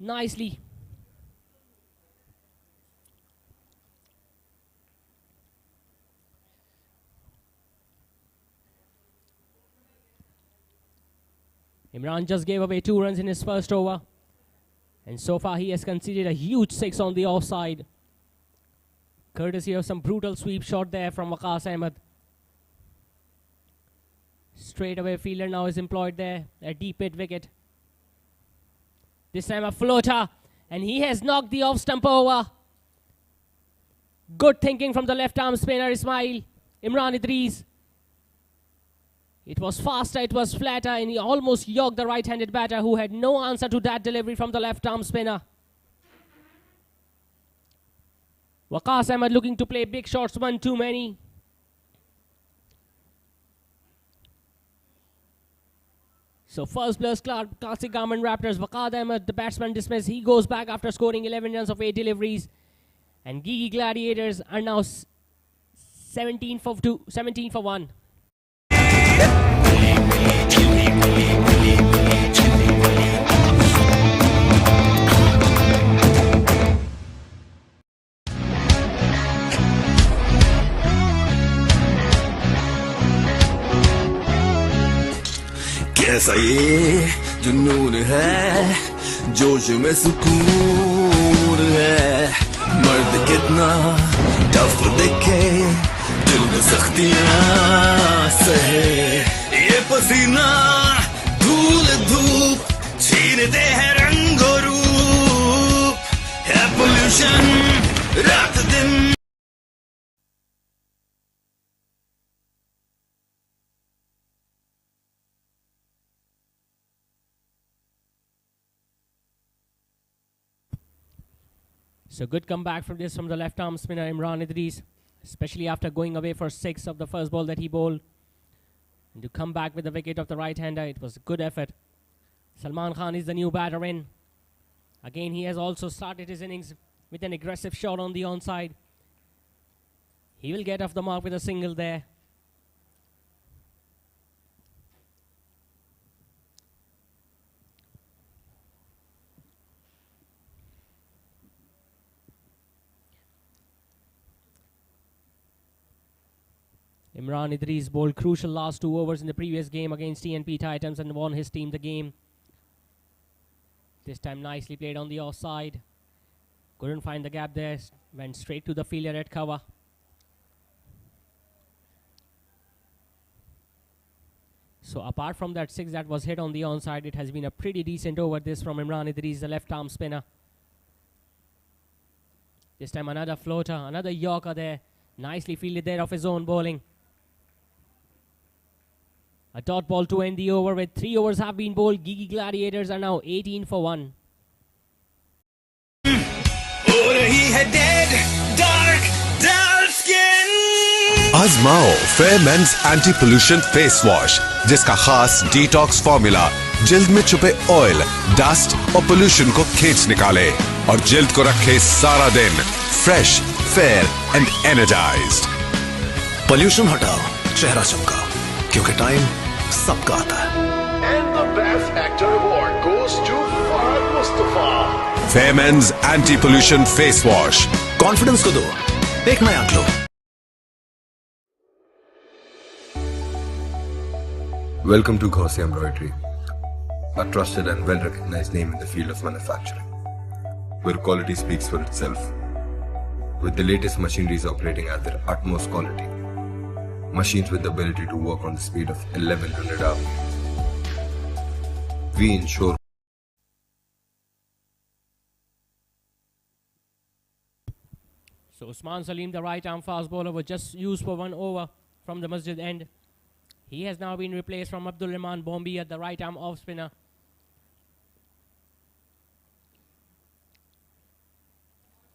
nicely. Imran just gave away 2 runs in his first over. And so far he has conceded a huge 6 on the offside. Courtesy of some brutal sweep shot there from Waqas Ahmed. Straight away fielder now is employed there. A deep mid wicket. This time a floater. And he has knocked the off stump over. Good thinking from the left arm spinner Imran Idris. It was faster, it was flatter, and he almost yoked the right-handed batter who had no answer to that delivery from the left-arm spinner. Waqas Ahmed looking to play big shots, 1 too many. So first plus classic Garmin Raptors. Waqas Ahmed, the batsman dismissed. He goes back after scoring 11 runs of 8 deliveries. And Gigi Gladiators are now 17 for 1. कैसा ये जुनून है जोश में सुकून है मर्द कितना टफ दिखे दिल में सख्तियां सहे ये पसीना धूल धूप छीनते हैं रंग और रूप है पोल्यूशन रात दिन So good comeback from this from the left arm spinner Imran Idris, especially after going away for 6 of the first ball that he bowled. And to come back with the wicket of the right-hander, it was a good effort. Salman Khan is the new batter in. Again, he has also started his innings with an aggressive shot on the onside. He will get off the mark with a single there. Imran Idris bowled crucial last 2 overs in the previous game against TNP Titans and won his team the game. This time nicely played on the offside. Couldn't find the gap there. Went straight to the fielder at cover. So apart from that 6 that was hit on the onside, it has been a pretty decent over this from Imran Idris, the left arm spinner. This time another floater, another Yorker there. Nicely fielded there of his own bowling. A dot ball to end the over with 3 overs have been bowled. Gigi Gladiators are now 18 for 1. आजमाओ fair men's anti pollution face wash जिसका खास detox formula जिल्द में छुपे oil, dust और pollution को खींच निकाले और जिल्द को रखे सारा दिन fresh, fair and energised. Pollution हटाओ, चेहरा चमका, क्योंकि टाइम सबका आता है। And the best actor award goes to Fahad Mustafa. Fair men's anti pollution face wash confidence को दो एक नया glow. Welcome to Gaussian Embroidery, a trusted and well-recognized name in the field of manufacturing, where quality speaks for itself. With the latest machineries operating at their utmost quality, machines with the ability to work on the speed of 1100 hours, we ensure. So Usman Salim, the right arm fast bowler, was just used for 1 over from the Masjid end. He has now been replaced from Abdul Rahman Bombi at the right arm off spinner.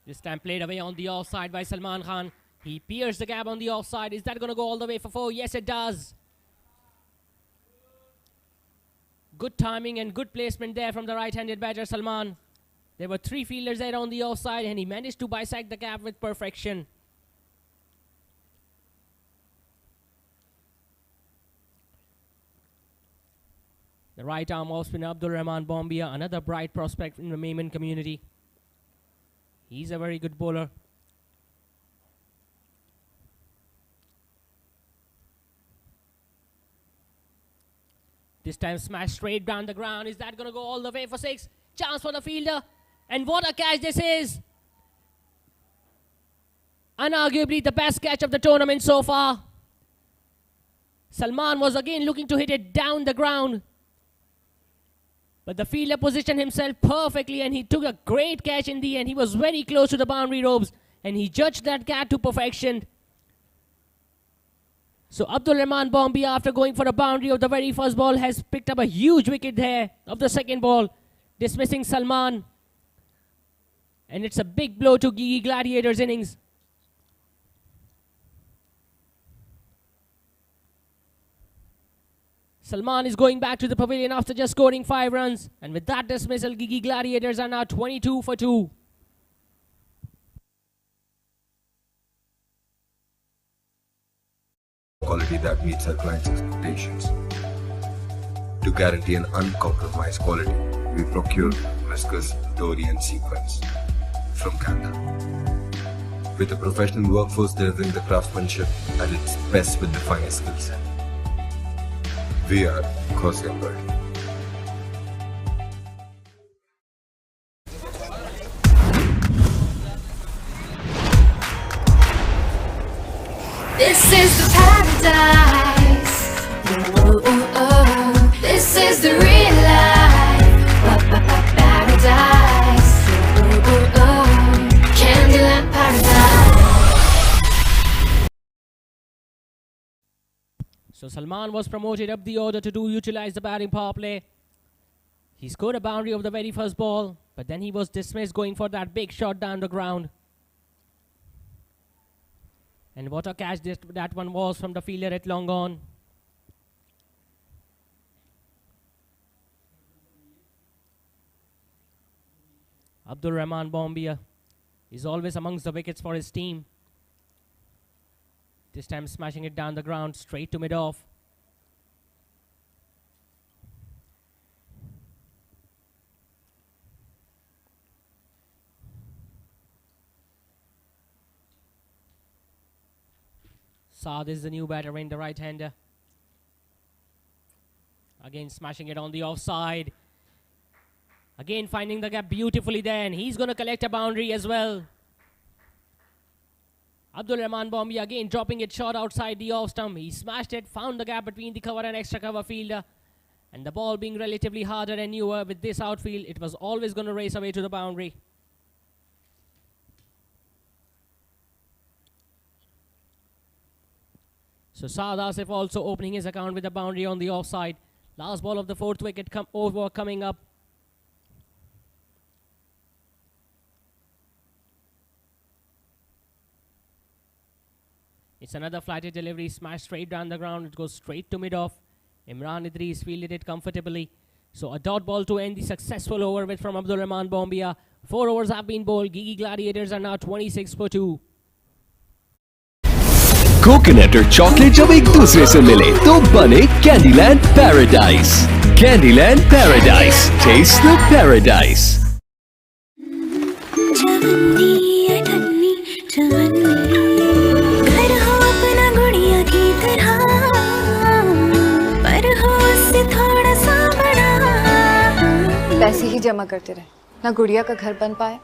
This time played away on the offside by Salman Khan. He pierced the gap on the offside. Is that going to go all the way for 4? Yes, it does. Good timing and good placement there from the right-handed batter Salman. There were 3 fielders there on the offside and he managed to bisect the gap with perfection. The right arm off spinner Abdul Rahman Bombia, another bright prospect in the Memon community. He's a very good bowler. This time smashed straight down the ground. Is that going to go all the way for 6? Chance for the fielder. And what a catch this is. Unarguably the best catch of the tournament so far. Salman was again looking to hit it down the ground. But the fielder positioned himself perfectly and he took a great catch in the end. He was very close to the boundary ropes and he judged that catch to perfection. So Abdul Rahman Bombi, after going for a boundary of the very first ball, has picked up a huge wicket there of the second ball, dismissing Salman. And it's a big blow to Gigi Gladiators' innings. Salman is going back to the pavilion after just scoring 5 runs. And with that dismissal, Gigi Gladiators are now 22 for 2. Quality that meets our clients' expectations. To guarantee an uncompromised quality, we procure viscose, dory and sequins from Canada. With a professional workforce delivering the craftsmanship at its best with the finest skill set. We are Gaussian Embroidery. This is the paradise. Ooh, ooh, oh. This is the real life. Paradise. Ooh, ooh, oh. Candyland paradise. So Salman was promoted up the order to utilize the batting power play. He scored a boundary of the very first ball, but then he was dismissed going for that big shot down the ground. And what a catch that one was from the fielder at long on. Abdul Rahman Bombia is always amongst the wickets for his team. This time smashing it down the ground straight to mid-off. Saad is the new batter in the right-hander. Again smashing it on the offside. Again finding the gap beautifully there, and he's going to collect a boundary as well. Abdul Rahman Bombi again dropping it short outside the off stump. He smashed it, found the gap between the cover and extra cover fielder. And the ball being relatively harder and newer with this outfield, it was always going to race away to the boundary. So Saad Asif also opening his account with a boundary on the offside. Last ball of the fourth wicket over coming up. It's another flighted delivery, smashed straight down the ground. It goes straight to mid-off. Imran Idris fielded it comfortably. So a dot ball to end the successful over with from Abdul Rahman Bombia. 4 overs have been bowled. Gigi Gladiators are now 26 for 2. Coconut और chocolate जब एक दूसरे से मिले तो बने Candyland paradise. Candyland paradise, taste the paradise. घर हो अपना गुड़िया की तरह, पर हो उससे थोड़ा सा बड़ा। पैसे ही जमा करते रहे, ना गुड़िया का घर बन पाए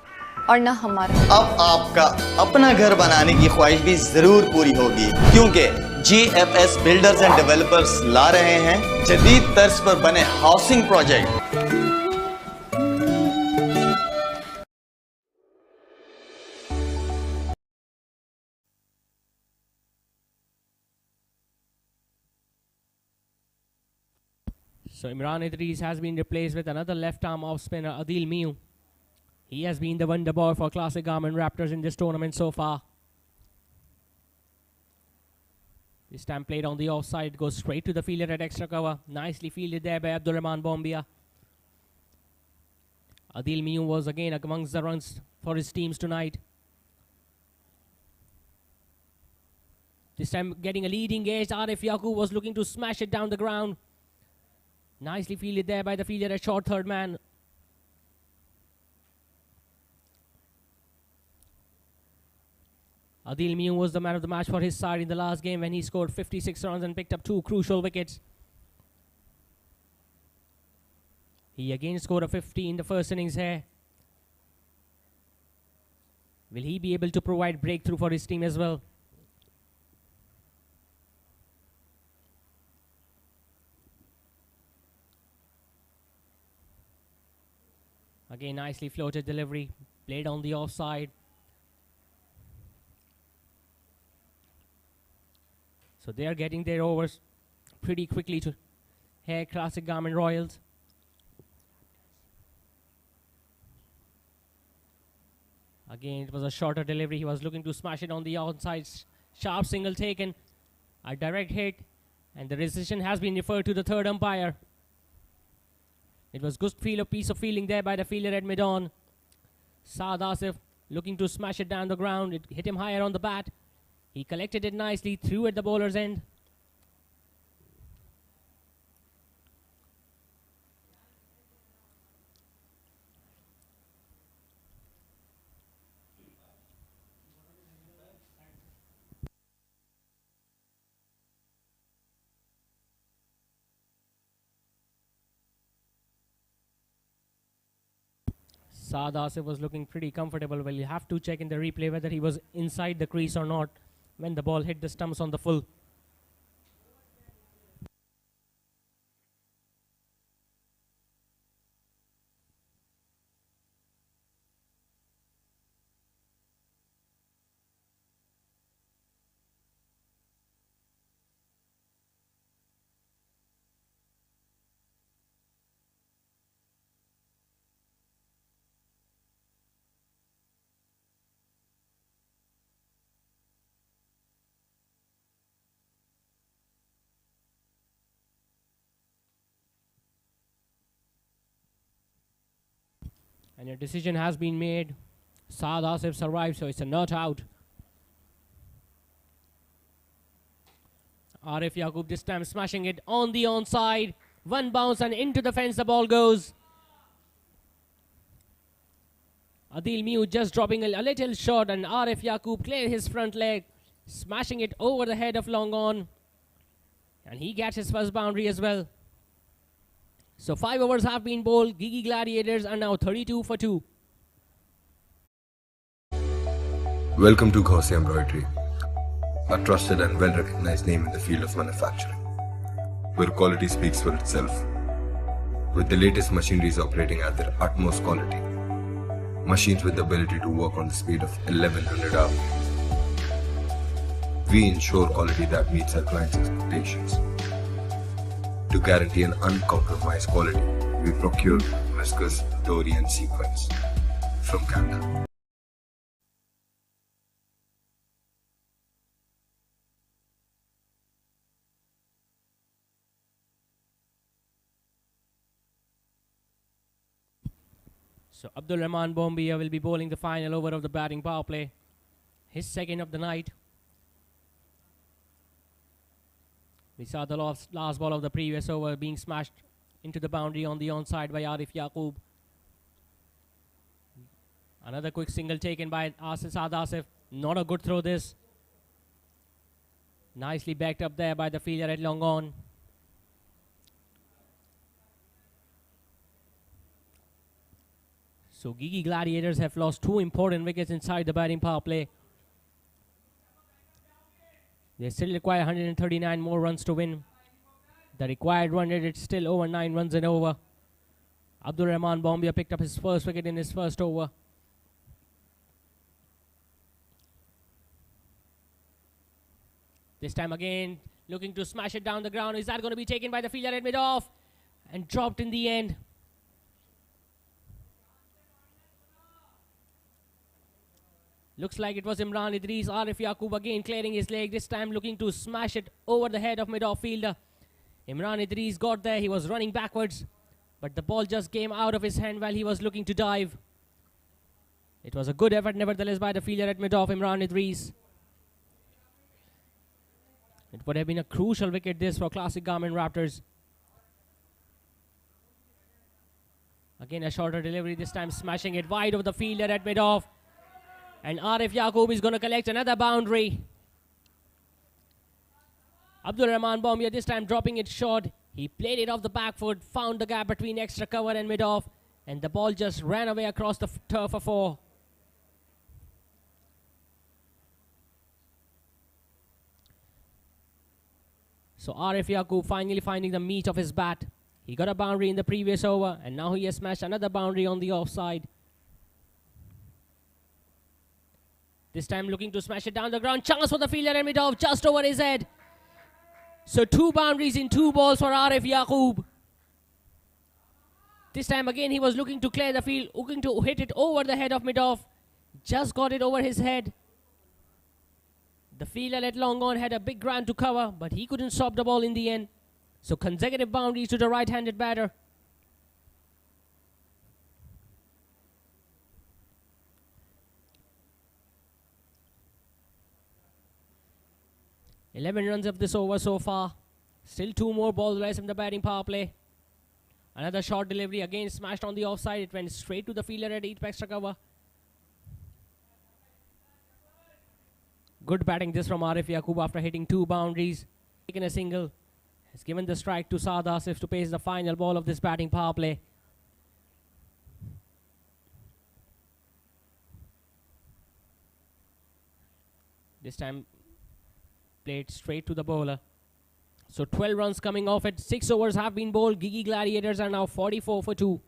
और ना हमारा। अब आपका अपना घर बनाने की ख्वाहिश भी जरूर पूरी होगी, क्योंकि GFS बिल्डर्स एंड डेवलपर्स ला रहे हैं जदीद तर्ज पर बने housing project. So Imran Idris has been replaced with another left arm off spinner Adil Miu. He has been the wonder boy for classic Garmin Raptors in this tournament so far. This time played on the offside, goes straight to the fielder at extra cover. Nicely fielded there by Abdul Rahman Bombia. Adil Miu was again amongst the runs for his teams tonight. This time getting a leading edge. Arif Yaqub was looking to smash it down the ground. Nicely fielded there by the fielder at short third man. Adil Miu was the man of the match for his side in the last game when he scored 56 runs and picked up 2 crucial wickets. He again scored a 50 in the first innings here. Will he be able to provide breakthrough for his team as well? Again, nicely floated delivery, played on the offside. So they are getting their overs pretty quickly to here, classic Garmin Royals. Again, it was a shorter delivery. He was looking to smash it on the outside. Sharp single taken, a direct hit, and the decision has been referred to the third umpire. It was good piece of fielding there by the fielder at mid-on. Saad Asif looking to smash it down the ground. It hit him higher on the bat. He collected it nicely, threw at the bowler's end. Saad Asif was looking pretty comfortable. Well, you have to check in the replay whether he was inside the crease or not. when the ball hit the stumps on the full. And a decision has been made. Saad Asif survived, so it's a not out. Arif Yaqub this time smashing it on the onside. One bounce and into the fence the ball goes. Adil Mew just dropping a little shot, and Arif Yaqub cleared his front leg, smashing it over the head of long on. And he gets his first boundary as well. So 5 overs have been bowled. Gigi Gladiators are now 32 for 2. Welcome to Gaussian Embroidery, a trusted and well-recognized name in the field of manufacturing, where quality speaks for itself. With the latest machineries operating at their utmost quality, machines with the ability to work on the speed of 1100 hours. We ensure quality that meets our clients' expectations. To guarantee an uncompromised quality, we procure viscose, dory and sequins from Canada. So Abdul Rahman Bombia will be bowling the final over of the batting power play. His second of the night. We saw the last ball of the previous over being smashed into the boundary on the onside by Arif Yaqub. Another quick single taken by Saad Asif. Not a good throw this. Nicely backed up there by the fielder at long on. So Gigi Gladiators have lost 2 important wickets inside the batting power play. They still require 139 more runs to win. The required run rate is still over 9 runs and over. Abdul Rahman Bombia picked up his first wicket in his first over. This time again, looking to smash it down the ground. Is that going to be taken by the fielder at mid-off? And dropped in the end. Looks like it was Imran Idris. Arif Yaqub again clearing his leg. This time looking to smash it over the head of mid-off fielder. Imran Idris got there. He was running backwards. But the ball just came out of his hand while he was looking to dive. It was a good effort nevertheless by the fielder at mid-off, Imran Idris. It would have been a crucial wicket this for classic Garmin Raptors. Again a shorter delivery. This time smashing it wide of the fielder at mid-off. And Arif Yaqub is going to collect another boundary. Abdul Rahman Bombia this time dropping it short. He played it off the back foot, found the gap between extra cover and mid-off, and the ball just ran away across the turf for 4. So Arif Yaqub finally finding the meat of his bat. He got a boundary in the previous over, and now he has smashed another boundary on the offside. This time looking to smash it down the ground. Chance for the fielder and mid-off just over his head. So 2 boundaries in 2 balls for Arif Yaqub. This time again he was looking to clear the field, looking to hit it over the head of mid-off. Just got it over his head. The fielder at long on had a big ground to cover, but he couldn't stop the ball in the end. So consecutive boundaries to the right-handed batter. $11 runs of this over so far. Still 2 more balls left in the batting power play. Another short delivery again smashed on the offside. It went straight to the fielder at 8 extra cover. Good batting this from Arif Yaqub after hitting 2 boundaries. Taken a single. Has given the strike to Saad Asif to pace the final ball of this batting power play. This time played straight to the bowler. So 12 runs coming off it. 6 overs have been bowled. Gigi Gladiators are now 44 for 2.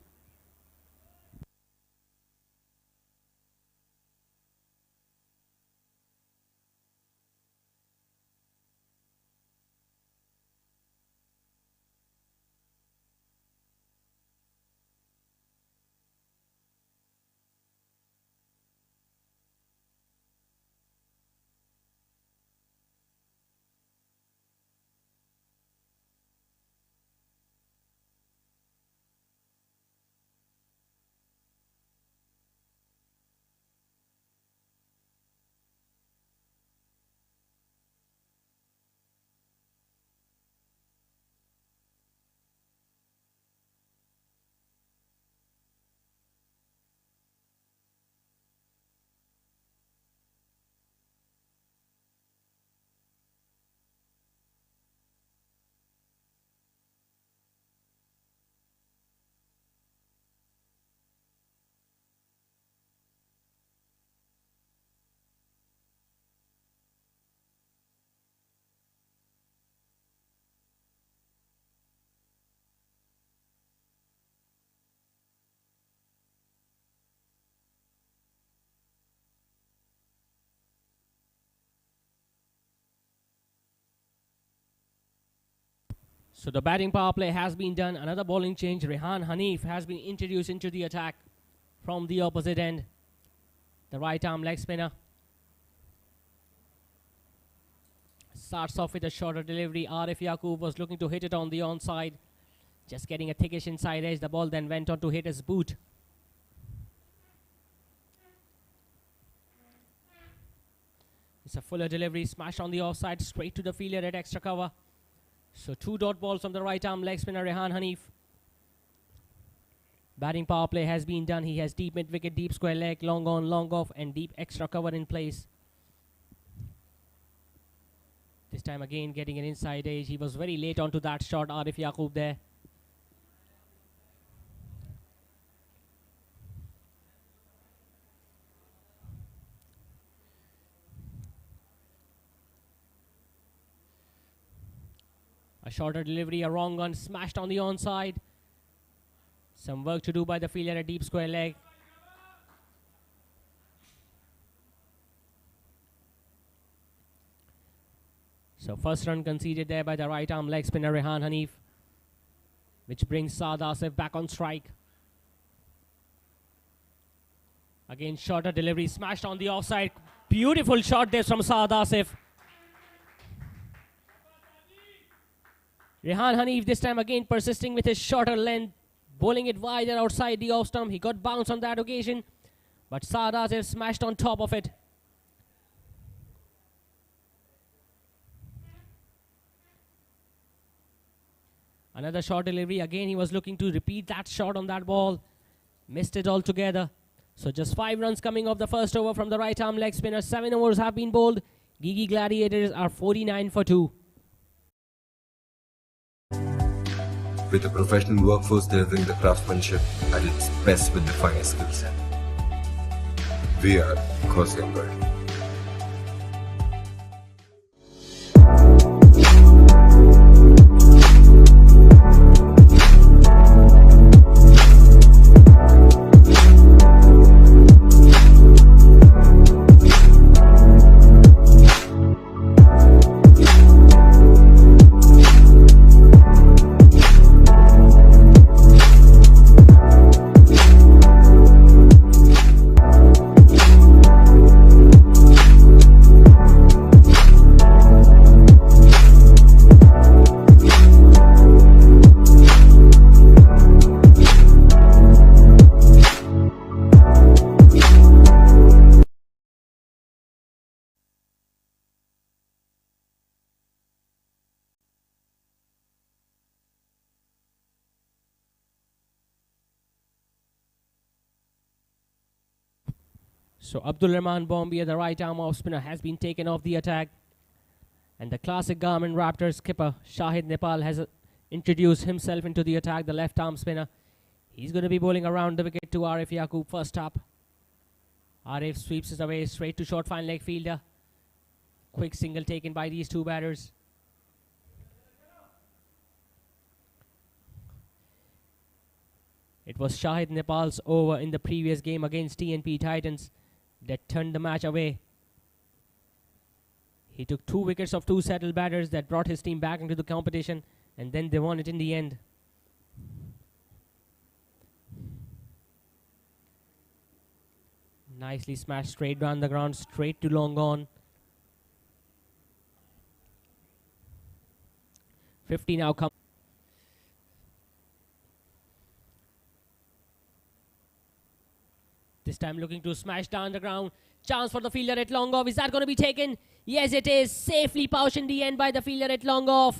So the batting power play has been done. Another bowling change. Rehan Hanif has been introduced into the attack from the opposite end. The right arm leg spinner. Starts off with a shorter delivery. Arif Yaqub was looking to hit it on the onside. Just getting a thickish inside edge. The ball then went on to hit his boot. It's a fuller delivery. Smash on the offside. Straight to the fielder at extra cover. So 2 dot balls from the right arm leg spinner Rehan Hanif. Batting power play has been done. He has deep mid wicket, deep square leg, long on, long off, and deep extra cover in place. This time again getting an inside edge. He was very late onto that shot, Arif Yaqub there. A shorter delivery, a wrong one, smashed on the onside. Some work to do by the fielder, a deep square leg. So first run conceded there by the right arm leg spinner Rehan Hanif, which brings Saad Asif back on strike. Again, shorter delivery, smashed on the offside. Beautiful shot there from Saad Asif. Rehan Hanif this time again persisting with his shorter length, bowling it wider outside the off stump. He got bounced on that occasion, but Saad Asif smashed on top of it. Another short delivery. Again, he was looking to repeat that shot on that ball. Missed it altogether. So just 5 runs coming off the first over from the right arm leg spinner. 7 overs have been bowled. Gigi Gladiators are 49 for 2. With a professional workforce delivering the craftsmanship at its best with the finest skills. We are Gauzy Embroidery. So Abdul Rahman Bombay, the right arm off spinner, has been taken off the attack. And the classic Garmin Raptors skipper, Shahid Nepal, has introduced himself into the attack, the left arm spinner. He's going to be bowling around the wicket to Arif Yaqub first up. Arif sweeps it away straight to short fine leg fielder. quick single taken by these two batters. It was Shahid Nepal's over in the previous game against TNP Titans that turned the match away. He took 2 wickets of 2 settled batters that brought his team back into the competition, and then they won it in the end. Nicely smashed straight down the ground, straight to long on. 50 now come. This time looking to smash down the ground. Chance for the fielder at long off. Is that going to be taken? Yes, it is. Safely pouched in the end by the fielder at long off.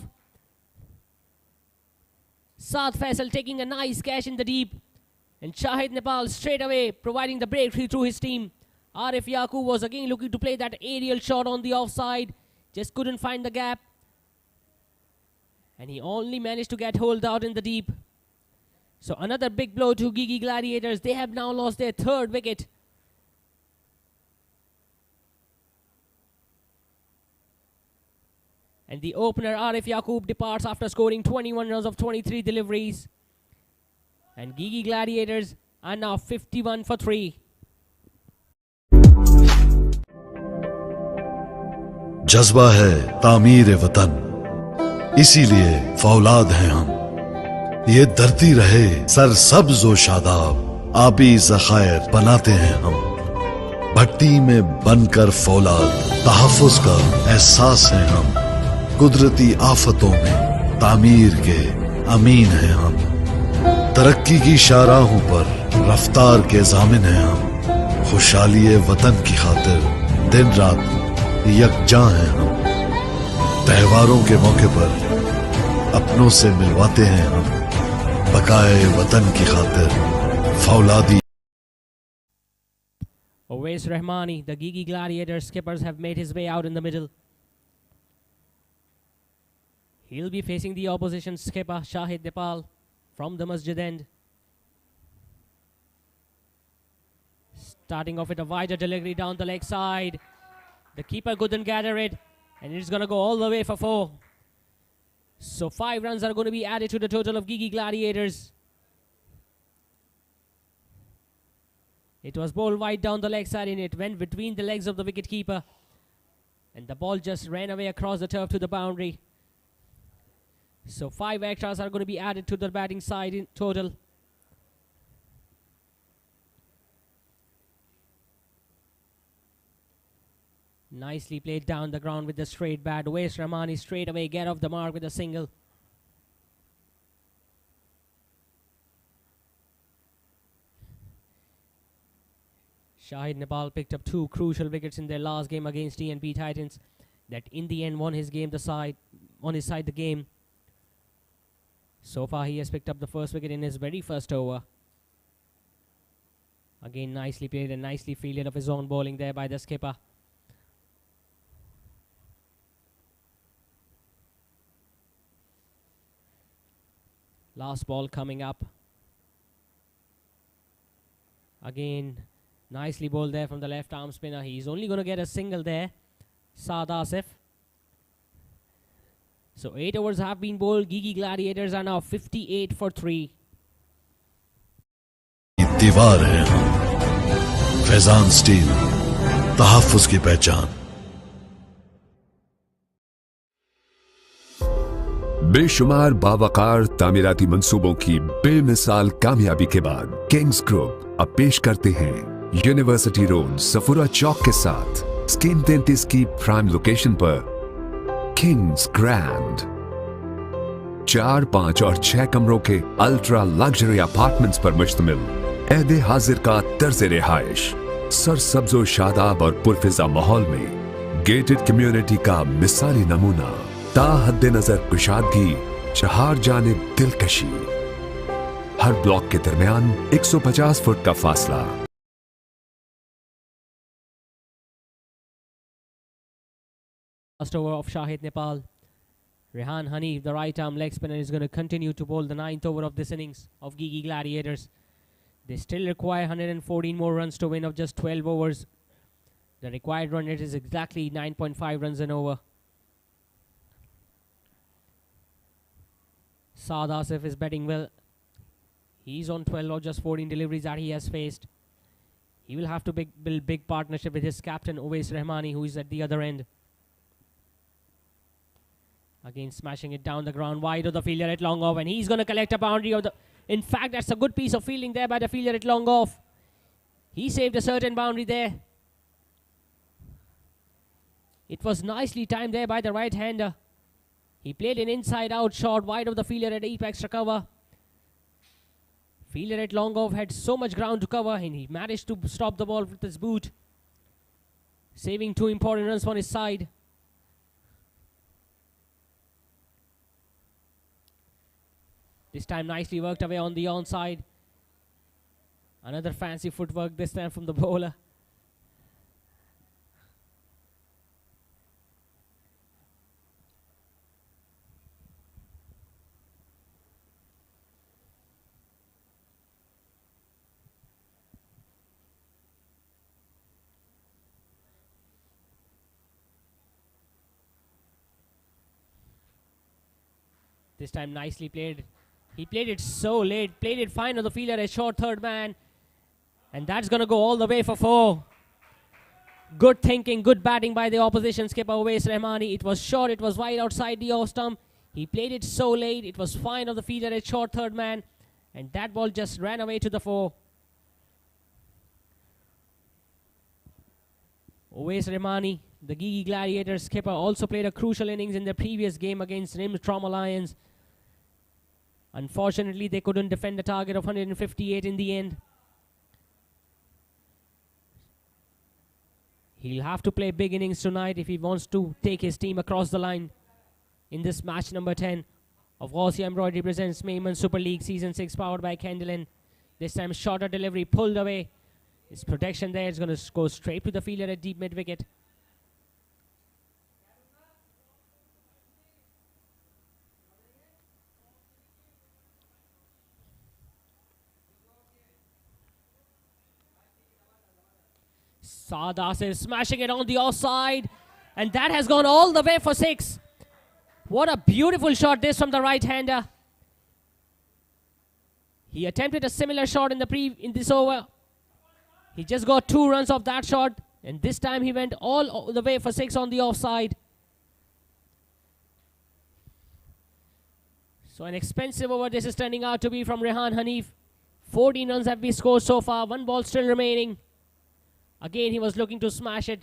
Saad Faisal taking a nice catch in the deep. And Shahid Nepal straight away providing the breakthrough through his team. Arif Yaqub was again looking to play that aerial shot on the offside. Just couldn't find the gap. And he only managed to get holed out in the deep. So another big blow to Gigi Gladiators. They have now lost their 3rd wicket. And the opener Arif Yaqub departs after scoring 21 runs of 23 deliveries. And Gigi Gladiators are now 51 for 3. जज्बा है तामीर वतन, इसीलिए फौलाद हैं हम। ये धरती रहे सरसब्ज व शादाब, आबी ज़खायर बनाते हैं हम। भट्टी में बनकर फौलाद, तहफ़्फ़ुज़ का एहसास है हम। कुदरती आफतों में तामीर के अमीन हैं हम। तरक्की की शाहराहों पर रफ्तार के ज़ामिन हैं हम। खुशहाली वतन की खातिर दिन रात यकजां हैं हम। त्योहारों के मौके पर अपनों से मिलवाते हैं हम। बकाए वतन की खातिर फौलादी। Owais Rahmani, the Gigi Gladiators skippers, have made his way out in the middle. He'll be facing the opposition skipper Shahid Nepal from the Masjid end. Starting off with a wider delivery down the leg side. The keeper couldn't gather it, and it's going to go all the way for 4. So 5 runs are going to be added to the total of Gigi Gladiators. It was bowled wide down the leg side, and it went between the legs of the wicketkeeper. And the ball just ran away across the turf to the boundary. So 5 extras are going to be added to the batting side in total. Nicely played down the ground with the straight bat. Owais Rahmani straight away get off the mark with a single. Shahid Nepal picked up 2 crucial wickets in their last game against TNP Titans that in the end won his side the game. So far he has picked up the first wicket in his very first over. Again nicely played and nicely fielded of his own bowling there by the skipper. Last ball coming up. Again, nicely bowled there from the left arm spinner. He's only going to get a single there. Saad Asif. So 8 overs have been bowled. Gigi Gladiators are now 58 for 3. दीवार है हम, Faizan steel, तहफ़्फ़ुज़ की पहचान। बेशुमार बावकार तामीराती मंसूबों की बेमिसाल कामयाबी के बाद किंग्स ग्रुप अब पेश करते हैं यूनिवर्सिटी रोड सफुरा चौक के साथ स्कीम 33 की प्राइम लोकेशन पर किंग्स ग्रैंड 4, 5 और 6 कमरों के अल्ट्रा लग्जरी अपार्टमेंट्स पर मुश्तमिल ऐदे हाजिर का तर्ज रिहाइश सरसब्ज व शादाब और पुरफिजा माहौल में गेटेड कम्युनिटी का मिसाली नमूना ता हद्दे नजर कुशादगी, चहार जानिब दिलकशी, हर ब्लॉक के दरमियान 150 फुट का फासला। Last over of Shahid Nepal. Rehan Hanif, the right arm leg spinner, is going to continue to bowl the 9th over of this innings of Gigi Gladiators. They still require 114 more runs to win of just 12 overs. The required run rate is exactly 9.5 runs an over. Saad Asif is batting well. He's on 12 or just 14 deliveries that he has faced. He will have to build big partnership with his captain Uwais Rahmani, who is at the other end. Again smashing it down the ground wide of the fielder at long off, and he's going to collect a boundary of the... In fact, that's a good piece of fielding there by the fielder at long off. He saved a certain boundary there. It was nicely timed there by the right-hander. He played an inside-out shot wide of the fielder at deep extra cover. Fielder at long off had so much ground to cover, and he managed to stop the ball with his boot, saving 2 important runs on his side. This time nicely worked away on the onside. Another fancy footwork this time from the bowler. This time nicely played. He played it so late, played it fine on the fielder, a short third man. And that's going to go all the way for 4. Good thinking, good batting by the opposition skipper Uwais Rahmani. It was short, it was wide outside the off stump. He played it so late, it was fine on the fielder, a short third man. And that ball just ran away to the 4. Uwais Rahmani, the Gigi Gladiators skipper, also played a crucial innings in the previous game against Rim Trauma Lions. Unfortunately, they couldn't defend the target of 158 in the end. He'll have to play big innings tonight if he wants to take his team across the line in this match number 10 of Gausia Embroidery presents Memon Super League Season 6 powered by Candelin. This time shorter delivery pulled away. His protection there is going to go straight to the fielder at deep mid-wicket. Saad Asif smashing it on the offside, and that has gone all the way for 6. What a beautiful shot this from the right-hander. He attempted a similar shot in this over. He just got 2 runs off that shot, and this time he went all the way for 6 on the offside. So an expensive over this is turning out to be from Rehan Hanif. 14 runs have been scored so far, 1 ball still remaining. Again, he was looking to smash it.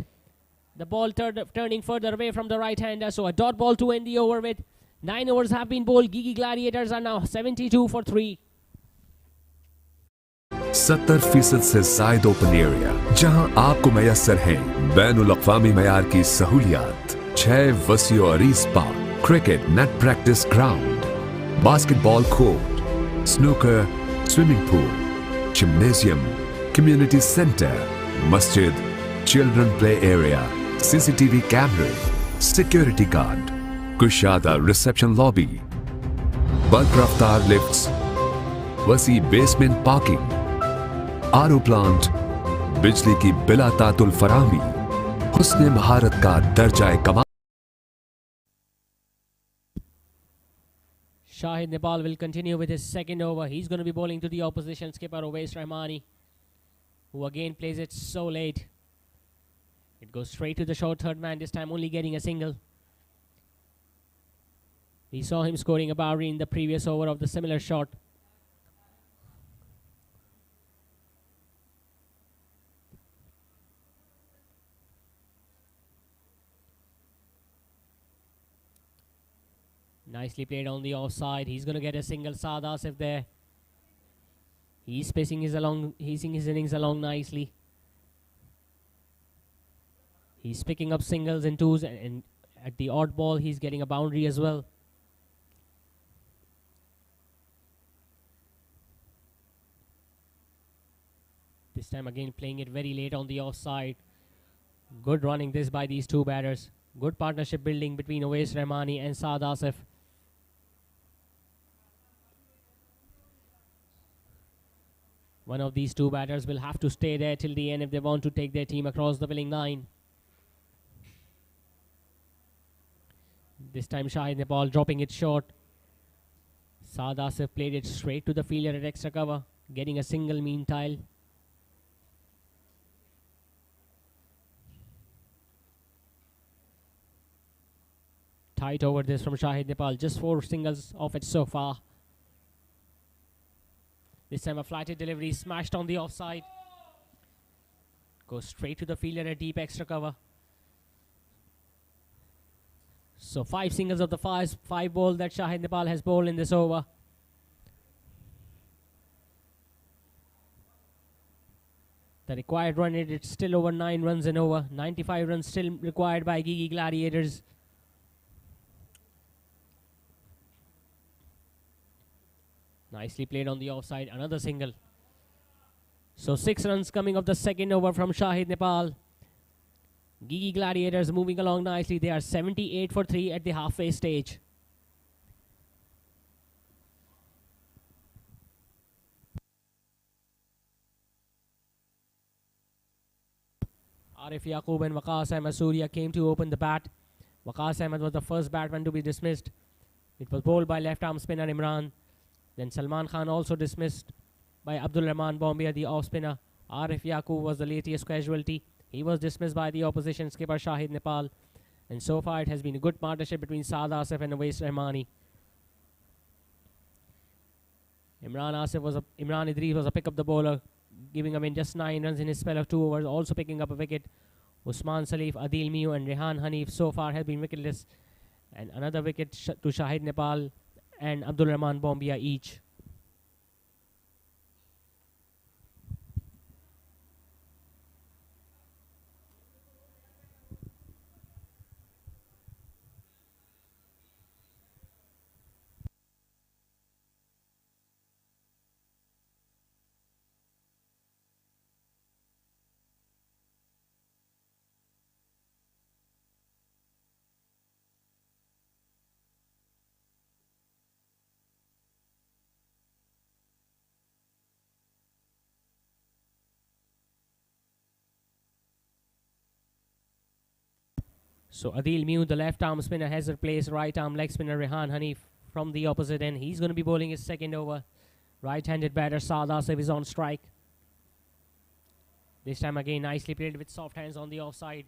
The ball turning further away from the right-hander. So a dot ball to end the over with. 9 overs have been bowled. Gigi Gladiators are now 72 for 3. 70% से जायद open area जहां आपको मैसर है बैनुल अक़वामी मयार की सहूलियात, 6 वसी और अरीज park, cricket net practice ground, basketball court, snooker, swimming pool, gymnasium, community centre, मस्जिद, चिल्ड्रन प्ले एरिया, सीसीटीवी कैमरे, सिक्योरिटी गार्ड, कुशादा रिसेप्शन लॉबी, बल्क रफ्तार लिफ्ट्स, वसी बेसमेंट पार्किंग, आरओ प्लांट, बिजली की बिला तातुल फरामी, हुस्ने महारत का दर्जा कमाल। Shahid Nepal will continue with his second over. He's going to be bowling to the opposition skipper Uwais Rahmani, who again plays it so late. It goes straight to the short third man, this time only getting a single. We saw him scoring a boundary in the previous over of the similar shot. Nicely played on the offside. He's going to get a single. Saad Asif there. He's pacing his innings along nicely. He's picking up singles and twos, and at the odd ball, he's getting a boundary as well. This time again playing it very late on the offside. Good running this by these 2 batters. Good partnership building between Uwais Rahmani and Saad Asif. One of these two batters will have to stay there till the end if they want to take their team across the winning line. This time Shahid Nepal dropping it short. Saad Asif played it straight to the fielder at extra cover, getting a single meanwhile. Tight over this from Shahid Nepal, just 4 singles off it so far. This time a flighted delivery smashed on the offside. Goes straight to the fielder at deep extra cover. So 5 singles of the 5 ball that Shahid Nepal has bowled in this over. The required run rate, it's still over 9 runs and over. 95 runs still required by Gigi Gladiators. Nicely played on the offside, another single. So 6 runs coming of the second over from Shahid Nepal. Gigi Gladiators moving along nicely. They are 78 for 3 at the halfway stage. Arif Yaqub and Waqas Ahmed Surya came to open the bat. Waqas Ahmed was the first batsman to be dismissed. It was bowled by left-arm spinner Imran. Then Salman Khan also dismissed by Abdul Rahman Bombay, the off-spinner. Arif Yaqub was the latest casualty. He was dismissed by the opposition skipper Shahid Nepal. And so far it has been a good partnership between Saad Asif and Awais Rahmani. Imran Idris was a pick-up the bowler, giving him in just 9 runs in his spell of 2 overs, also picking up a wicket. Usman Salif, Adil Miu and Rehan Hanif so far have been wicketless. And another wicket to Shahid Nepal and Abdul Rahman Bombia each. So Adil Miu, the left-arm spinner, has replaced right-arm leg spinner Rehan Hanif from the opposite end. He's going to be bowling his second over. Right-handed batter Saad Asif is on strike. This time again nicely played with soft hands on the offside.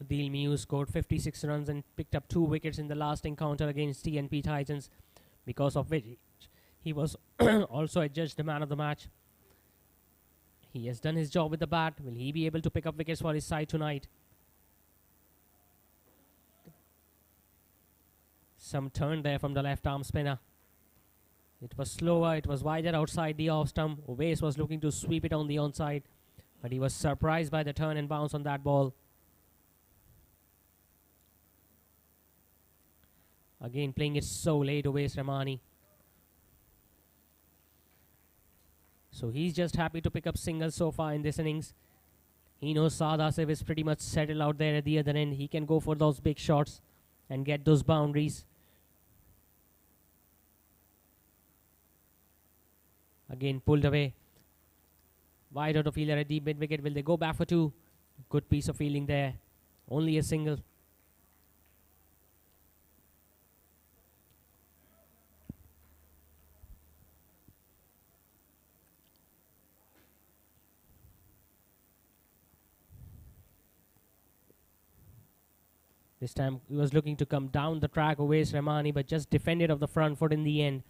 Adil Miu scored 56 runs and picked up 2 wickets in the last encounter against TNP Titans, because of which he was also adjudged the man of the match. He has done his job with the bat. Will he be able to pick up wickets for his side tonight? Some turn there from the left-arm spinner. It was slower, it was wider outside the off stump. Awais was looking to sweep it on the onside, but he was surprised by the turn and bounce on that ball. Again playing it so late, Awais Rahmani. So he's just happy to pick up singles so far in this innings. He knows Saad Asif is pretty much settled out there at the other end. He can go for those big shots and get those boundaries. Again pulled away. Wide out of fielder at deep mid wicket. Will they go back for 2? Good piece of fielding there. Only a single. This time he was looking to come down the track, Awais Rahmani, but just defended off the front foot in the end.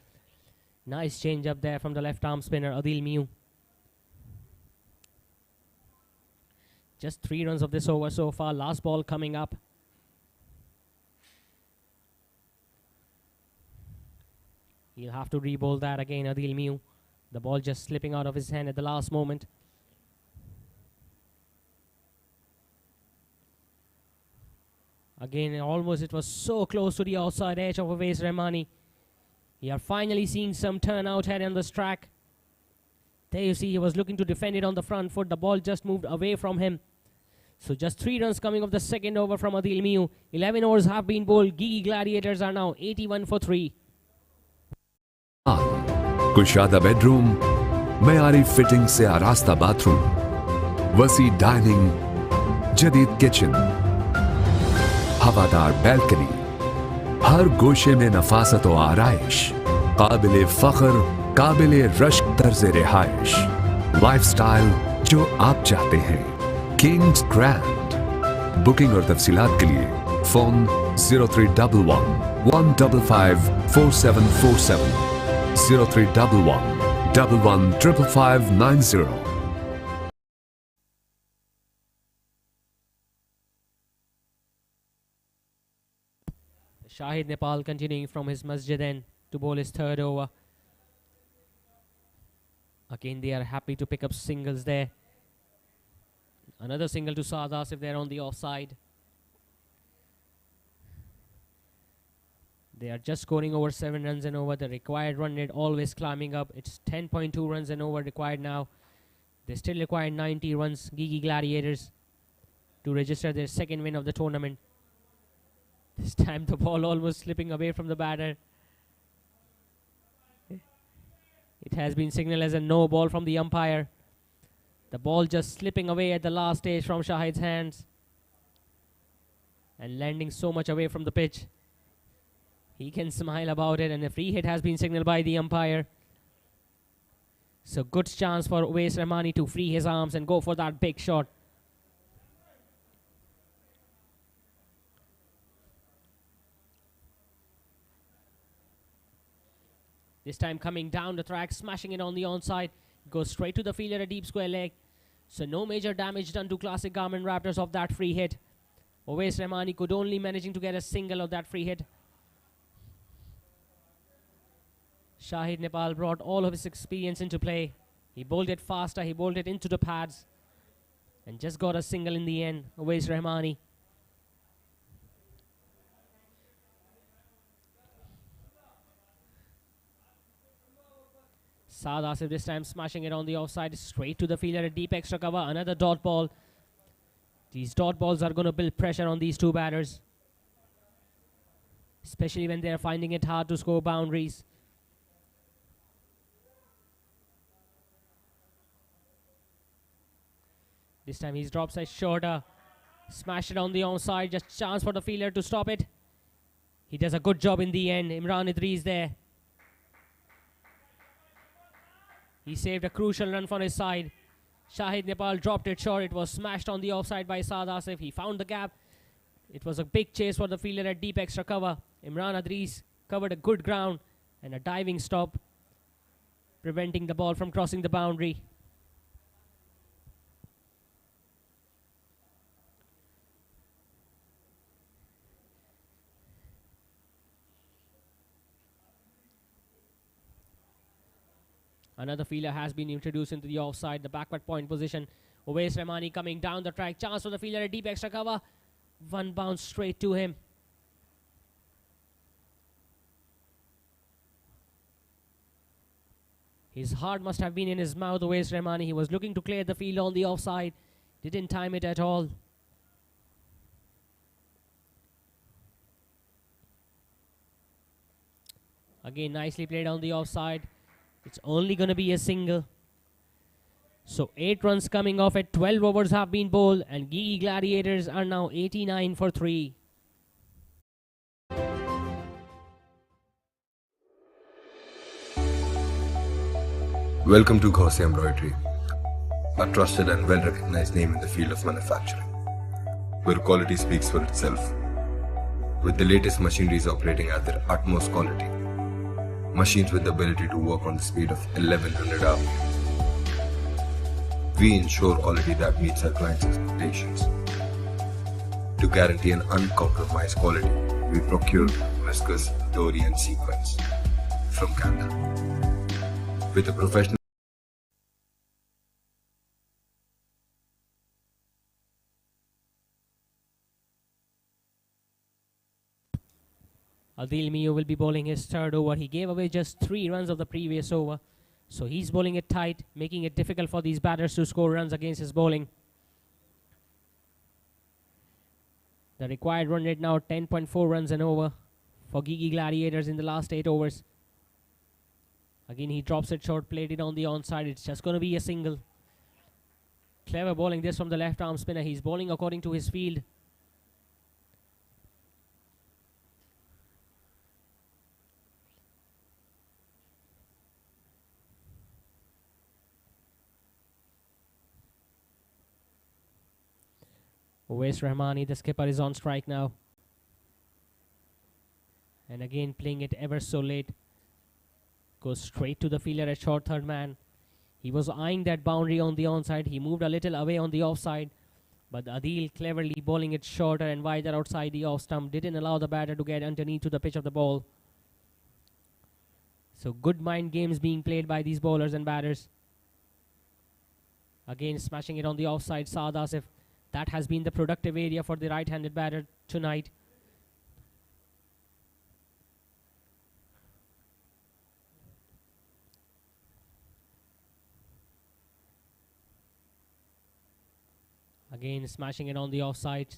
Nice change up there from the left arm spinner, Adil Miu. Just 3 runs of this over so far. Last ball coming up. He'll have to re-bowl that again, Adil Miu. The ball just slipping out of his hand at the last moment. Again, almost it was so close to the outside edge of Awais Rahmani. We are finally seeing some turnout here on this track. There you see he was looking to defend it on the front foot. The ball just moved away from him. So just 3 runs coming off the second over from Adil Miu. 11 overs have been bowled. Gigi Gladiators are now 81 for 3. कुशादा bedroom, मयारी fitting से आरास्ता bathroom, वसी dining, जदीद kitchen, हवादार balcony, हर गोशे में नफासत व आराइश, काबिले फख्र, काबिले रश्क तर्ज रिहाइश, लाइफस्टाइल जो आप चाहते हैं, किंग्स ग्रैंड। बुकिंग और तफसीलात के लिए phone 0311 155 4747 0311 115590. Shahid Nepal continuing from his masjid end to bowl his third over. Again, they are happy to pick up singles there. Another single to Sadas if they're on the offside. They are just scoring over 7 runs and over. The required run rate always climbing up. It's 10.2 runs and over required now. They still require 90 runs, Gigi Gladiators, to register their second win of the tournament. This time the ball almost slipping away from the batter. It has been signaled as a no ball from the umpire. The ball just slipping away at the last stage from Shahid's hands and landing so much away from the pitch. He can smile about it, and a free hit has been signaled by the umpire. So good chance for Uwais Rahmani to free his arms and go for that big shot. This time coming down the track, smashing it on the onside. Goes straight to the fielder, a deep square leg. So no major damage done to classic Garmin Raptors of that free hit. Uwais Rahmani could only managing to get a single of that free hit. Shahid Nepal brought all of his experience into play. He bowled it faster, he bowled it into the pads, and just got a single in the end. Uwais Rahmani. Saad Asif this time smashing it on the offside, straight to the fielder, a deep extra cover, another dot ball. These dot balls are going to build pressure on these two batters, especially when they're finding it hard to score boundaries. This time he's dropped side shorter, smashed it on the onside, just chance for the fielder to stop it. He does a good job in the end. Imran Idris there. He saved a crucial run for his side. Shahid Nepal dropped it short. It was smashed on the offside by Saad Asif. He found the gap. It was a big chase for the fielder at deep extra cover. Imran Idris covered a good ground and a diving stop, preventing the ball from crossing the boundary. Another fielder has been introduced into the offside, the backward point position. Uwais Rahmani coming down the track. Chance for the fielder, a deep extra cover. One bounce straight to him. His heart must have been in his mouth, Uwais Rahmani. He was looking to clear the field on the offside. Didn't time it at all. Again, nicely played on the offside. It's only going to be a single. So 8 runs coming off at 12 overs have been bowled, and Gigi Gladiators are now 89 for 3. Welcome to Gaussian Embroidery, a trusted and well-recognized name in the field of manufacturing, where quality speaks for itself. With the latest machineries operating at their utmost quality, machines with the ability to work on the speed of 1100 RPM. We ensure quality that meets our clients' expectations. To guarantee an uncompromised quality, we procure viscose, dory and sequins from Canada. With a professional Adil Miu will be bowling his third over. He gave away just 3 runs of the previous over. So he's bowling it tight, making it difficult for these batters to score runs against his bowling. The required run rate now 10.4 runs and over for Gigi Gladiators in the last 8 overs. Again, he drops it short, played it on the onside. It's just going to be a single. Clever bowling this from the left arm spinner. He's bowling according to his field. Uwais Rahmani, the skipper, is on strike now. And again, playing it ever so late. Goes straight to the fielder at short third man. He was eyeing that boundary on the onside. He moved a little away on the offside. But Adil cleverly bowling it shorter and wider outside the off stump. Didn't allow the batter to get underneath to the pitch of the ball. So good mind games being played by these bowlers and batters. Again, smashing it on the offside. Saad Asif. That has been the productive area for the right-handed batter tonight. Again, smashing it on the offside.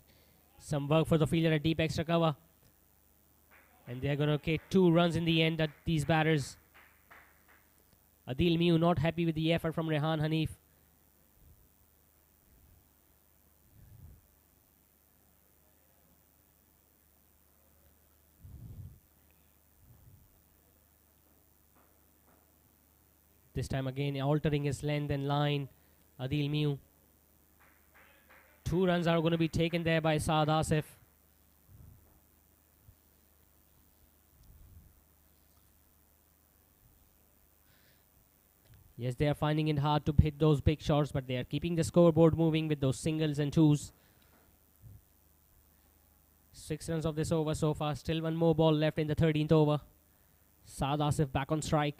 Some work for the fielder at deep extra cover. And they're going to get 2 runs in the end at these batters. Adil Miu not happy with the effort from Rehan Hanif. This time again altering his length and line. Adil Miu. 2 runs are going to be taken there by Saad Asif. Yes, they are finding it hard to hit those big shots, but they are keeping the scoreboard moving with those singles and twos. 6 runs of this over so far. Still 1 more ball left in the 13th over. Saad Asif back on strike.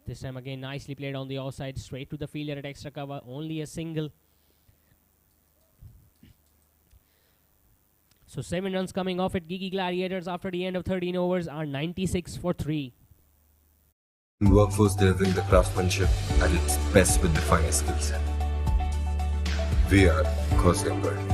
This time again nicely played on the offside, straight to the fielder at extra cover. Only a single. So 7 runs coming off at Gigi Gladiators after the end of 13 overs are 96 for 3. Workforce delivering the craftsmanship at its best with the finest skills. We are Gauzy Embroidery.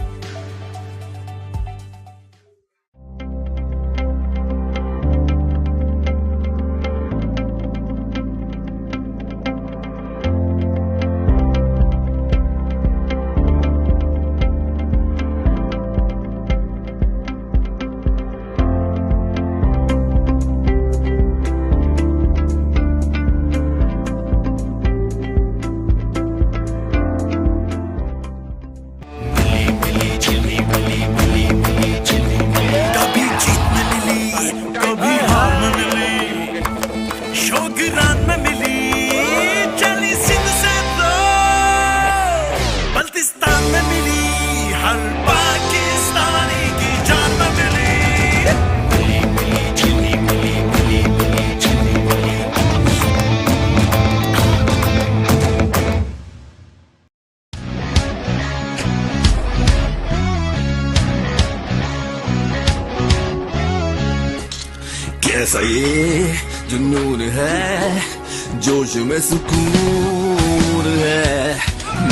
कैसा ये जुनून है जोश में सुकून है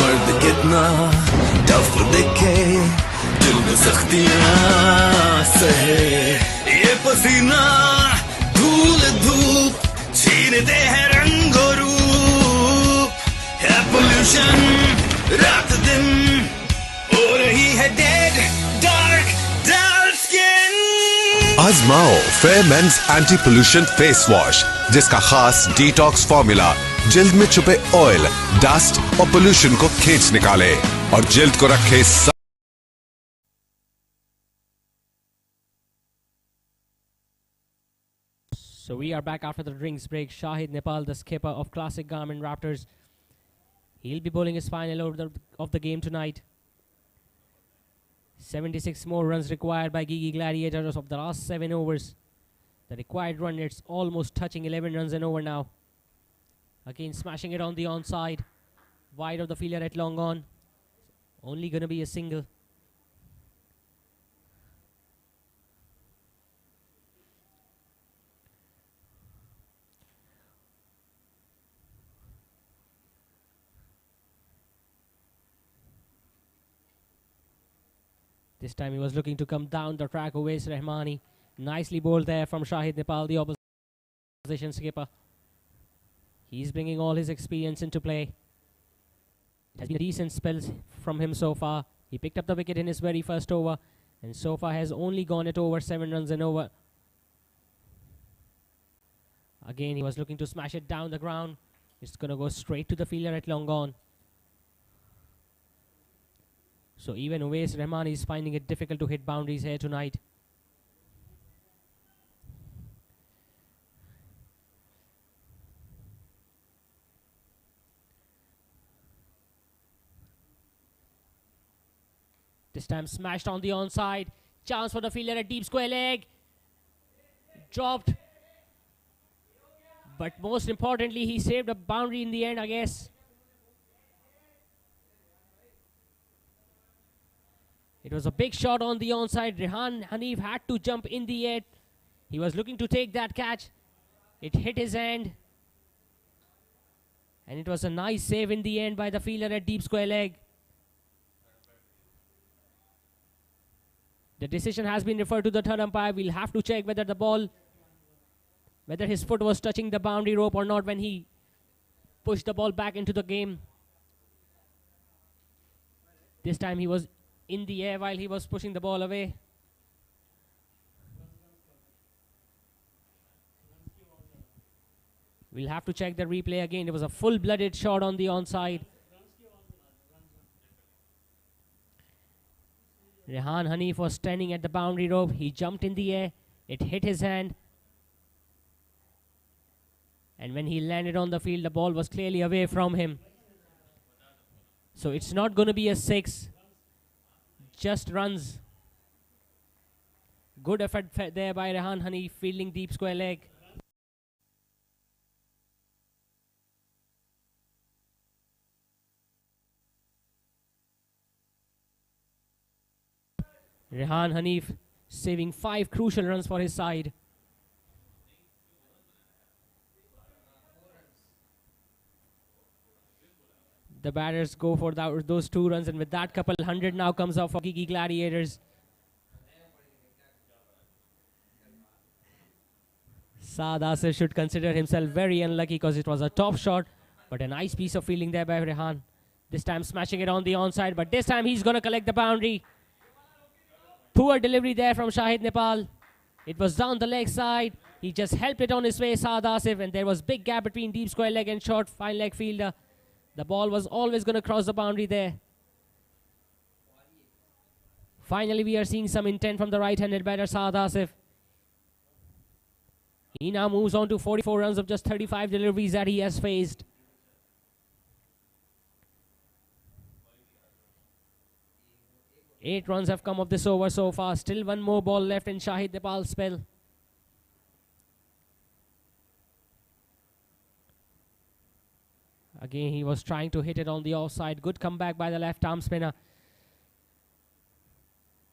मर्द कितना टफ दिखे दिल में सख्तियां सहे ये पसीना धूल धूप छीनते हैं रंग और रूप है पोल्यूशन रात दिन हो रही है डेड डार्क डार्क स्किन आजमाओ fair men's anti pollution face wash जिसका खास डिटॉक्स फॉर्मूला जिल्द में छुपे ऑयल, डस्ट और पोल्यूशन को खींच निकाले और जिल्द को रखे So we are back after the drinks break. Shahid Nepal, the skipper of classic Garmin Raptors. He'll be bowling his final over of the game tonight. 76 more runs required by Gigi Gladiators of the last 7 overs. The required run rate's almost touching 11 runs and over now. Again smashing it on the onside. Wide of the fielder at long on. Only going to be a single. This time he was looking to come down the track. Uwais Rahmani. Nicely bowled there from Shahid Nepal, the opposition skipper. He's bringing all his experience into play. It has been a decent spell from him so far. He picked up the wicket in his very first over and so far has only gone it over 7 runs and over. Again, he was looking to smash it down the ground. It's going to go straight to the fielder at long on. So even Uwais Rahmani is finding it difficult to hit boundaries here tonight. This time smashed on the onside. Chance for the fielder at deep square leg. Dropped. But most importantly, he saved a boundary in the end, I guess. It was a big shot on the onside. Rehan Hanif had to jump in the air. He was looking to take that catch. It hit his hand. And it was a nice save in the end by the fielder at deep square leg. The decision has been referred to the third umpire. We'll have to check whether the ball, whether his foot was touching the boundary rope or not when he pushed the ball back into the game. This time he was in the air while he was pushing the ball away. We'll have to check the replay again. It was a full-blooded shot on the onside. Rehan Hanif was standing at the boundary rope. He jumped in the air. It hit his hand. And when he landed on the field, the ball was clearly away from him. So it's not going to be a 6. Just runs. Good effort there by Rehan Hanif, fielding deep square leg. Rehan Hanif saving 5 crucial runs for his side. The batters go for those 2 runs, and with that couple, 100 now comes out for Gigi Gladiators. Saad Asif should consider himself very unlucky because it was a top shot, but a nice piece of fielding there by Rehan. This time smashing it on the onside, but this time he's going to collect the boundary. Poor delivery there from Shahid Nepal. It was down the leg side. He just helped it on his way, Saad Asif, and there was big gap between deep square leg and short fine leg fielder. The ball was always going to cross the boundary there. Finally, we are seeing some intent from the right-handed batter, Saad Asif. He now moves on to 44 runs of just 35 deliveries that he has faced. Eight runs have come of this over so far. Still one more ball left in Shahid Nepal's spell. Again, he was trying to hit it on the offside. Good comeback by the left arm spinner.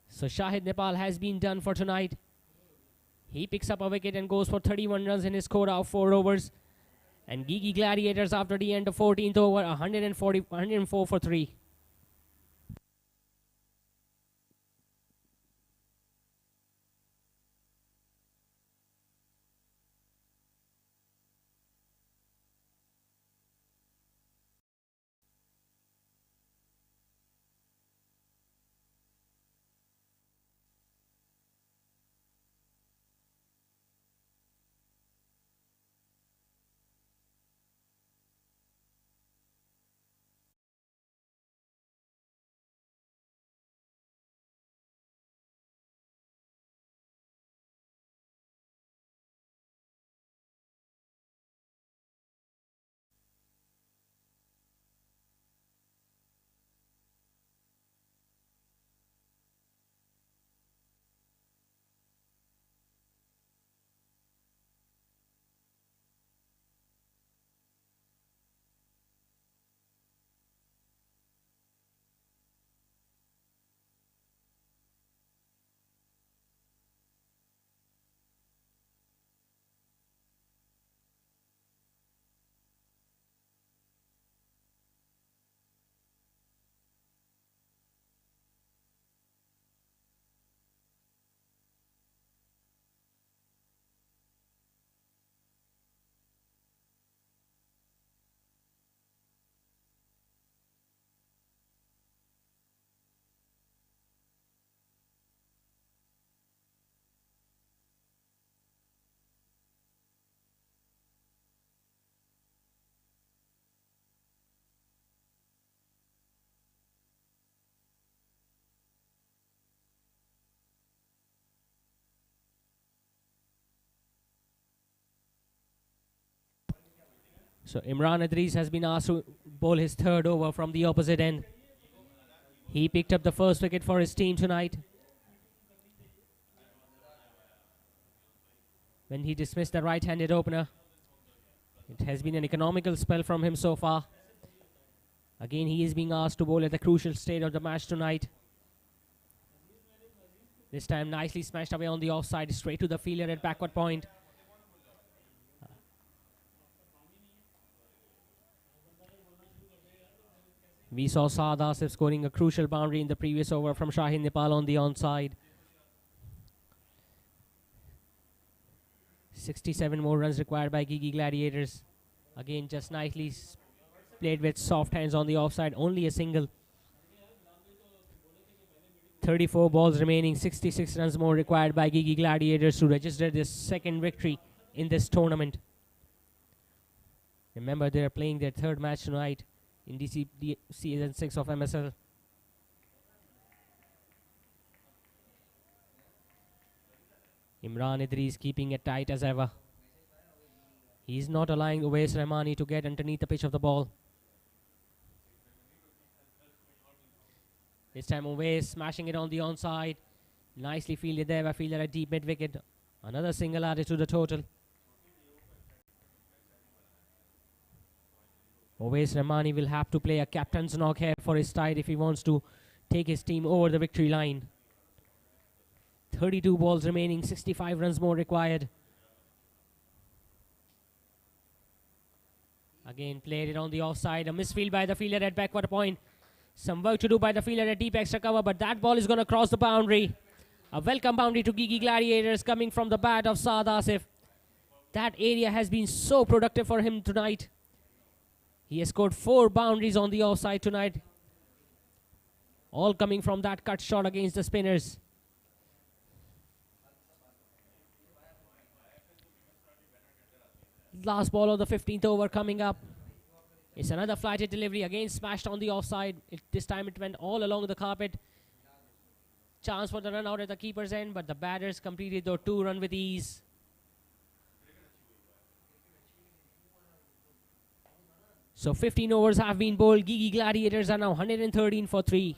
So Shahid Nepal has been done for tonight. He picks up a wicket and goes for 31 runs in his quota of 4 overs. And Gigi Gladiators, after the end of 14th over, 104 for 3. So Imran Idris has been asked to bowl his third over from the opposite end. He picked up the first wicket for his team tonight when he dismissed the right-handed opener. It has been an economical spell from him so far. Again, he is being asked to bowl at the crucial stage of the match tonight. This time nicely smashed away on the offside, straight to the fielder at backward point. We saw Saad Asif scoring a crucial boundary in the previous over from Shaheen Nepal on the onside. 67 more runs required by Gigi Gladiators. Again, just nicely played with soft hands on the offside, only a single. 34 balls remaining, 66 runs more required by Gigi Gladiators to register this second victory in this tournament. Remember, they are playing their third match tonight in the season 6 of MSL. Imran Idris keeping it tight as ever. He's not allowing Uwais Rahmani to get underneath the pitch of the ball. This time Uwais smashing it on the onside. Nicely fielded there by fielder at deep mid-wicket. Another single added to the total. Uwais Rahmani will have to play a captain's knock here for his side if he wants to take his team over the victory line. 32 balls remaining, 65 runs more required. Again, played it on the offside. A misfield by the fielder at backward point. Some work to do by the fielder at deep extra cover, but that ball is going to cross the boundary. A welcome boundary to Gigi Gladiators coming from the bat of Saad Asif. That area has been so productive for him tonight. He has scored 4 boundaries on the offside tonight. All coming from that cut shot against the spinners. Last ball of the 15th over coming up. It's another flighted delivery, again smashed on the offside. This time it went all along the carpet. Chance for the run out at the keeper's end, but the batters completed their 2 run with ease. So 15 overs have been bowled. Gigi Gladiators are now 113 for 3.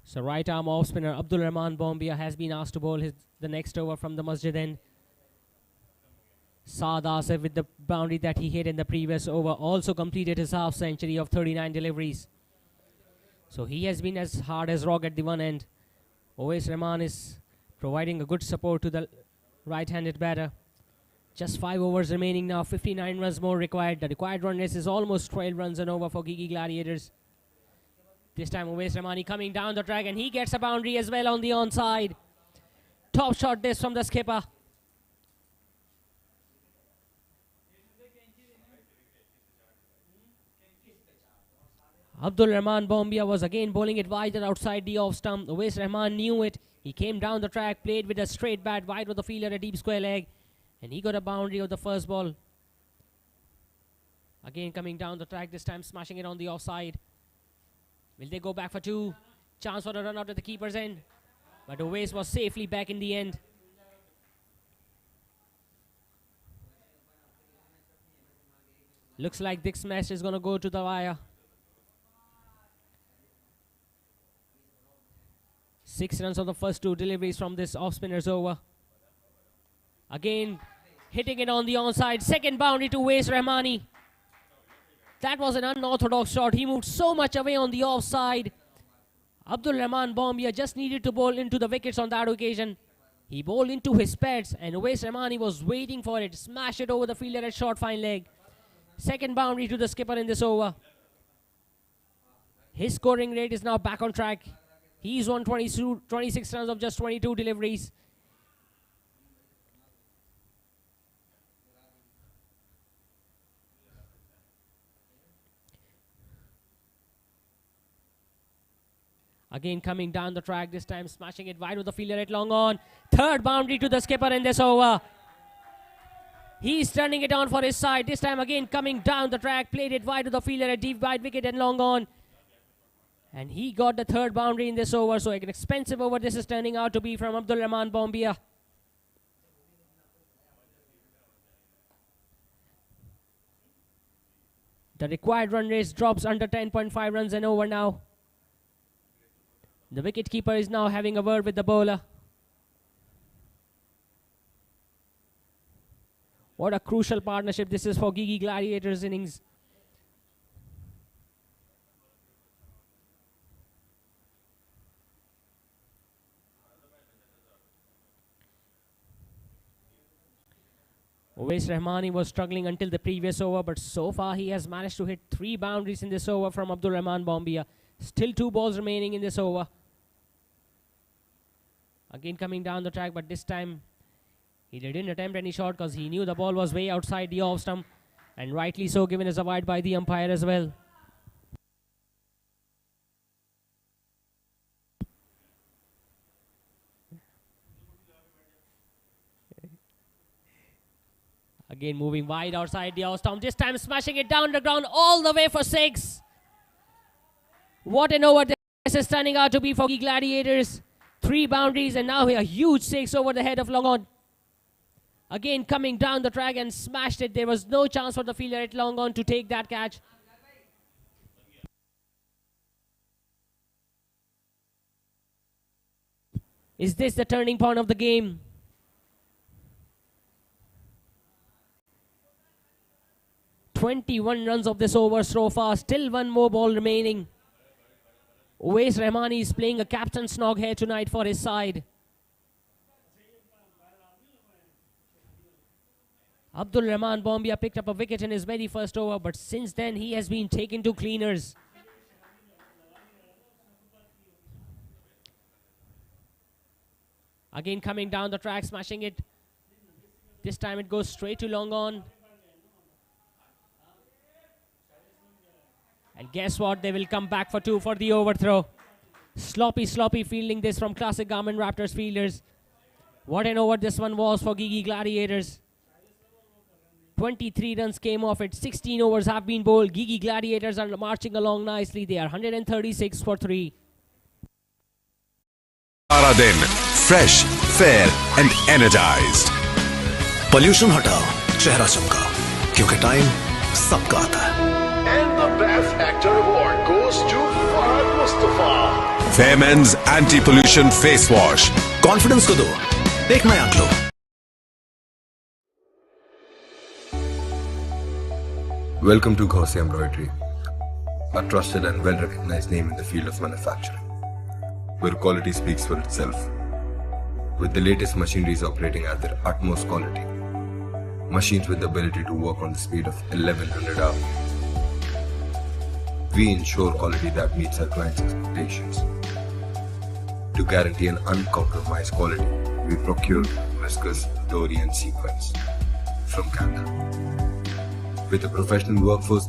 So right arm off spinner Abdul Rahman Bombia has been asked to bowl the next over from the Masjid end. Saad Asif with the boundary that he hit in the previous over also completed his half century of 39 deliveries. So he has been as hard as rock at the one end. Uwais Rahman is providing a good support to the right-handed batter. Just 5 overs remaining now, 59 runs more required. The required run rate is almost 12 runs and over for Gigi Gladiators. This time Uwais Rahmani coming down the track and he gets a boundary as well on the onside. Top shot this from the skipper. Abdul Rahman Bombia was again bowling it wide and outside the off stump. Uwais Rahman knew it. He came down the track, played with a straight bat wide of the fielder, a deep square leg, and he got a boundary of the first ball. Again coming down the track, this time smashing it on the offside. Will they go back for two? Chance for a run out at the keeper's end. But Uwais was safely back in the end. Looks like this match is going to go to the wire. 6 runs on the first 2 deliveries from this off-spinner's over. Again, hitting it on the onside. Second boundary to Uwais Rahmani. That was an unorthodox shot. He moved so much away on the offside. Abdul Rahman Bombia just needed to bowl into the wickets on that occasion. He bowled into his pads and Uwais Rahmani was waiting for it. Smash it over the fielder at short fine leg. Second boundary to the skipper in this over. His scoring rate is now back on track. He's on 26 runs of just 22 deliveries. Again coming down the track, this time smashing it wide with the fielder at long on. Third boundary to the skipper in this over. He's turning it on for his side. This time again coming down the track, played it wide to the fielder at deep wide wicket and long on. And he got the third boundary in this over. So an expensive over this is turning out to be from Abdul Rahman Bombia. The required run rate drops under 10.5 runs an over now. The wicketkeeper is now having a word with the bowler. What a crucial partnership this is for Gigi Gladiators innings. Uwais Rahmani was struggling until the previous over, but so far he has managed to hit 3 boundaries in this over from Abdul Rahman Bombia. Still 2 balls remaining in this over. Again coming down the track, but this time he didn't attempt any shot because he knew the ball was way outside the off stump, and rightly so, given as a wide by the umpire as well. Again moving wide outside the off stump, this time smashing it down the ground all the way for 6. What an over this is turning out to be for the Gladiators. 3 boundaries and now a huge 6 over the head of long on. Again coming down the track and smashed it. There was no chance for the fielder at long on to take that catch. Is this the turning point of the game? "21 runs of this over so far. Still 1 more ball remaining. Uwais Rahmani is playing a captain's knock here tonight for his side. Abdul Rahman Bombia picked up a wicket in his very first over, but since then he has been taken to cleaners. Again coming down the track, smashing it. This time it goes straight to long on. And guess what? They will come back for 2 for the overthrow. Sloppy fielding this from classic Garmin Raptors fielders. What an over this one was for Gigi Gladiators. 23 runs came off it. 16 overs have been bowled. Gigi Gladiators are marching along nicely. They are 136 for 3. सारा दिन fresh, fair and energized. Pollution हटाओ, चेहरा चमकाओ, क्योंकि time सबका आता है. And the best actor award goes to Fahad Mustafa. Memons anti-pollution face wash. Confidence को दो, एक नया glow. Welcome to Gaussian Embroidery, a trusted and well-recognized name in the field of manufacturing, where quality speaks for itself. With the latest machineries operating at their utmost quality, machines with the ability to work on the speed of 1100 hours, we ensure quality that meets our clients' expectations. To guarantee an uncompromised quality, we procure viscose, dory and sequins from Canada. With a professional workforce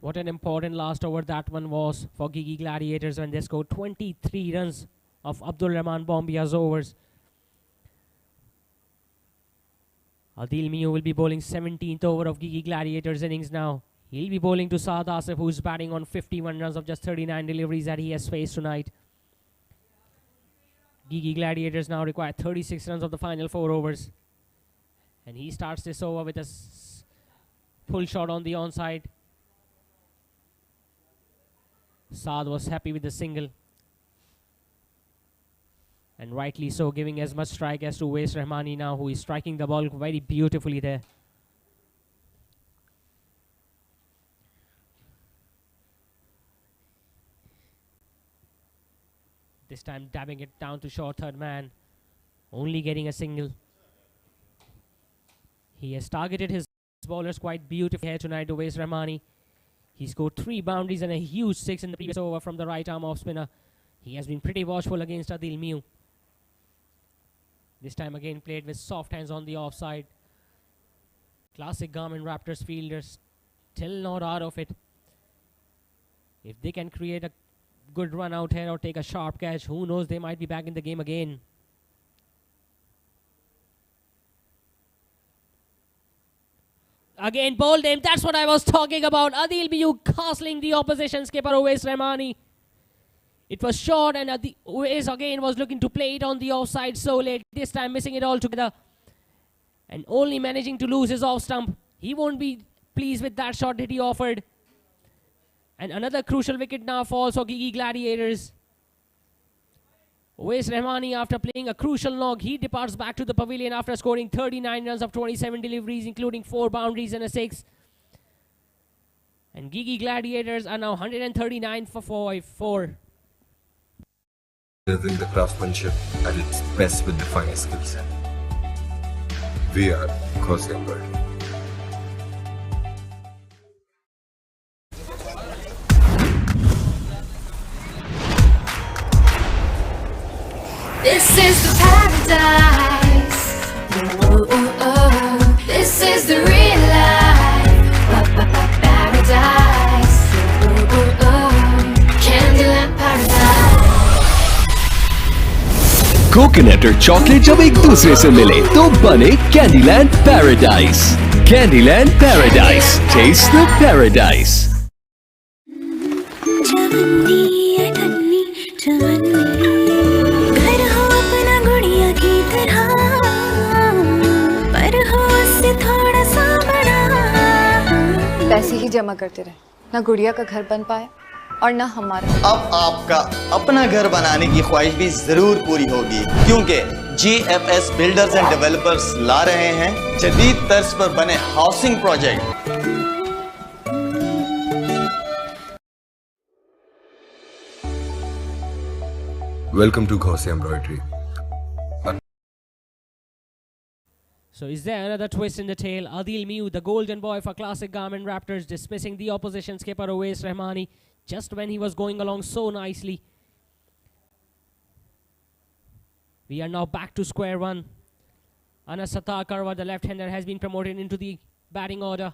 What an important last over that one was for Gigi Gladiators when they scored 23 runs of Abdul Rahman Bombia's overs. Adil Miu will be bowling 17th over of Gigi Gladiators innings now. He'll be bowling to Saad Asif, who's batting on 51 runs of just 39 deliveries that he has faced tonight. Gigi Gladiators now require 36 runs of the final 4 overs. And he starts this over with a pull shot on the onside. Saad was happy with the single. And rightly so, giving as much strike as to Uwais Rahmani now, who is striking the ball very beautifully there. This time dabbing it down to short third man, only getting a single. He has targeted his bowlers quite beautifully here tonight, Uwais Rahmani. He scored 3 boundaries and a huge 6 in the previous over from the right arm off spinner. He has been pretty watchful against Adil Miu. This time again played with soft hands on the offside. Classic Garmin Raptors fielders still not out of it. If they can create a good run out here or take a sharp catch, who knows, they might be back in the game again. Again bowled him, that's what I was talking about. Adil Miu castling the opposition skipper Uwais Rahmani. It was short and Uwais again was looking to play it on the offside so late. This time missing it all together. And only managing to lose his off stump. He won't be pleased with that shot that he offered. And another crucial wicket now falls for Gigi Gladiators. Uwais Rahmani, after playing a crucial knock, he departs back to the pavilion after scoring 39 runs of 27 deliveries, including 4 boundaries and a 6. And Gigi Gladiators are now 139 for 4. Delivering the craftsmanship at its best with the finest skill set. We are Ghosia Embroidery. This is the paradise. Oh, oh, oh. This is the real life. Paradise. Oh, oh, oh. Candyland paradise. Coconut और chocolate जब एक दूसरे से मिले तो बने Candyland paradise. Candyland paradise, taste the paradise. पैसे ही जमा करते रहे, ना गुड़िया का घर बन पाए और ना हमारा। अब आपका अपना घर बनाने की ख्वाहिश भी जरूर पूरी होगी, क्योंकि GFS बिल्डर्स एंड डेवलपर्स ला रहे हैं जदीद तर्ज पर बने housing project. Welcome to Ghosia Embroidery. So is there another twist in the tail? Adil Miu, the golden boy for classic Garmin Raptors, dismissing the opposition skipper Uwais Rahmani just when he was going along so nicely. We are now back to square one. Anas Sattar Karwa, the left-hander, has been promoted into the batting order.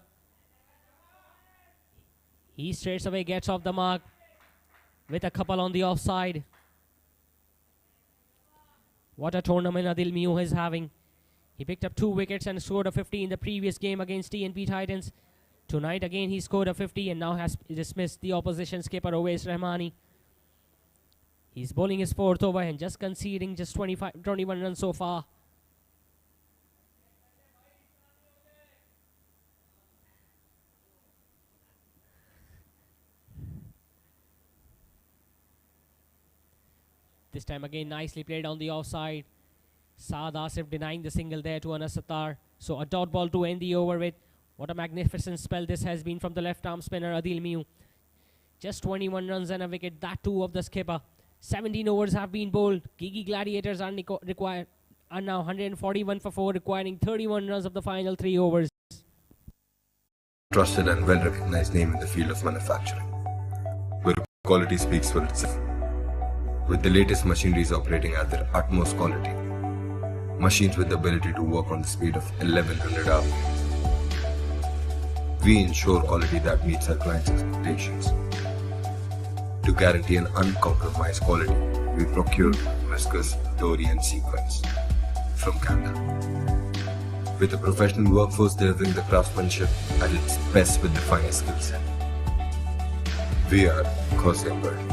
He straight away gets off the mark with a couple on the offside. What a tournament Adil Miu is having. He picked up 2 wickets and scored a 50 in the previous game against TNP Titans. Tonight again he scored a 50 and now has dismissed the opposition skipper Uwais Rahmani. He's bowling his 4th over and just conceding just 21 runs so far. This time again nicely played on the offside. Saad Asif denying the single there to Anas Sattar. So a dot ball to end the over with. What a magnificent spell this has been from the left arm spinner Adil Miu. Just 21 runs and a wicket, that too of the skipper. 17 overs have been bowled. Gigi Gladiators are now 141 for 4, requiring 31 runs of the final 3 overs. Trusted and well-recognized name in the field of manufacturing, where quality speaks for itself. With the latest machineries operating at their utmost quality, machines with the ability to work on the speed of 1100 hours. we ensure quality that meets our clients' expectations. To guarantee an uncompromised quality, we procure viscose, dory and sequins from Canada. With a professional workforce delivering the craftsmanship at its best with the finest skill set. We are Gauzy Embroidery.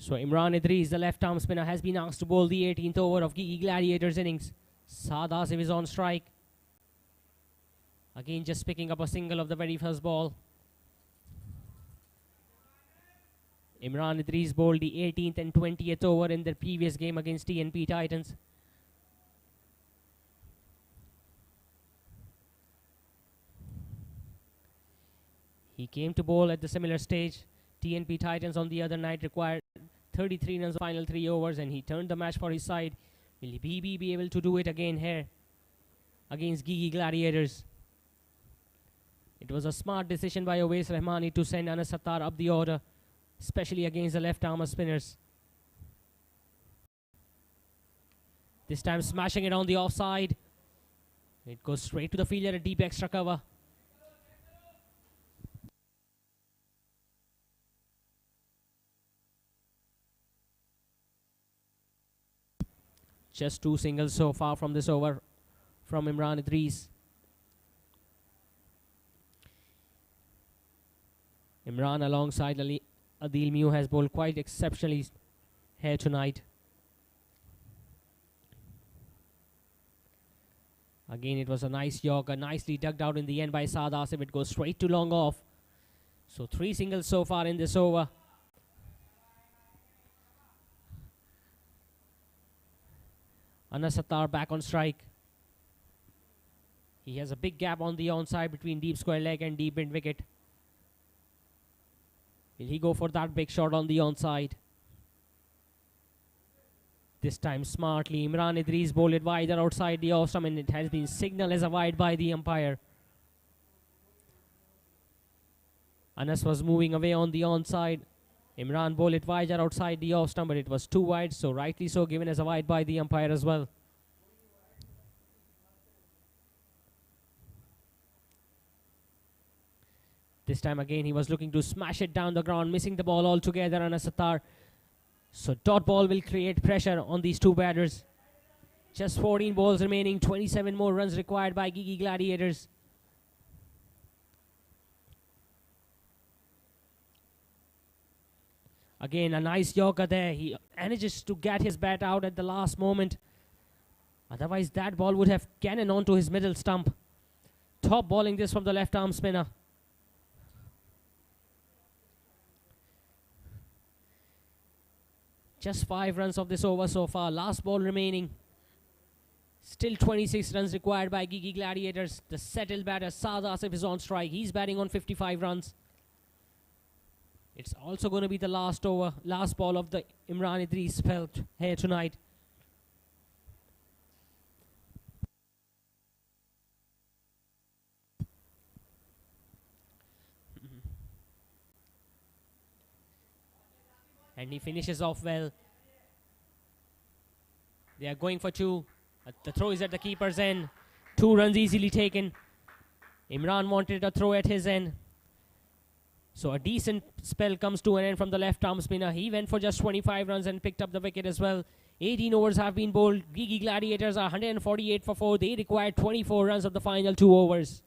So Imran Idris, the left-arm spinner, has been asked to bowl the 18th over of Gigi Gladiators innings. Saad Asif is on strike. Again, just picking up a single of the very first ball. Imran Idris bowled the 18th and 20th over in their previous game against TNP Titans. He came to bowl at the similar stage. TNP Titans on the other night required 33 runs in the final 3 overs and he turned the match for his side. Will he be able to do it again here against Gigi Gladiators? It was a smart decision by Owais Rahmani to send Anas Sattar up the order, especially against the left-arm spinners. This time smashing it on the offside. It goes straight to the fielder, a deep extra cover. Just 2 singles so far from this over from Imran Idris. Imran alongside Adil Mew has bowled quite exceptionally here tonight. Again, it was a nice yorker, nicely dug out in the end by Saad Asif. It goes straight to long off. So 3 singles so far in this over. Anas Sattar back on strike. He has a big gap on the onside between deep square leg and deep mid wicket. Will he go for that big shot on the onside? This time smartly, Imran Idris bowled it wider outside the off stump and it has been signaled as a wide by the umpire. Anas was moving away on the onside. Imran bowled it wider outside the off stump, but it was too wide, so rightly so given as a wide by the umpire as well. This time again he was looking to smash it down the ground, missing the ball altogether, Anas Sattar. So dot ball will create pressure on these 2 batters. Just 14 balls remaining, 27 more runs required by Gigi Gladiators. Again, a nice yorker there. He manages to get his bat out at the last moment. Otherwise, that ball would have cannoned onto his middle stump. Top bowling this from the left-arm spinner. Just 5 runs of this over so far. Last ball remaining. Still 26 runs required by Gigi Gladiators. The settled batter, Saad Asif, is on strike. He's batting on 55 runs. It's also going to be the last ball of the Imran Idris spell here tonight. And he finishes off well. They are going for 2. The throw is at the keeper's end. 2 runs easily taken. Imran wanted a throw at his end. So a decent spell comes to an end from the left-arm spinner. He went for just 25 runs and picked up the wicket as well. 18 overs have been bowled. Gigi Gladiators are 148 for 4. They required 24 runs of the final 2 overs.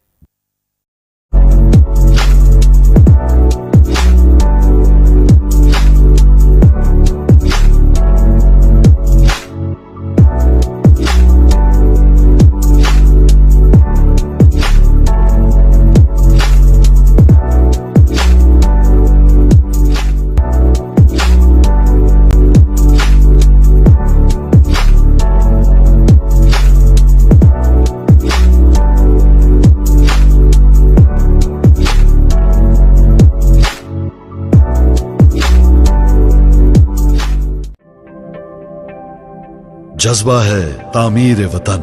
जज्बा है तामीर वतन,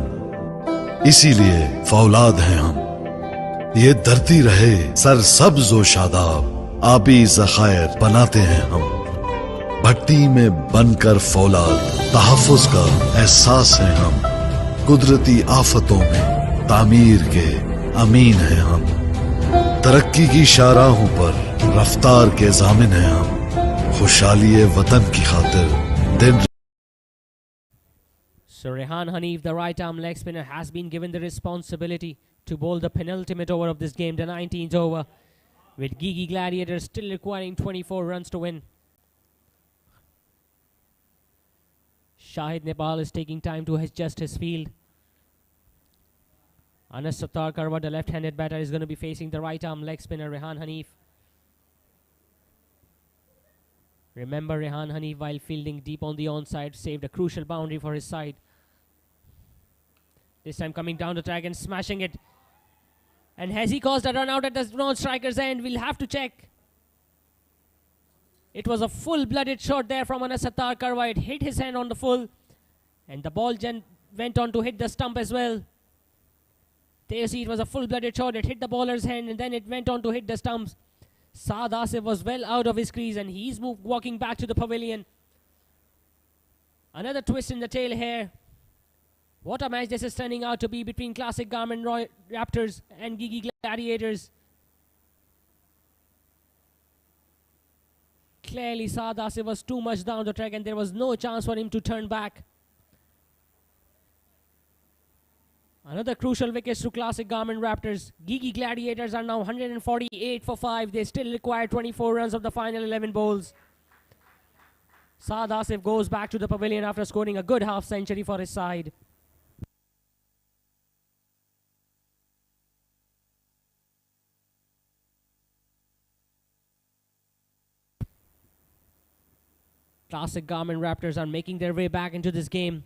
इसीलिए फौलाद हैं हम। ये धरती रहे सरसब्ज व शादाब, आबी ज़खायर बनाते हैं हम। भट्टी में बनकर फौलाद, तहफ़्फ़ुज़ का एहसास है हम। कुदरती आफतों में तामीर के अमीन हैं हम। तरक्की की शाहराहों पर रफ्तार के ज़ामिन हैं हम। खुशहाली वतन की खातिर दिन। So Rehan Hanif, the right arm leg spinner, has been given the responsibility to bowl the penultimate over of this game, the 19th over, with Gigi Gladiators still requiring 24 runs to win. Shahid Nepal is taking time to adjust his field. Anas Sattar Karwa, the left-handed batter, is going to be facing the right arm leg spinner Rehan Hanif. Remember, Rehan Hanif, while fielding deep on the onside, saved a crucial boundary for his side. This time coming down the track and smashing it. And has he caused a run out at the non-striker's end? We'll have to check. It was a full-blooded shot there from Anas Sattar Karwa. It hit his hand on the full. And the ball went on to hit the stump as well. There you see, it was a full-blooded shot. It hit the bowler's hand and then it went on to hit the stumps. Saad Asif was well out of his crease and he's walking back to the pavilion. Another twist in the tail here. What a match this is turning out to be between classic Garmin Raptors and Gigi Gladiators. Clearly Saad Asif was too much down the track and there was no chance for him to turn back. Another crucial wicket to classic Garmin Raptors. Gigi Gladiators are now 148 for 5. They still require 24 runs of the final 11 bowls. Saad Asif goes back to the pavilion after scoring a good half century for his side. Classic Garmin Raptors are making their way back into this game.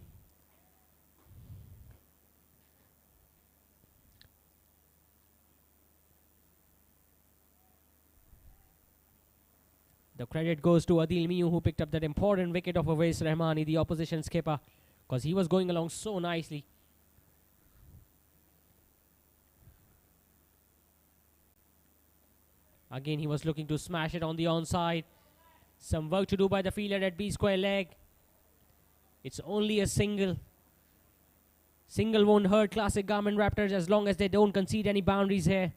The credit goes to Adil Miu, who picked up that important wicket of Awais Rahmani, the opposition skipper, because he was going along so nicely. Again, he was looking to smash it on the onside. Some work to do by the fielder at B square leg. It's only a single. Single won't hurt classic Garmin Raptors as long as they don't concede any boundaries here.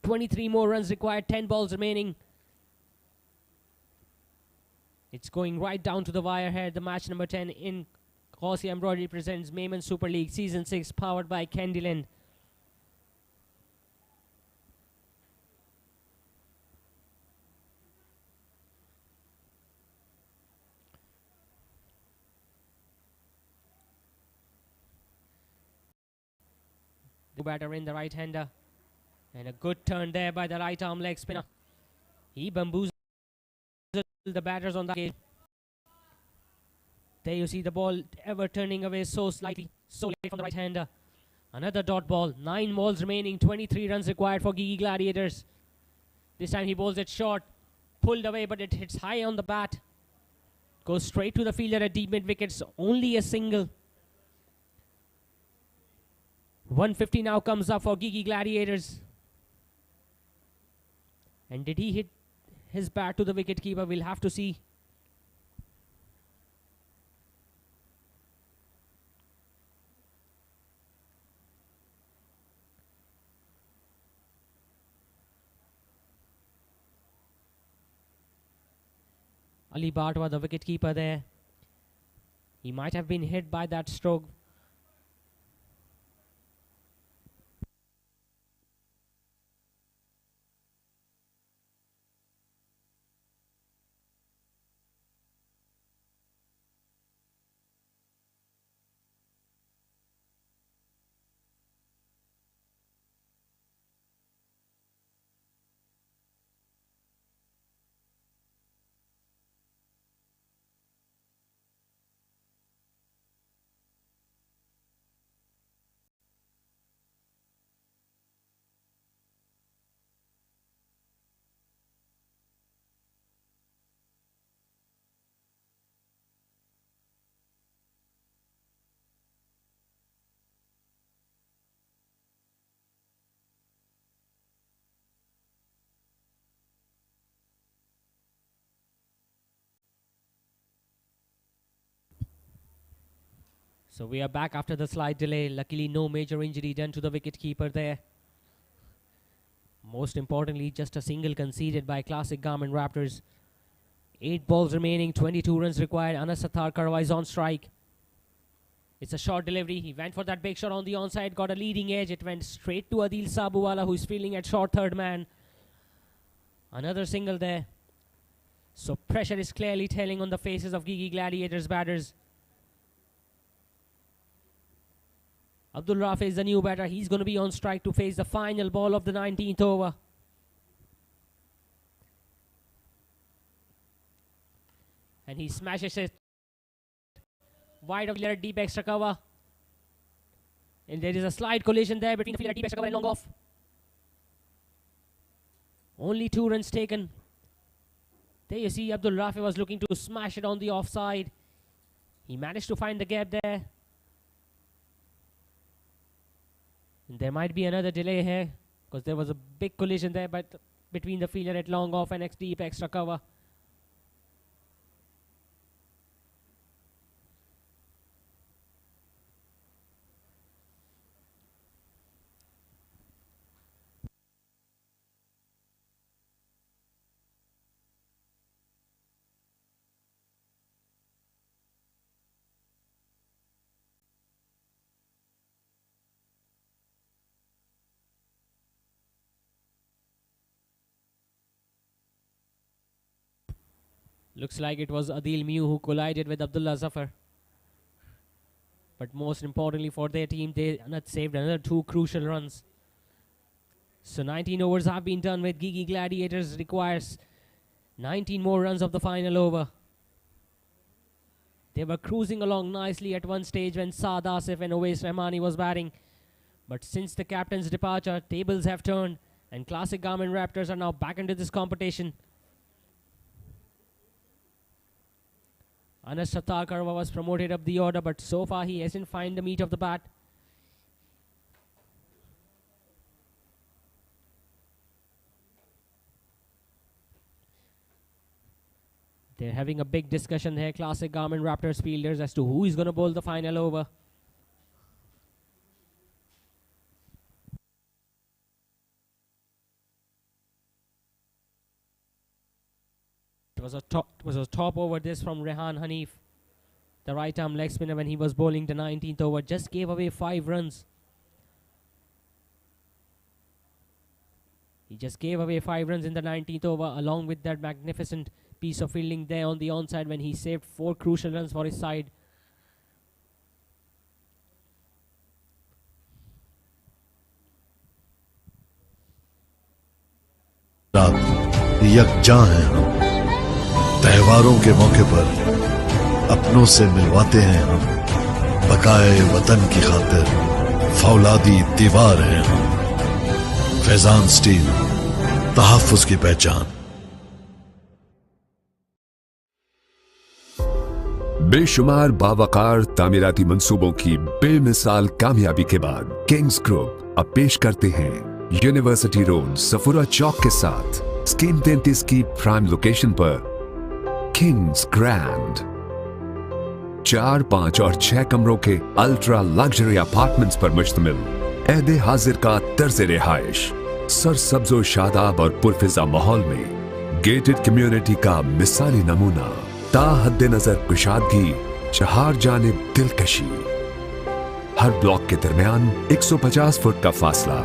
23 more runs required, 10 balls remaining. It's going right down to the wire here. The match number 10 in Gausia Embroidery presents Memon Super League Season 6, powered by Candyland. The batter in the right-hander. And a good turn there by the right arm leg spinner. He bamboozled the batters on that game. There you see the ball ever turning away so slightly, so late from the right-hander. Another dot ball. 9 balls remaining, 23 runs required for Gigi Gladiators. This time he bowls it short, pulled away, but it hits high on the bat. Goes straight to the fielder at deep mid-wickets, only a single. 150 now comes up for Gigi Gladiators. And did he hit his bat to the wicketkeeper? We'll have to see. Ali Bartwa, the wicketkeeper there. He might have been hit by that stroke. So we are back after the slight delay. Luckily, no major injury done to the wicketkeeper there. Most importantly, just a single conceded by classic Garmin Raptors. 8 balls remaining, 22 runs required. Anas Sattarkarwa is on strike. It's a short delivery. He went for that big shot on the onside, got a leading edge. It went straight to Adil Sabuwala, who's fielding at short third man. Another single there. So pressure is clearly telling on the faces of Gigi Gladiators batters. Abdul Rafi is the new batter. He's going to be on strike to face the final ball of the 19th over. And he smashes it wide of the deep extra cover. And there is a slight collision there between the fielder deep extra cover and long off. Only 2 runs taken. There you see Abdul Rafi was looking to smash it on the offside. He managed to find the gap there. And there might be another delay here because there was a big collision there between the fielder at long off and deep extra cover. Looks like it was Adil Miu who collided with Abdullah Zafar. But most importantly for their team, they saved another 2 crucial runs. So 19 overs have been done with Gigi Gladiators. Requires 19 more runs of the final over. They were cruising along nicely at one stage when Saad Asif and Owais Rahmani was batting. But since the captain's departure, tables have turned and classic Garmin Raptors are now back into this competition. Anas Sattarkarwa was promoted up the order, but so far he hasn't found the meat of the bat. They're having a big discussion here, classic Garmin Raptors fielders, as to who is going to bowl the final over. It was a top over this from Rehan Hanif, the right arm leg spinner, when he was bowling the 19th over. Just gave away 5 runs. He just gave away 5 runs in the 19th over, along with that magnificent piece of fielding there on the onside when he saved 4 crucial runs for his side. यकजां हैं हम, त्योहारों के मौके पर अपनों से मिलवाते हैं हम, बकाए वतन की खातिर फौलादी दीवार हैं हम। फैजान स्टील, तहफ्फुज़ की पहचान। बेशुमार बावकार तामीराती मंसूबों की बेमिसाल कामयाबी के बाद किंग्स ग्रुप अब पेश करते हैं यूनिवर्सिटी रोड सफुरा चौक के साथ स्कीम 33 की प्राइम लोकेशन पर किंग्स ग्रैंड 4, 5 और 6 कमरों के अल्ट्रा लग्जरी अपार्टमेंट्स पर मुश्तमिल एहदे हाजिर का तर्ज रिहाइश सरसब्जो शादाब और पुरफिजा माहौल में गेटेड कम्युनिटी का मिसाली नमूना ता हद्दे नजर कुशादगी, चार जानिब दिलकशी। हर ब्लॉक के दरमियान 150 फुट का फासला,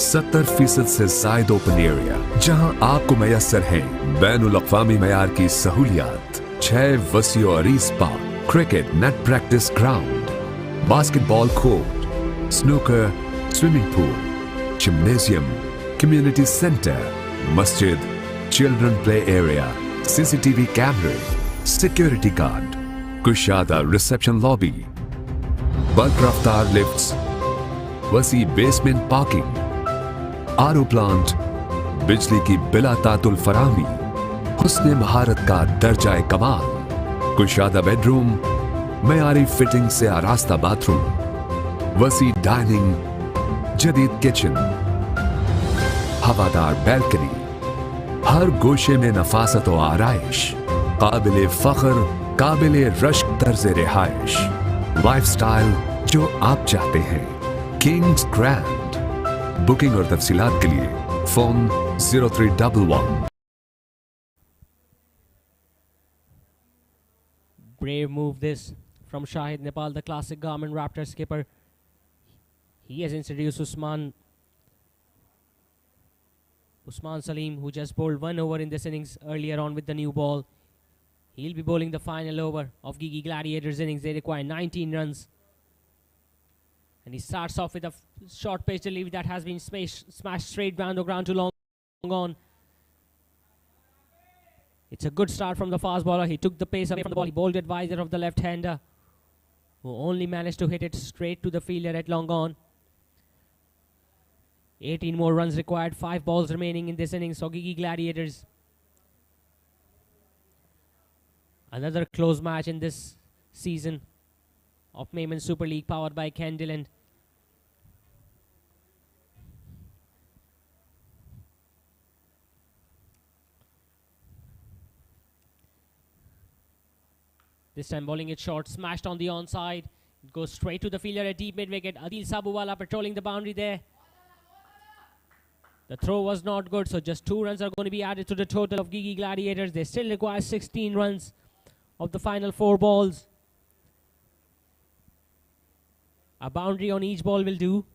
70% से जायद ओपन एरिया, जहां आपको मैसर है बैनुल अक़वामी मयार की सहूलियात। 6 वसीओ अरीज park, cricket net practice ground, basketball court, snooker, swimming pool, gymnasium, community centre, मस्जिद, चिल्ड्रन प्ले एरिया, CCTV कैमरे, सिक्योरिटी गार्ड, कुशादा रिसेप्शन लॉबी, बल्क रफ्तार लिफ्ट्स, वसी बेसमेंट पार्किंग, आरओ प्लांट, बिजली की बिला तातुल फराहमी, हुस्ने महारत का दर्जा कमाल, कुशादा बेडरूम, मयारी फिटिंग से आरास्ता बाथरूम, वसी डाइनिंग, जदीद किचन, हवादार बैल्कनी, हर गोशे में नफासत व आराइश, काबिले फख्र, काबिले रश्क तर्ज रिहाइश, लाइफस्टाइल जो आप चाहते हैं, किंग्स ग्रैंड। बुकिंग और तफसीलात के लिए phone 0311। Brave move this from Shahid Nepal, the classic Garmin Raptors skipper. He has introduced Usman Salim, who just bowled 1 over in this innings earlier on with the new ball. He'll be bowling the final over of Gigi Gladiators innings. They require 19 runs. And he starts off with a short pitch delivery that has been smashed straight down the ground to long on. It's a good start from the fast bowler. He took the pace away from the ball. He bowled advisor of the left-hander, who only managed to hit it straight to the fielder at long on. 18 more runs required. 5 balls remaining in this innings for Gigi Gladiators. Another close match in this season of Memon Super League powered by Candyland. This time bowling it short, smashed on the onside. It goes straight to the fielder at deep mid-wicket. Adil Sabuwala patrolling the boundary there. The throw was not good, so just 2 runs are going to be added to the total of Gigi Gladiators. They still require 16 runs of the final 4 balls. A boundary on each ball will do.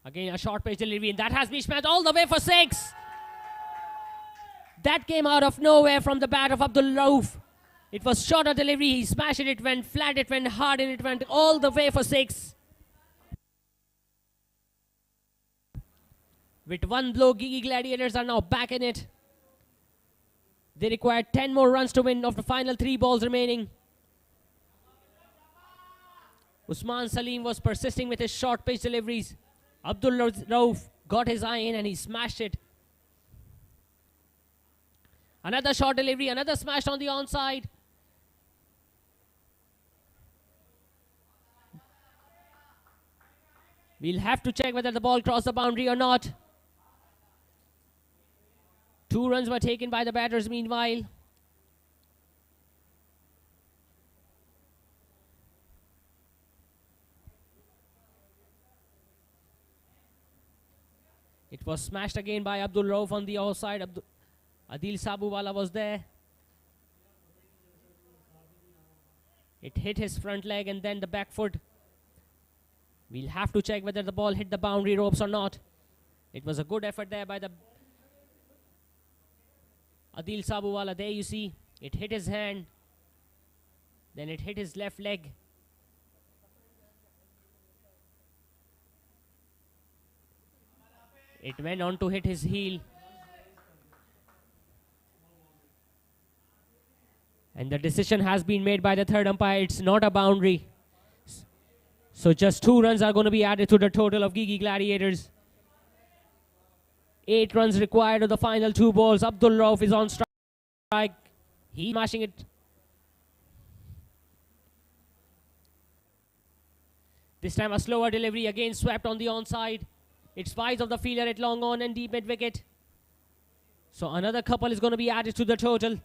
Again, a short pitch delivery, and that has been smashed all the way for 6. That came out of nowhere from the bat of Abdul Rauf. It was shorter delivery. He smashed it. It went flat. It went hard, and it went all the way for 6. With 1 blow, Gigi Gladiators are now back in it. They require 10 more runs to win of the final 3 balls remaining. Usman Salim was persisting with his short pitch deliveries. Abdul Rauf got his eye in and he smashed it. Another short delivery, another smash on the onside. We'll have to check whether the ball crossed the boundary or not. 2 runs were taken by the batters meanwhile. It was smashed again by Abdul Rauf on the outside. Adil Sabuwala was there. It hit his front leg and then the back foot. We'll have to check whether the ball hit the boundary ropes or not. It was a good effort there by the Adil Sabuwala. There you see, it hit his hand. Then it hit his left leg. It went on to hit his heel. And the decision has been made by the third umpire. It's not a boundary. So just 2 runs are going to be added to the total of Gigi Gladiators. 8 runs required of the final 2 balls. Abdul Rauf is on strike. He's smashing it. This time a slower delivery, again swept on the onside. It's wise of the fielder at long on and deep mid-wicket. So another couple is going to be added to the total.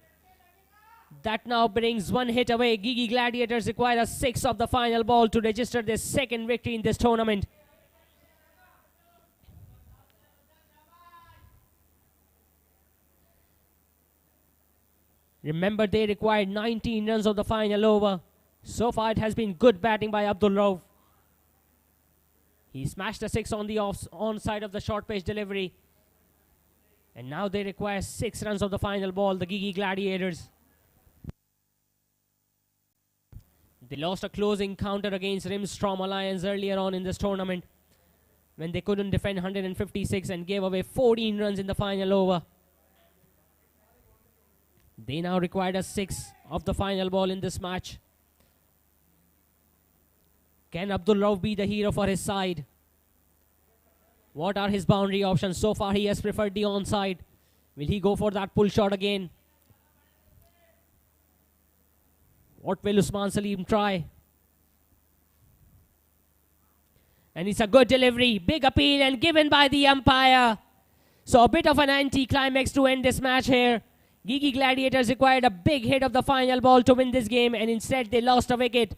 That now brings 1 hit away. Gigi Gladiators require a 6 of the final ball to register their 2nd victory in this tournament. Remember, they required 19 runs of the final over. So far, it has been good batting by Abdul Rauf. He smashed a 6 on the onside of the short pitch delivery. And now they require 6 runs of the final ball, the Gigi Gladiators. They lost a close encounter against Rimstrom Alliance earlier on in this tournament when they couldn't defend 156 and gave away 14 runs in the final over. They now required a 6 of the final ball in this match. Can Abdul Rauf be the hero for his side? What are his boundary options? So far he has preferred the onside. Will he go for that pull shot again? What will Usman Salim try? And it's a good delivery. Big appeal and given by the umpire. So a bit of an anti-climax to end this match here. Gigi Gladiators required a big hit of the final ball to win this game, and instead they lost a wicket.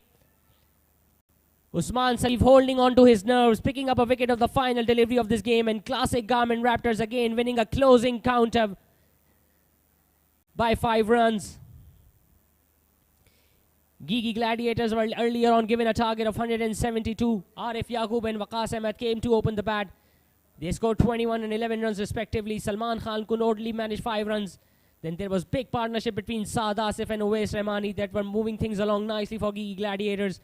Usman Salif holding on to his nerves, picking up a wicket of the final delivery of this game, and classic Garmin Raptors again winning a closing counter by 5 runs. Gigi Gladiators were earlier on given a target of 172. Arif Yaqub and Waqas Ahmed came to open the bat. They scored 21 and 11 runs respectively. Salman Khan could only manage 5 runs. Then there was big partnership between Saad Asif and Uwais Rahmani that were moving things along nicely for Gigi Gladiators.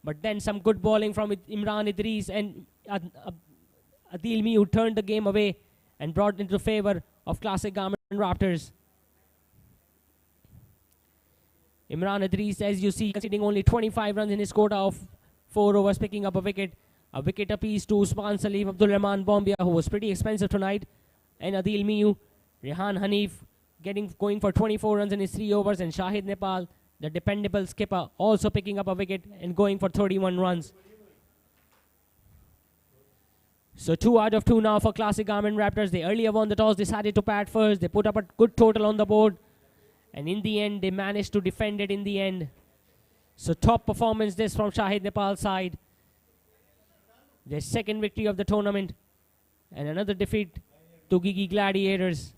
But then some good bowling from Imran Idris and Adil Miu turned the game away and brought into favor of classic Garmin Raptors. Imran Idris, as you see, conceding only 25 runs in his quota of 4 overs, picking up a wicket. A wicket apiece to Usman Salim, Abdul Rahman Bombia, who was pretty expensive tonight, and Adil Miu. Rehan Hanif going for 24 runs in his 3 overs, and Shahid Nepal, the dependable skipper, also picking up a wicket and going for 31 runs. So 2 out of 2 now for classic Garmin Raptors. They earlier won the toss, decided to bat first. They put up a good total on the board, and in the end, they managed to defend it in the end. So top performance this from Shahid Nepal's side. Their second victory of the tournament, and another defeat to Gigi Gladiators.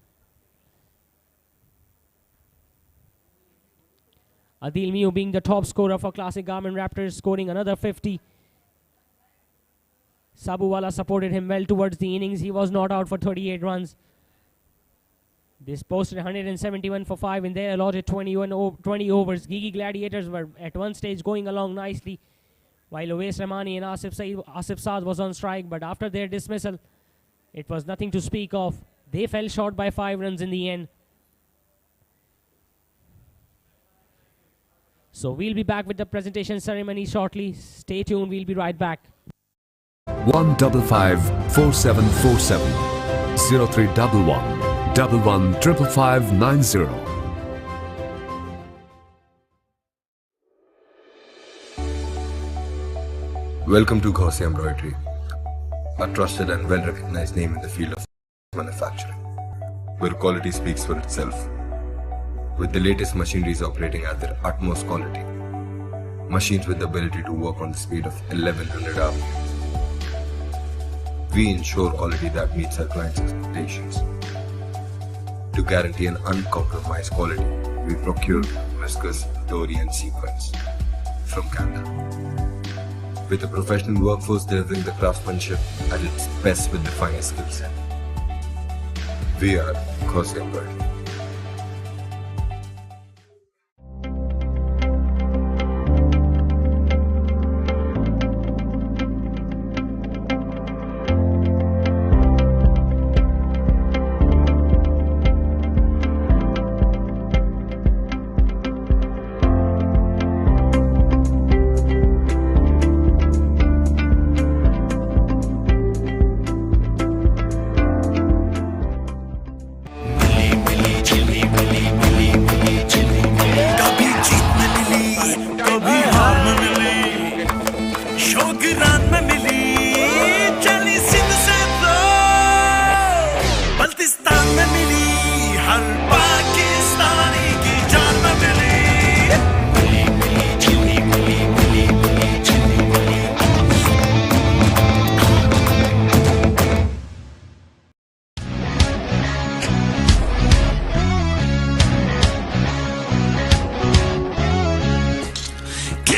Adil Miu being the top scorer for classic Garmin Raptors, scoring another 50. Sabuwala supported him well towards the innings. He was not out for 38 runs. They posted 171 for 5 in their allotted 20 overs. Gigi Gladiators were at one stage going along nicely, while Uwais Rahmani and Asif Saad was on strike. But after their dismissal, it was nothing to speak of. They fell short by 5 runs in the end. So we'll be back with the presentation ceremony shortly. Stay tuned, we'll be right back. 1554747 0311 115590. Welcome to Gaussian Embroidery, a trusted and well-recognized name in the field of manufacturing, where quality speaks for itself. With the latest machineries operating at their utmost quality, machines with the ability to work on the speed of 1100 RPM. We ensure quality that meets our clients' expectations. To guarantee an uncompromised quality, we procure viscose, dory and sequins from Canada. With a professional workforce delivering the craftsmanship at its best with the finest skill set. We are Gaussian Embroidery.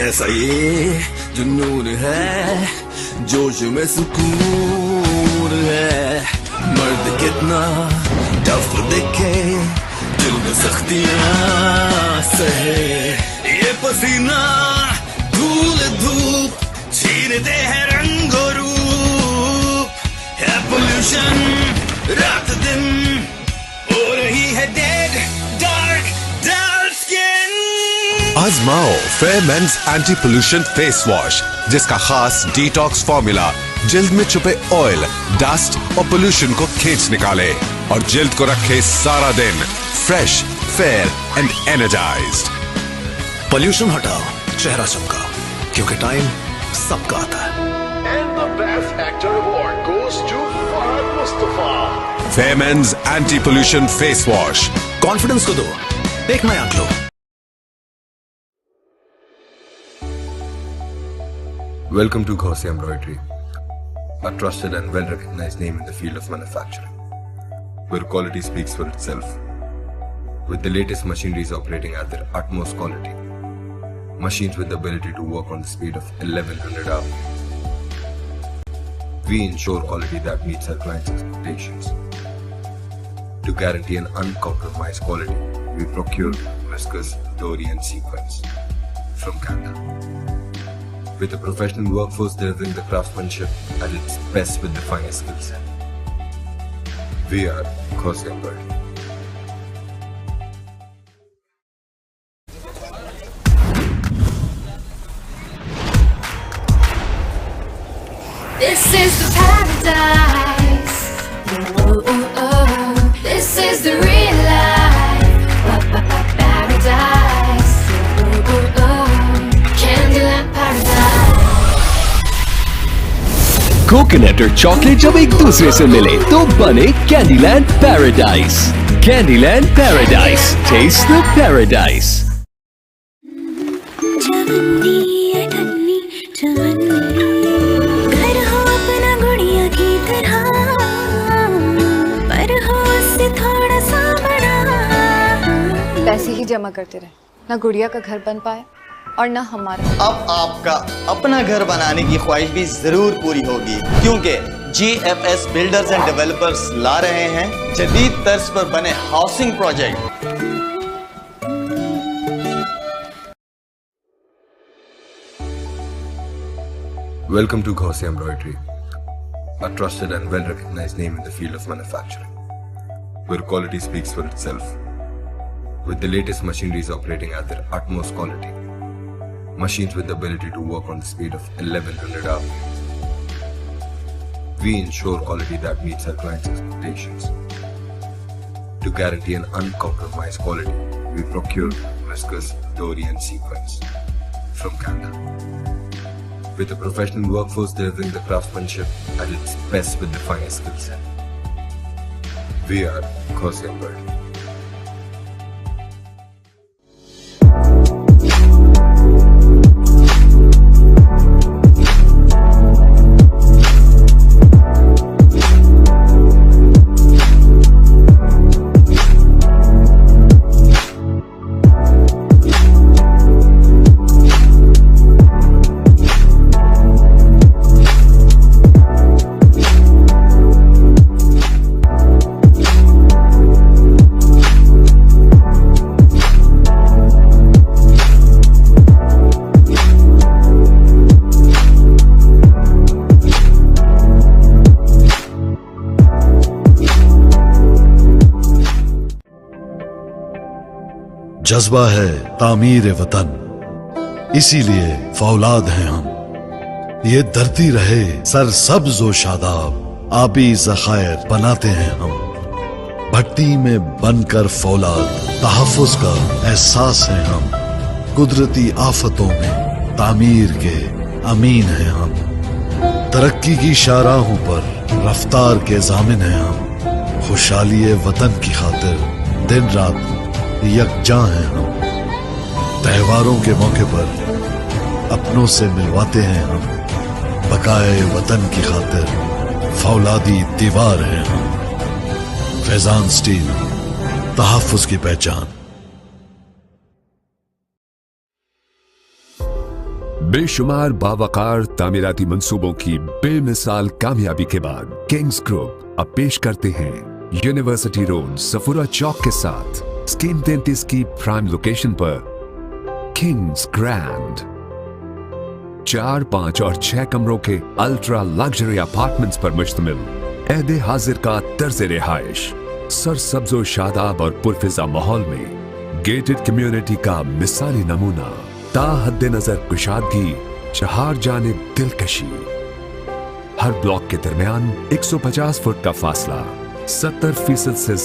कैसा ये जुनून है, जोश में सुकून है, मर्द कितना टफ दिखे, दिल में सख्तियां सहे, ये पसीना धूल धूप छीनते हैं रंग और रूप, है पोल्यूशन रात दिन हो रही है डेड डार्क डार्क स्किन। आजमाओ fair men's anti pollution face wash, जिसका खास डिटॉक्स फॉर्मूला जिल्द में छुपे ऑयल, डस्ट और पोल्यूशन को खींच निकाले और जिल्द को रखे सारा दिन fresh, fair and energised. Pollution हटाओ, चेहरा चमकाओ, क्योंकि टाइम सबका आता है। And the best actor award goes to Fahad Mustafa. Fair men's anti pollution face wash, confidence को दो एक नया glow. Welcome to Gaussian Embroidery, a trusted and well-recognized name in the field of manufacturing, where quality speaks for itself. With the latest machineries operating at their utmost quality, machines with the ability to work on the speed of 1100 hours, we ensure quality that meets our clients' expectations. To guarantee an uncompromised quality, we procure viscose, dory and sequins from Canada. With a professional workforce delivering the craftsmanship at its best with the finest skill set. We are Gaussian Embroidery. This is the paradise. Oh, oh, oh. This is the real life. Paradise. Oh, oh, oh. Candyland paradise. Coconut और chocolate जब एक दूसरे से मिले तो बने Candyland paradise. Candyland paradise, taste the paradise. घर हो अपना गुड़िया की तरह, पर हो उससे थोड़ा सा बड़ा। पैसे ही जमा करते रहे, ना गुड़िया का घर बन पाए और ना हमारा। अब आपका अपना घर बनाने की ख्वाहिश भी जरूर पूरी होगी, क्योंकि GFS बिल्डर्स एंड डेवलपर्स ला रहे हैं जदीद तर्ज पर बने housing project. Welcome to Gaussian Embroidery, a trusted and well-recognized name in the field of manufacturing, where quality speaks for itself. With the latest machineries operating at their utmost quality, machines with the ability to work on the speed of 1100 hours, we ensure quality that meets our clients' expectations. To guarantee an uncompromised quality, we procure viscose, dory and sequins from Canada. With a professional workforce delivering the craftsmanship at its best with the finest skill set. We are Gaussian Embroidery. जज्बा है तामीर वतन, इसीलिए फौलाद हैं हम। ये धरती रहे सरसब्ज व शादाब, आबी ज़खायर बनाते हैं हम। भट्टी में बनकर फौलाद, तहफ़्फ़ुज़ का एहसास है हम। कुदरती आफतों में तामीर के अमीन हैं हम। तरक्की की शाहराहों पर रफ्तार के ज़ामिन हैं हम। खुशहाली वतन की खातिर दिन रात यकजा हैं हम। त्योहारों के मौके पर अपनों से मिलवाते हैं हम। बकाए वतन की खातिर फौलादी दीवार हैं हम। फैजान स्टील, तहफ़्फ़ुज़ की पहचान। बेशुमार बावकार तामीराती मंसूबों की बेमिसाल कामयाबी के बाद किंग्स ग्रुप अब पेश करते हैं यूनिवर्सिटी रोड सफुरा चौक के साथ स्कीम 33 की प्राइम लोकेशन पर किंग्स ग्रैंड 4, 5 और 6 कमरों के अल्ट्रा लग्जरी अपार्टमेंट्स पर मुश्तमिल ऐदे हाजिर का तर्ज रिहाइश सरसब्ज व शादाब और पुरफिजा माहौल में गेटेड कम्युनिटी का मिसाली नमूना ता हद्दे नजर कुशादगी, चहार जानिब दिलकशी। हर ब्लॉक के दरमियान 150 फुट का फासला, 70% से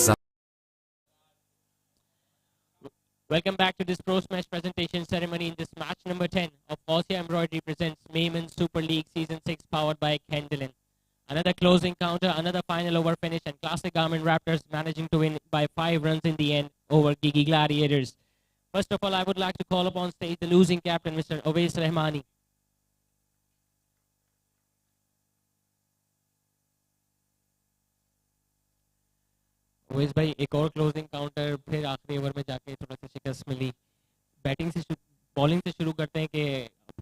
Welcome back to this Pro Smash presentation ceremony in this match number 10 of Aussie Embroidery presents Memon Super League Season 6 powered by Kendallin. Another close encounter, another final over finish, and classic Garmin Raptors managing to win by 5 runs in the end over Gigi Gladiators. First of all, I would like to call upon stage the losing captain, Mr. Ovais Rahmani. Owais भाई एक और closing counter फिर आखिरी over में जाके थोड़ा सा शिकस्त मिली बैटिंग से बॉलिंग से शुरू करते हैं कि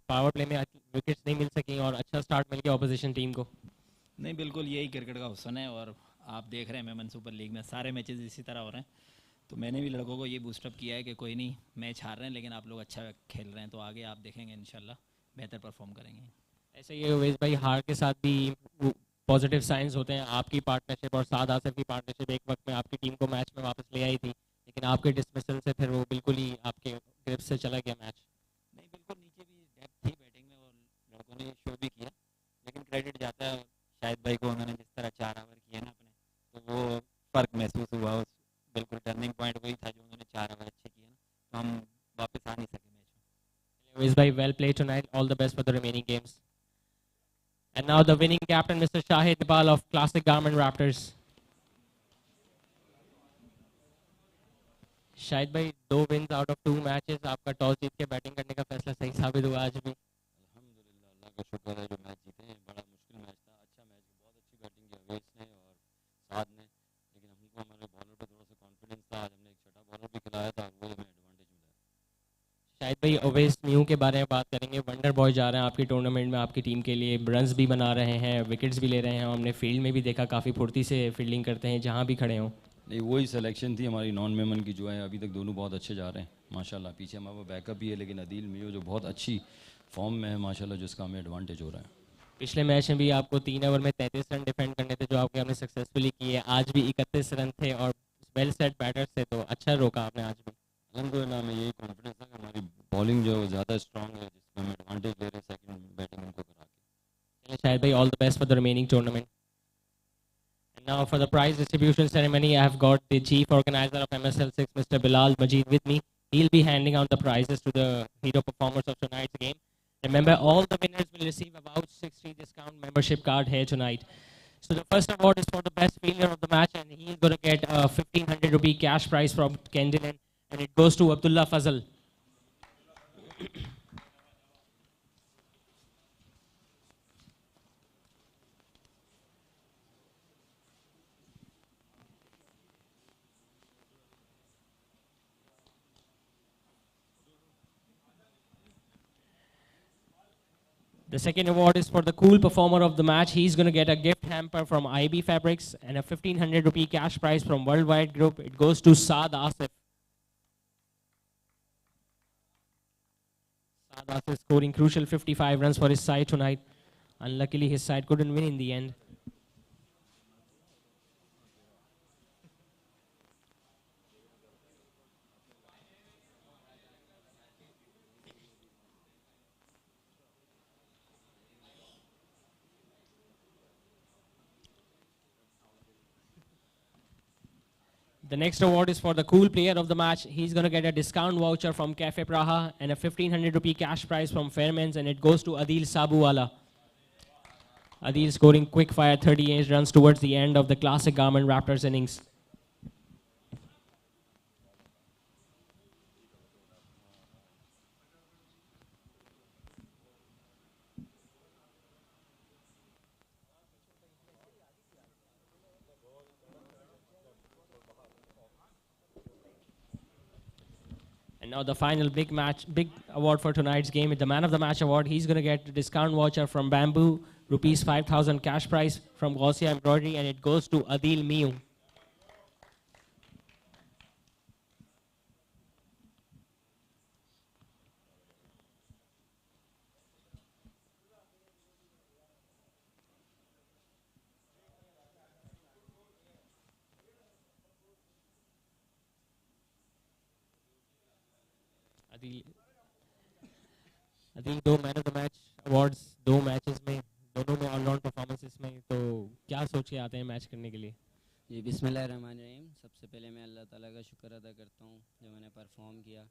पावर प्ले में विकेट्स नहीं मिल सकी और अच्छा स्टार्ट मिल गया ऑपोजिशन टीम को नहीं बिल्कुल यही क्रिकेट का हुस्न है और आप देख रहे हैं मेमन सुपर लीग में सारे मैचेस इसी तरह हो रहे हैं तो मैंने भी लड़कों को ये बूस्टअप किया है कि कोई नहीं मैच हार रहे हैं लेकिन आप लोग अच्छा खेल रहे हैं तो आगे आप देखेंगे इंशाल्लाह बेहतर परफॉर्म करेंगे ऐसे ही ओवेस भाई हार के साथ भी पॉजिटिव साइंस होते हैं आपकी पार्टनरशिप और साद आसिफ की पार्टनरशिप एक वक्त में आपकी टीम को मैच में वापस ले आई थी लेकिन आपके डिसमिसल से फिर वो बिल्कुल ही आपके ग्रिप से चला गया मैच नहीं बिल्कुल नीचे भी डेप्थ थी बैटिंग में और लड़कों ने शो भी किया लेकिन क्रेडिट जाता है शायद भाई को उन्होंने जिस तरह 4 ओवर किए ना अपने तो वो फ़र्क महसूस हुआ उस बिल्कुल टर्निंग पॉइंट वही था जो उन्होंने 4 ओवर अच्छे किए ना तो हम वापस आ नहीं सके मैच में ओवेस भाई well played tonight all the best for the remaining games. And now the winning captain, Mr. Shahid Nibal of Classic Garmin Raptors. Shahid भाई 2 wins out of 2 मैचेस आपका टॉस जीत के बैटिंग करने का फैसला सही साबित हुआ आज भी अल्हम्दुलिल्लाह अल्लाह का शुक्र है जो मैच जीते हैं बड़ा मुश्किल मैच था अच्छा मैच बहुत अच्छी बैटिंग की अवेश ने और साद ने लेकिन हमको हमारे बॉलर पे थोड़ा सा कॉन्फिडेंस था आज हमने एक छठा बॉलर भी खिलाया था वो हमें एडवांटेज मिला शाहिद भाई ओवेस न्यू के बारे में बात करेंगे वंडर बॉय जा रहे हैं आपकी टूर्नामेंट में आपकी टीम के लिए रन्स भी बना रहे हैं विकेट्स भी ले रहे हैं हमने फील्ड में भी देखा काफ़ी फुर्ती से फील्डिंग करते हैं जहाँ भी खड़े हों नहीं वही सिलेक्शन थी हमारी नॉन मेमन की जो है अभी तक दोनों बहुत अच्छे जा रहे हैं माशाल्लाह पीछे हमारा बैकअप भी है लेकिन अदील मियो जो बहुत अच्छी फॉर्म में है माशाल्लाह जिसका हमें एडवांटेज हो रहा है पिछले मैच में भी आपको 3 ओवर में 33 रन डिफेंड करने थे जो आपके हमने सक्सेसफुली किए आज भी 31 रन थे और वेल सेट बैटर्स थे तो अच्छा रोका आपने आज भी अल्हम्दुलिल्लाह में यही कॉन्फिडेंस था कि हमारी बॉलिंग जो ज़्यादा स्ट्रॉन्ग है जिसमें हम एडवांटेज ले रहे हैं सेकंड बैटिंग उनको करा के चलिए शाहिद भाई all the best for the remaining tournament. And now for the prize distribution ceremony, I have got the chief organizer of MSL6, Mr. Bilal Majid, with me. He'll be handing out the prizes to the hero performers of tonight's game. Remember, all the winners will receive a voucher 6 discount membership card here tonight. So the first award is for the best fielder of the match, and he's going to get a 1,500 rupee cash prize from Kendallin, and it goes to Abdullah Fazal. The second award is for the cool performer of the match. He's going to get a gift hamper from IB Fabrics and a 1,500 rupee cash prize from Worldwide Group. It goes to Saad Asif. Saad Asif scoring crucial 55 runs for his side tonight. Unluckily, his side couldn't win in the end. The next award is for the cool player of the match. He's going to get a discount voucher from Cafe Praha and a 1,500 rupee cash prize from Fairmans, and it goes to Adil Sabuwala. Adil scoring quick fire 38 runs towards the end of the classic Garmin Raptors innings. And now the final big award for tonight's game is the Man of the Match award. He's going to get a discount voucher from Bamboo, rupees 5,000 cash prize from Gausia Embroidery, and it goes to Adil Miu. Adeel 2 man of the match awards 2 matches में दोनों में all-round performances में तो क्या सोच के आते हैं मैच करने के लिए जी बिस्मिल्लाहिर्रहमानिर्रहीम। सबसे पहले मैं अल्लाह ताला का शुक्र अदा करता हूँ जो मैंने परफॉर्म किया।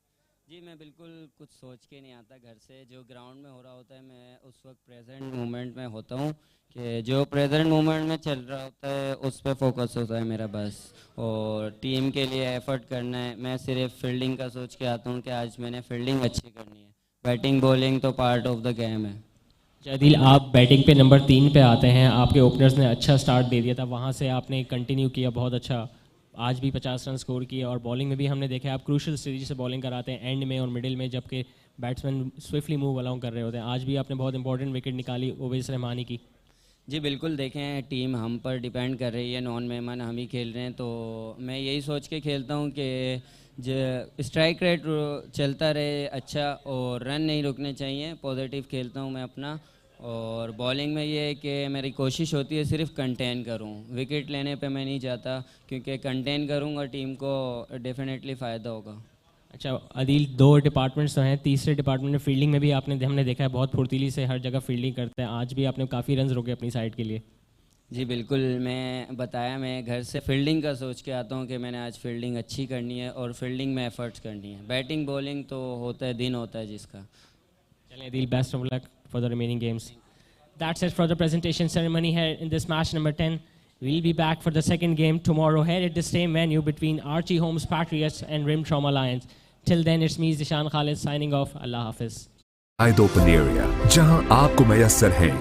जी मैं बिल्कुल कुछ सोच के नहीं आता घर से, जो ग्राउंड में हो रहा होता है मैं उस वक्त प्रेजेंट मोमेंट में होता हूँ कि जो प्रेजेंट मोमेंट में चल रहा होता है उस पर फोकस होता है मेरा बस, और टीम के लिए एफर्ट करना है। मैं सिर्फ फील्डिंग का सोच के आता हूँ कि आज मैंने फील्डिंग अच्छी करनी है, बैटिंग बॉलिंग तो पार्ट ऑफ द गेम है। आदिल, आप बैटिंग पे नंबर 3 पे आते हैं, आपके ओपनर्स ने अच्छा स्टार्ट दे दिया था, वहाँ से आपने कंटिन्यू किया बहुत अच्छा, आज भी 50 रन स्कोर किए, और बॉलिंग में भी हमने देखा आप क्रूशल स्टेज से बॉलिंग कराते हैं एंड में और मिडिल में, जबकि बैट्समैन स्विफ्टली मूव अलाउंग कर रहे होते हैं। आज भी आपने बहुत इंपॉर्टेंट विकेट निकाली ओवैस रहमानी की। जी बिल्कुल, देखें टीम हम पर डिपेंड कर रही है, नॉन मेहमान हम ही खेल रहे हैं, तो मैं यही सोच के खेलता हूँ कि जो स्ट्राइक रेट चलता रहे अच्छा, और रन नहीं रुकने चाहिए, पॉजिटिव खेलता हूँ मैं अपना। और बॉलिंग में ये है कि मेरी कोशिश होती है सिर्फ कंटेन करूँ, विकेट लेने पे मैं नहीं जाता, क्योंकि कंटेन करूँगा टीम को डेफिनेटली फ़ायदा होगा। अच्छा आदिल, 2 डिपार्टमेंट्स तो हैं, तीसरे डिपार्टमेंट में फील्डिंग में भी हमने देखा है बहुत फुर्तीली से हर जगह फील्डिंग करते हैं, आज भी आपने काफ़ी रन रोके अपनी साइड के लिए। जी बिल्कुल, मैं बताया मैं घर से फील्डिंग का सोच के आता हूँ कि मैंने आज फील्डिंग अच्छी करनी है और फील्डिंग में एफर्ट्स करनी है, बैटिंग बॉलिंग तो होता है, दिन होता है जिसका। चलें Adil, best of luck for the remaining games. That's it for the presentation ceremony here in this match number 10. We'll be back for the second game tomorrow here at the same venue between Archie Homes Patriots and Rim Trauma Lions. Till then, it's me, Zishan Khalid, signing off. Allah Hafiz. Open area, जहां आपको मैसर हैं